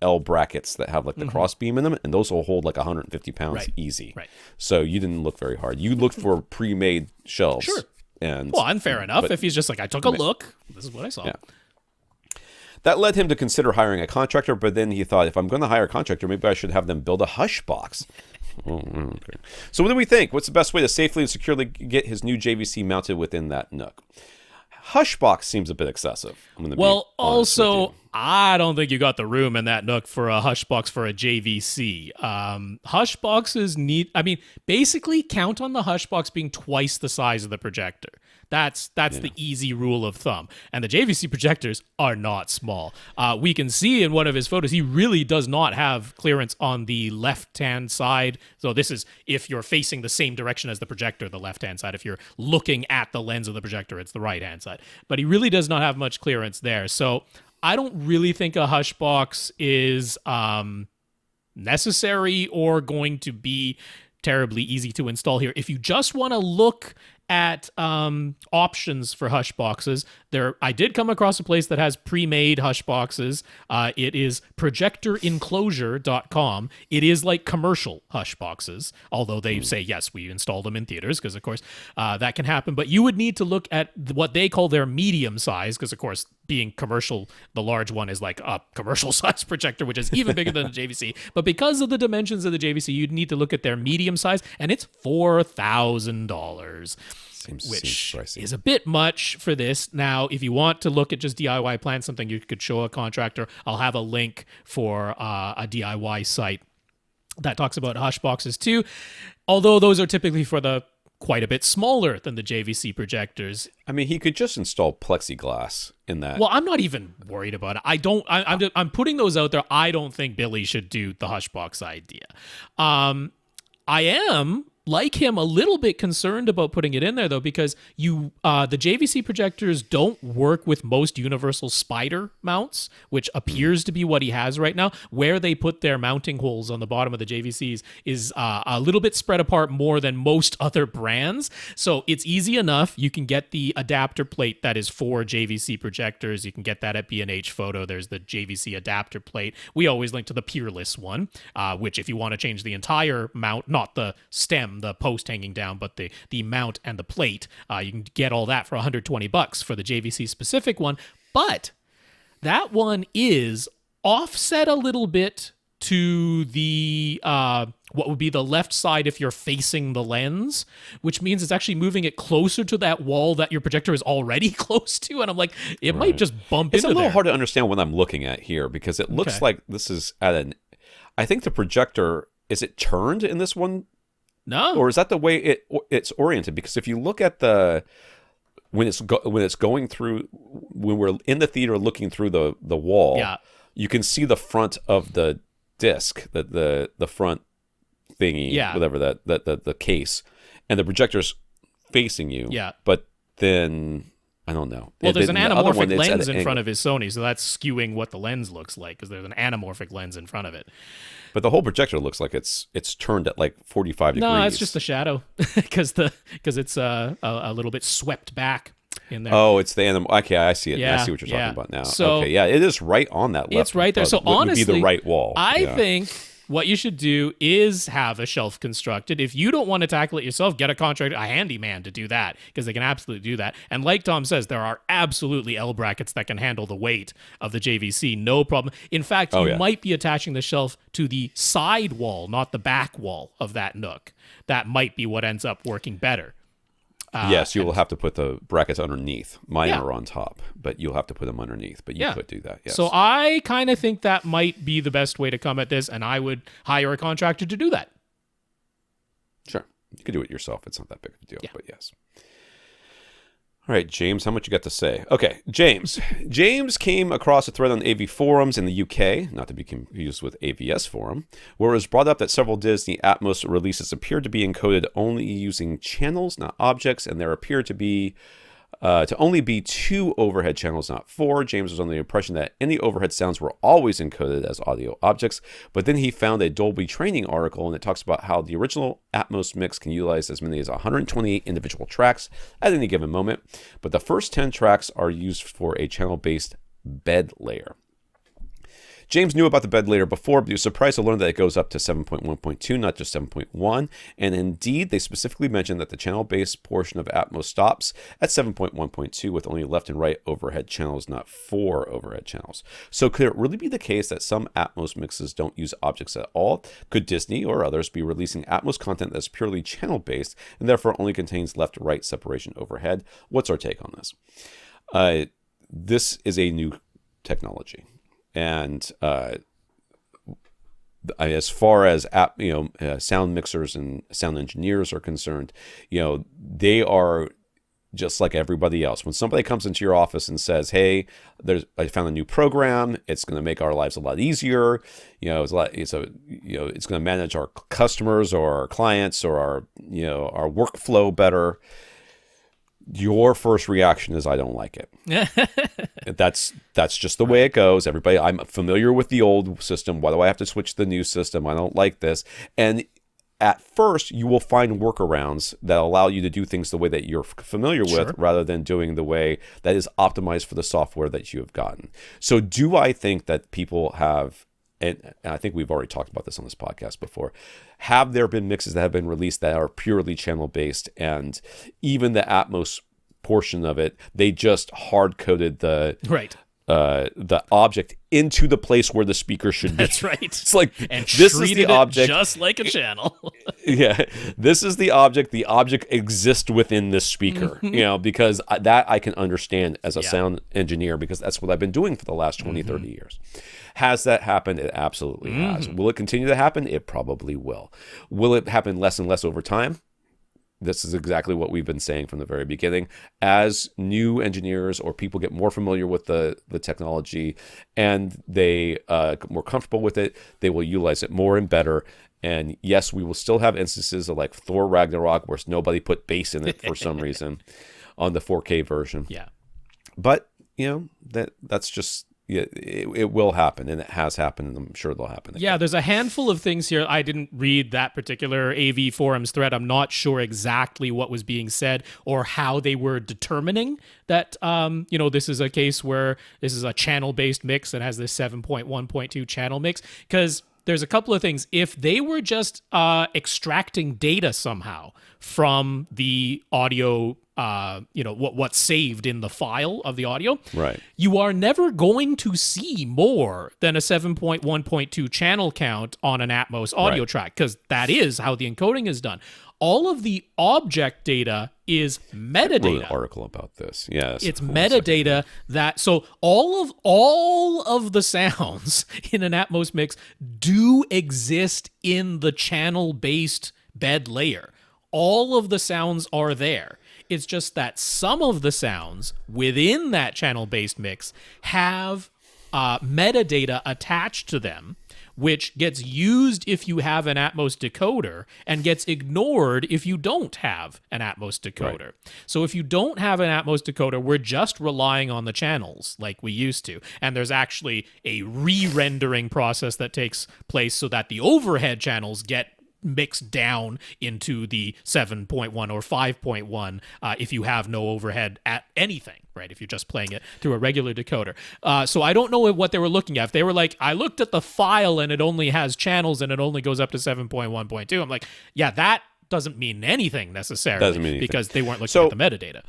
L brackets that have like the cross beam in them, and those will hold like 150 pounds easy. Right. So you didn't look very hard. You looked for pre-made shelves. Sure. And fair enough. If he's just like, I took a look, this is what I saw. Yeah. That led him to consider hiring a contractor, but then he thought, if I'm going to hire a contractor, maybe I should have them build a hush box. Okay. So what do we think? What's the best way to safely and securely get his new JVC mounted within that nook? Hushbox seems a bit excessive. Also, I don't think you got the room in that nook for a Hushbox for a JVC. Hushboxes need, basically count on the Hushbox being twice the size of the projector. That's the easy rule of thumb. And the JVC projectors are not small. We can see in one of his photos, he really does not have clearance on the left-hand side. So this is if you're facing the same direction as the projector, the left-hand side. If you're looking at the lens of the projector, it's the right-hand side. But he really does not have much clearance there. So I don't really think a Hushbox is necessary or going to be terribly easy to install here. If you just want to look at options for hush boxes, I did come across a place that has pre-made hush boxes. It is projectorenclosure.com. It is like commercial hush boxes, although they say, yes, we install them in theaters, because of course that can happen. But you would need to look at what they call their medium size, because of course being commercial, the large one is like a commercial size projector, which is even bigger than the JVC. But because of the dimensions of the JVC, you'd need to look at their medium size, and it's $4,000. Which is a bit much for this. Now, if you want to look at just DIY plans, something you could show a contractor, I'll have a link for a DIY site that talks about hush boxes too, although those are typically for the quite a bit smaller than the JVC projectors. I mean, he could just install plexiglass in that. Well, I'm not even worried about it. I'm putting those out there. I don't think Billy should do the hush box idea. I am, like him, a little bit concerned about putting it in there, though, because the JVC projectors don't work with most universal spider mounts, which appears to be what he has right now. Where they put their mounting holes on the bottom of the JVCs is a little bit spread apart more than most other brands. So it's easy enough. You can get the adapter plate that is for JVC projectors. You can get that at B&H Photo. There's the JVC adapter plate. We always link to the Peerless one, which if you want to change the entire mount, not the stem, the post hanging down, but the mount and the plate, you can get all that for $120 for the JVC specific one. But that one is offset a little bit to the what would be the left side if you're facing the lens, which means it's actually moving it closer to that wall that your projector is already close to. And I'm like, it might just bump into It's a little there. hard to understand what I'm looking at here, because it looks like this is at I think the projector, is it turned in this one? No. Or is that the way it's oriented? Because if you look at when it's going through, when we're in the theater looking through the wall, you can see the front of the disc, the front thingy, whatever the case, and the projector's facing you. Yeah. But then I don't know. Well, there's an anamorphic lens in front of his Sony, so that's skewing what the lens looks like, because there's an anamorphic lens in front of it. But the whole projector looks like it's turned at like 45 degrees. No, it's just the shadow, because it's a little bit swept back in there. Oh, it's the animal. Okay, I see it. Yeah, I see what you're talking about now. So, okay, yeah, it is right on that left. It's right there. So honestly, would be the right wall. I think what you should do is have a shelf constructed. If you don't want to tackle it yourself, get a contractor, a handyman to do that, because they can absolutely do that. And like Tom says, there are absolutely L brackets that can handle the weight of the JVC, no problem. In fact, you might be attaching the shelf to the side wall, not the back wall of that nook. That might be what ends up working better. Yes, you will have to put the brackets underneath. Mine are on top, but you'll have to put them underneath. But you could do that, yes. So I kind of think that might be the best way to come at this, and I would hire a contractor to do that. Sure. You could do it yourself. It's not that big of a deal, but yes. All right, James, how much you got to say? Okay, James. James came across a thread on AV forums in the UK, not to be confused with AVS forum, where it was brought up that several Disney Atmos releases appeared to be encoded only using channels, not objects, and there appeared to be only be 2 overhead channels, not 4. James was under the impression that any overhead sounds were always encoded as audio objects, but then he found a Dolby training article, and it talks about how the original Atmos mix can utilize as many as 128 individual tracks at any given moment, but the first 10 tracks are used for a channel-based bed layer. James knew about the bed layer before, but he was surprised to learn that it goes up to 7.1.2, not just 7.1. And indeed, they specifically mentioned that the channel-based portion of Atmos stops at 7.1.2 with only left and right overhead channels, not 4 overhead channels. So could it really be the case that some Atmos mixes don't use objects at all? Could Disney or others be releasing Atmos content that's purely channel-based and therefore only contains left-right separation overhead? What's our take on this? This is a new technology. And as far as sound mixers and sound engineers are concerned, they are just like everybody else. When somebody comes into your office and says, "Hey, I found a new program. It's going to make our lives a lot easier. It's going to manage our customers or our clients or our workflow better." Your first reaction is, "I don't like it." That's just the way it goes. Everybody, I'm familiar with the old system. Why do I have to switch to the new system? I don't like this. And at first, you will find workarounds that allow you to do things the way that you're familiar with, rather than doing the way that is optimized for the software that you have gotten. So do I think that people have, and I think we've already talked about this on this podcast before, have there been mixes that have been released that are purely channel-based, and even the Atmos portion of it. They just hard coded the right. The object into the place where the speaker should be. That's right. It's like, and this is the object, just like a channel. Yeah, this is the object. The object exists within this speaker. Because that I can understand as a sound engineer, because that's what I've been doing for the last 20, 30 years. Has that happened? It absolutely has. Will it continue to happen? It probably will. Will it happen less and less over time? This is exactly what we've been saying from the very beginning. As new engineers or people get more familiar with the technology and they get more comfortable with it, they will utilize it more and better. And yes, we will still have instances of like Thor Ragnarok where nobody put bass in it for some reason on the 4K version. Yeah. But, that's just... Yeah, it will happen, and it has happened, and I'm sure they'll happen again. Yeah, there's a handful of things here. I didn't read that particular AV forums thread. I'm not sure exactly what was being said or how they were determining that, this is a case where this is a channel-based mix and has this 7.1.2 channel mix, because there's a couple of things. If they were just extracting data somehow from the audio, what's saved in the file of the audio, right, you are never going to see more than a 7.1.2 channel count on an Atmos audio track, because that is how the encoding is done. All of the object data is metadata. I wrote an article about this. Yes, it's metadata so all of the sounds in an Atmos mix do exist in the channel-based bed layer. All of the sounds are there. It's just that some of the sounds within that channel-based mix have metadata attached to them, which gets used if you have an Atmos decoder and gets ignored if you don't have an Atmos decoder. Right. So if you don't have an Atmos decoder, we're just relying on the channels like we used to. And there's actually a re-rendering process that takes place so that the overhead channels get mixed down into the 7.1 or 5.1 if you have no overhead at anything, right? If you're just playing it through a regular decoder. So I don't know what they were looking at. If they were like, I looked at the file and it only has channels and it only goes up to 7.1.2. I'm like, yeah, that doesn't mean anything necessarily. Doesn't mean anything. Because they weren't looking at the metadata.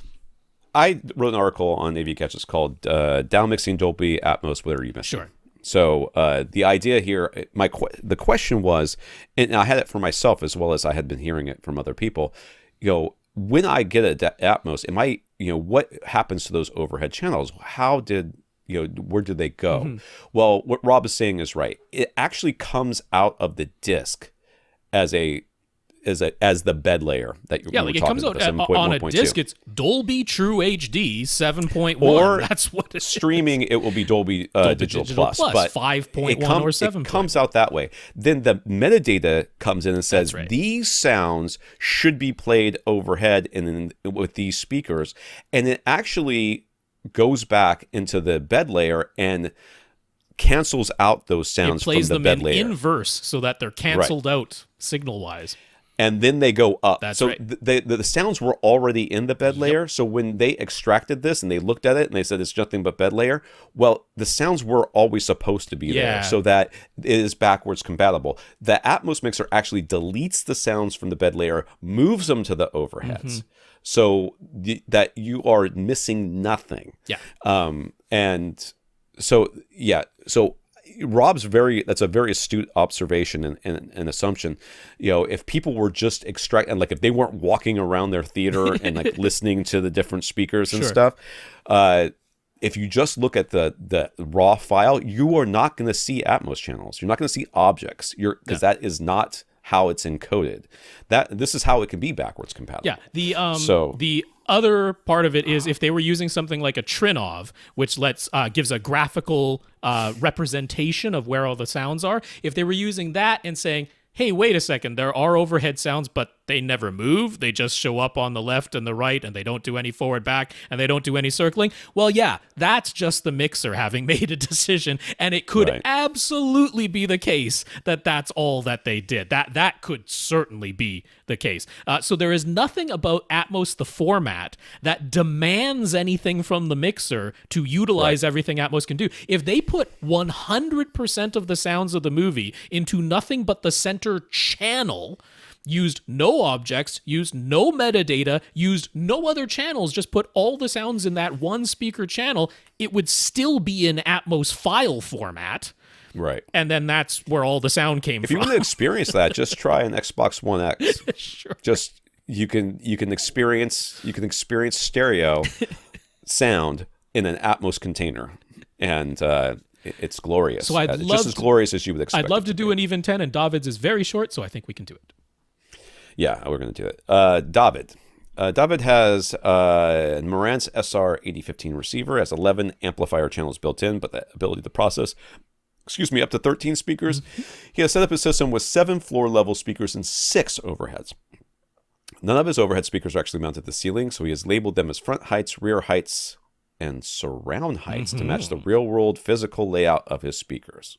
I wrote an article on AV Catches called Downmixing Dolby Atmos, What Are You Missing? Sure. So the idea here, the question was, and I had it for myself as well as I had been hearing it from other people, when I get a Atmos, what happens to those overhead channels? Where did they go? Mm-hmm. Well, what Rob is saying is right. It actually comes out of the disc as the bed layer that you're it comes out on a disc. It's Dolby True HD 7.1. Or that's what it's streaming. It will be Dolby Digital Plus, but 5.1 or 7. It comes out that way. Then the metadata comes in and says these sounds should be played overhead and with these speakers, and it actually goes back into the bed layer and cancels out those sounds from the bed layer. It plays them in inverse so that they're canceled out signal-wise. And then they go up. That's so right. The sounds were already in the bed layer. So when they extracted this and they looked at it and they said it's nothing but bed layer, well, the sounds were always supposed to be there so that it is backwards compatible. The Atmos mixer actually deletes the sounds from the bed layer, moves them to the overheads, so that you are missing nothing. Yeah. So Rob's that's a very astute observation and assumption. If people were just and like if they weren't walking around their theater and like listening to the different speakers and stuff, if you just look at the raw file, you are not going to see Atmos channels. You're not going to see objects. Because that is not how it's encoded. This is how it can be backwards compatible. Yeah. The other part of it is if they were using something like a Trinov, which gives a graphical representation of where all the sounds are. If they were using that and saying, hey, wait a second, there are overhead sounds, but they never move. They just show up on the left and the right, and they don't do any forward back, and they don't do any circling. Well, yeah, that's just the mixer having made a decision, and it could absolutely be the case that that's all that they did. That could certainly be the case. So there is nothing about Atmos, the format, that demands anything from the mixer to utilize everything Atmos can do. If they put 100% of the sounds of the movie into nothing but the center channel, used no objects, used no metadata, used no other channels, just put all the sounds in that one speaker channel, it would still be in Atmos file format. Right. And then that's where all the sound came from. If you want to experience that, just try an Xbox One X. Sure. Just you can experience stereo sound in an Atmos container, and it's glorious. So just as glorious as you would expect. I'd love to do an even 10, and David's is very short, so I think we can do it. Yeah, we're going to do it. Dawid. Dawid has Marantz SR8015 receiver, has 11 amplifier channels built in, but the ability to process, up to 13 speakers. He has set up his system with 7 floor-level speakers and 6 overheads. None of his overhead speakers are actually mounted to the ceiling, so he has labeled them as front heights, rear heights, and surround heights to match the real-world physical layout of his speakers.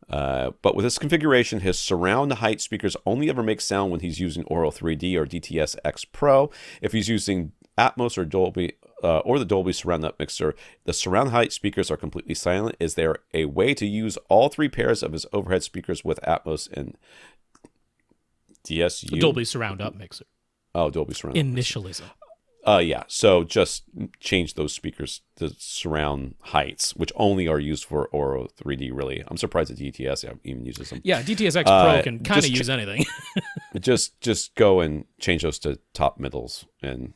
But with this configuration, his surround height speakers only ever make sound when he's using Auro 3D or DTS-X Pro. If he's using Atmos or Dolby or the Dolby Surround Up Mixer, the surround height speakers are completely silent. Is there a way to use all 3 pairs of his overhead speakers with Atmos and DSU? Dolby Surround Up Mixer. Oh, Dolby Surround Up Mixer. Initialism. Yeah, so just change those speakers to surround heights, which only are used for Auro 3D, really. I'm surprised that DTS even uses them. Yeah, DTS-X Pro can kind of use anything. just go and change those to top middles, and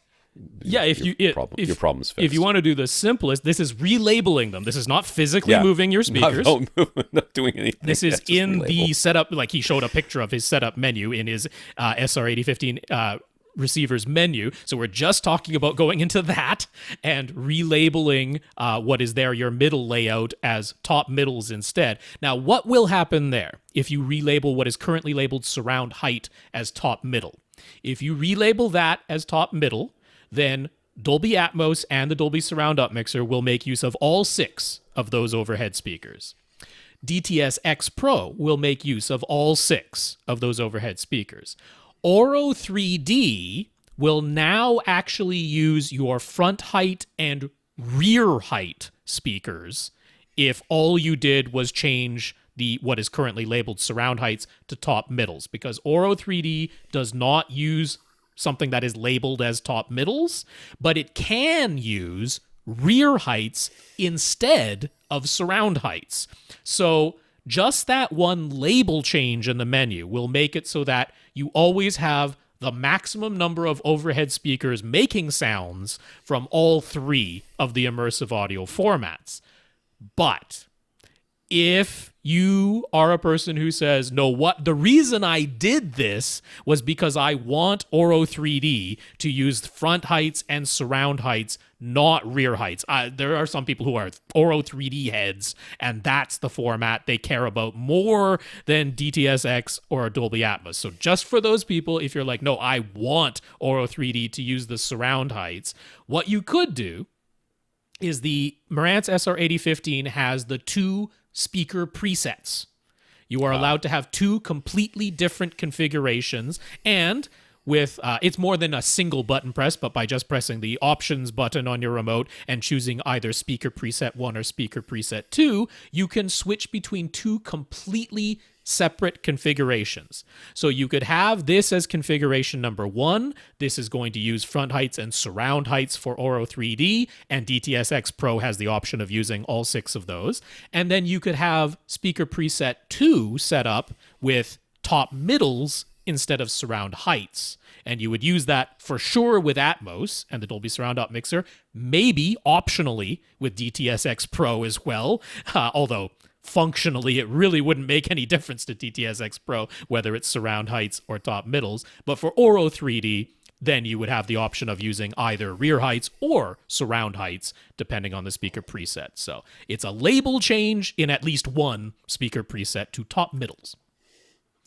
your problem's fixed. If you want to do the simplest, this is relabeling them. This is not physically moving your speakers. Not doing anything. This is in the setup, like he showed a picture of his setup menu in his SR8015 receiver's menu. So we're just talking about going into that and relabeling what is there, your middle layout, as top middles instead. Now, what will happen there if you relabel what is currently labeled surround height as top middle? If you relabel that as top middle, then Dolby Atmos and the Dolby Surround Up Mixer will make use of all 6 of those overhead speakers. DTS-X Pro will make use of all 6 of those overhead speakers. Auro 3D will now actually use your front height and rear height speakers if all you did was change what is currently labeled surround heights to top middles, because Auro 3D does not use something that is labeled as top middles, but it can use rear heights instead of surround heights. So just that one label change in the menu will make it so that you always have the maximum number of overhead speakers making sounds from all 3 of the immersive audio formats. But if you are a person who says, no, what the reason I did this was because I want Auro 3D to use front heights and surround heights, not rear heights. There are some people who are Auro 3D heads, and that's the format they care about more than DTS-X or Dolby Atmos. So just for those people, if you're like, no, I want Auro 3D to use the surround heights, what you could do is the Marantz SR8015 has the 2 speaker presets. You are allowed to have 2 completely different configurations, and with it's more than a single button press, but by just pressing the options button on your remote and choosing either speaker preset 1 or speaker preset 2, you can switch between 2 completely separate configurations. So you could have this as configuration number 1. This is going to use front heights and surround heights for Auro 3D, and DTS-X Pro has the option of using all 6 of those. And then you could have speaker preset 2 set up with top middles instead of surround heights. And you would use that for sure with Atmos and the Dolby Surround Up Mixer, maybe optionally with DTS-X Pro as well, although functionally it really wouldn't make any difference to DTS-X Pro whether it's surround heights or top middles. But for Auro 3D, then you would have the option of using either rear heights or surround heights, depending on the speaker preset. So it's a label change in at least one speaker preset to top middles.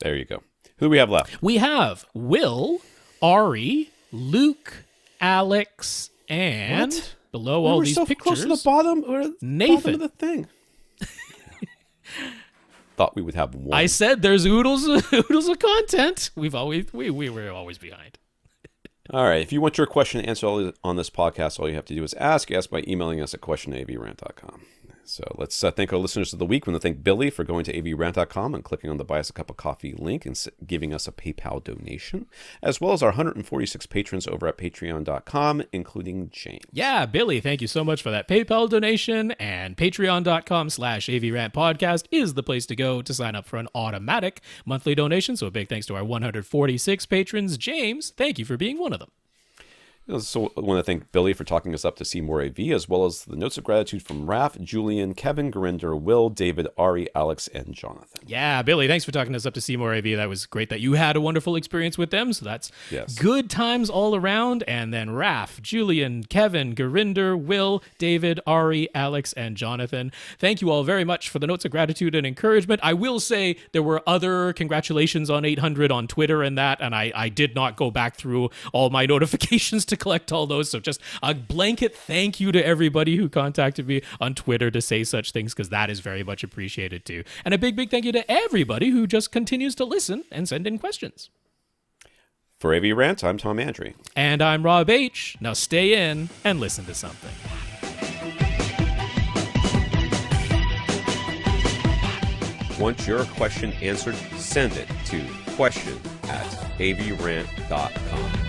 There you go. Who do we have left? We have Will, Ari, Luke, Alex, and below all these pictures, close to the bottom, Nathan. Bottom of the thing. Thought we would have one. I said there's oodles of content. We were always behind. All right. If you want your question answered on this podcast, all you have to do is ask. Ask by emailing us at question@avrant.com. So let's thank our listeners of the week. We want to thank Billy for going to avrant.com and clicking on the Buy Us a Cup of Coffee link and giving us a PayPal donation, as well as our 146 patrons over at patreon.com, including James. Yeah, Billy, thank you so much for that PayPal donation. And patreon.com/AVRant podcast is the place to go to sign up for an automatic monthly donation. So a big thanks to our 146 patrons. James, thank you for being one of them. So I want to thank Billy for talking us up to see more AV, as well as the notes of gratitude from Raph, Julian, Kevin, Gurinder, Will, David, Ari, Alex, and Jonathan. Yeah, Billy, thanks for talking us up to see more AV. That was great that you had a wonderful experience with them. So that's good times all around. And then Raph, Julian, Kevin, Gurinder, Will, David, Ari, Alex, and Jonathan. Thank you all very much for the notes of gratitude and encouragement. I will say there were other congratulations on 800 on Twitter and that, and I did not go back through all my notifications to collect all those, so just a blanket thank you to everybody who contacted me on Twitter to say such things, because that is very much appreciated too. And a big thank you to everybody who just continues to listen and send in questions. For AVRant, I'm Tom Andrew. And I'm Rob H. Now stay in and listen to something. Want your question answered? Send it to question@avrant.com.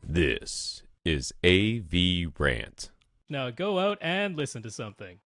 This is AV Rant. Now go out and listen to something.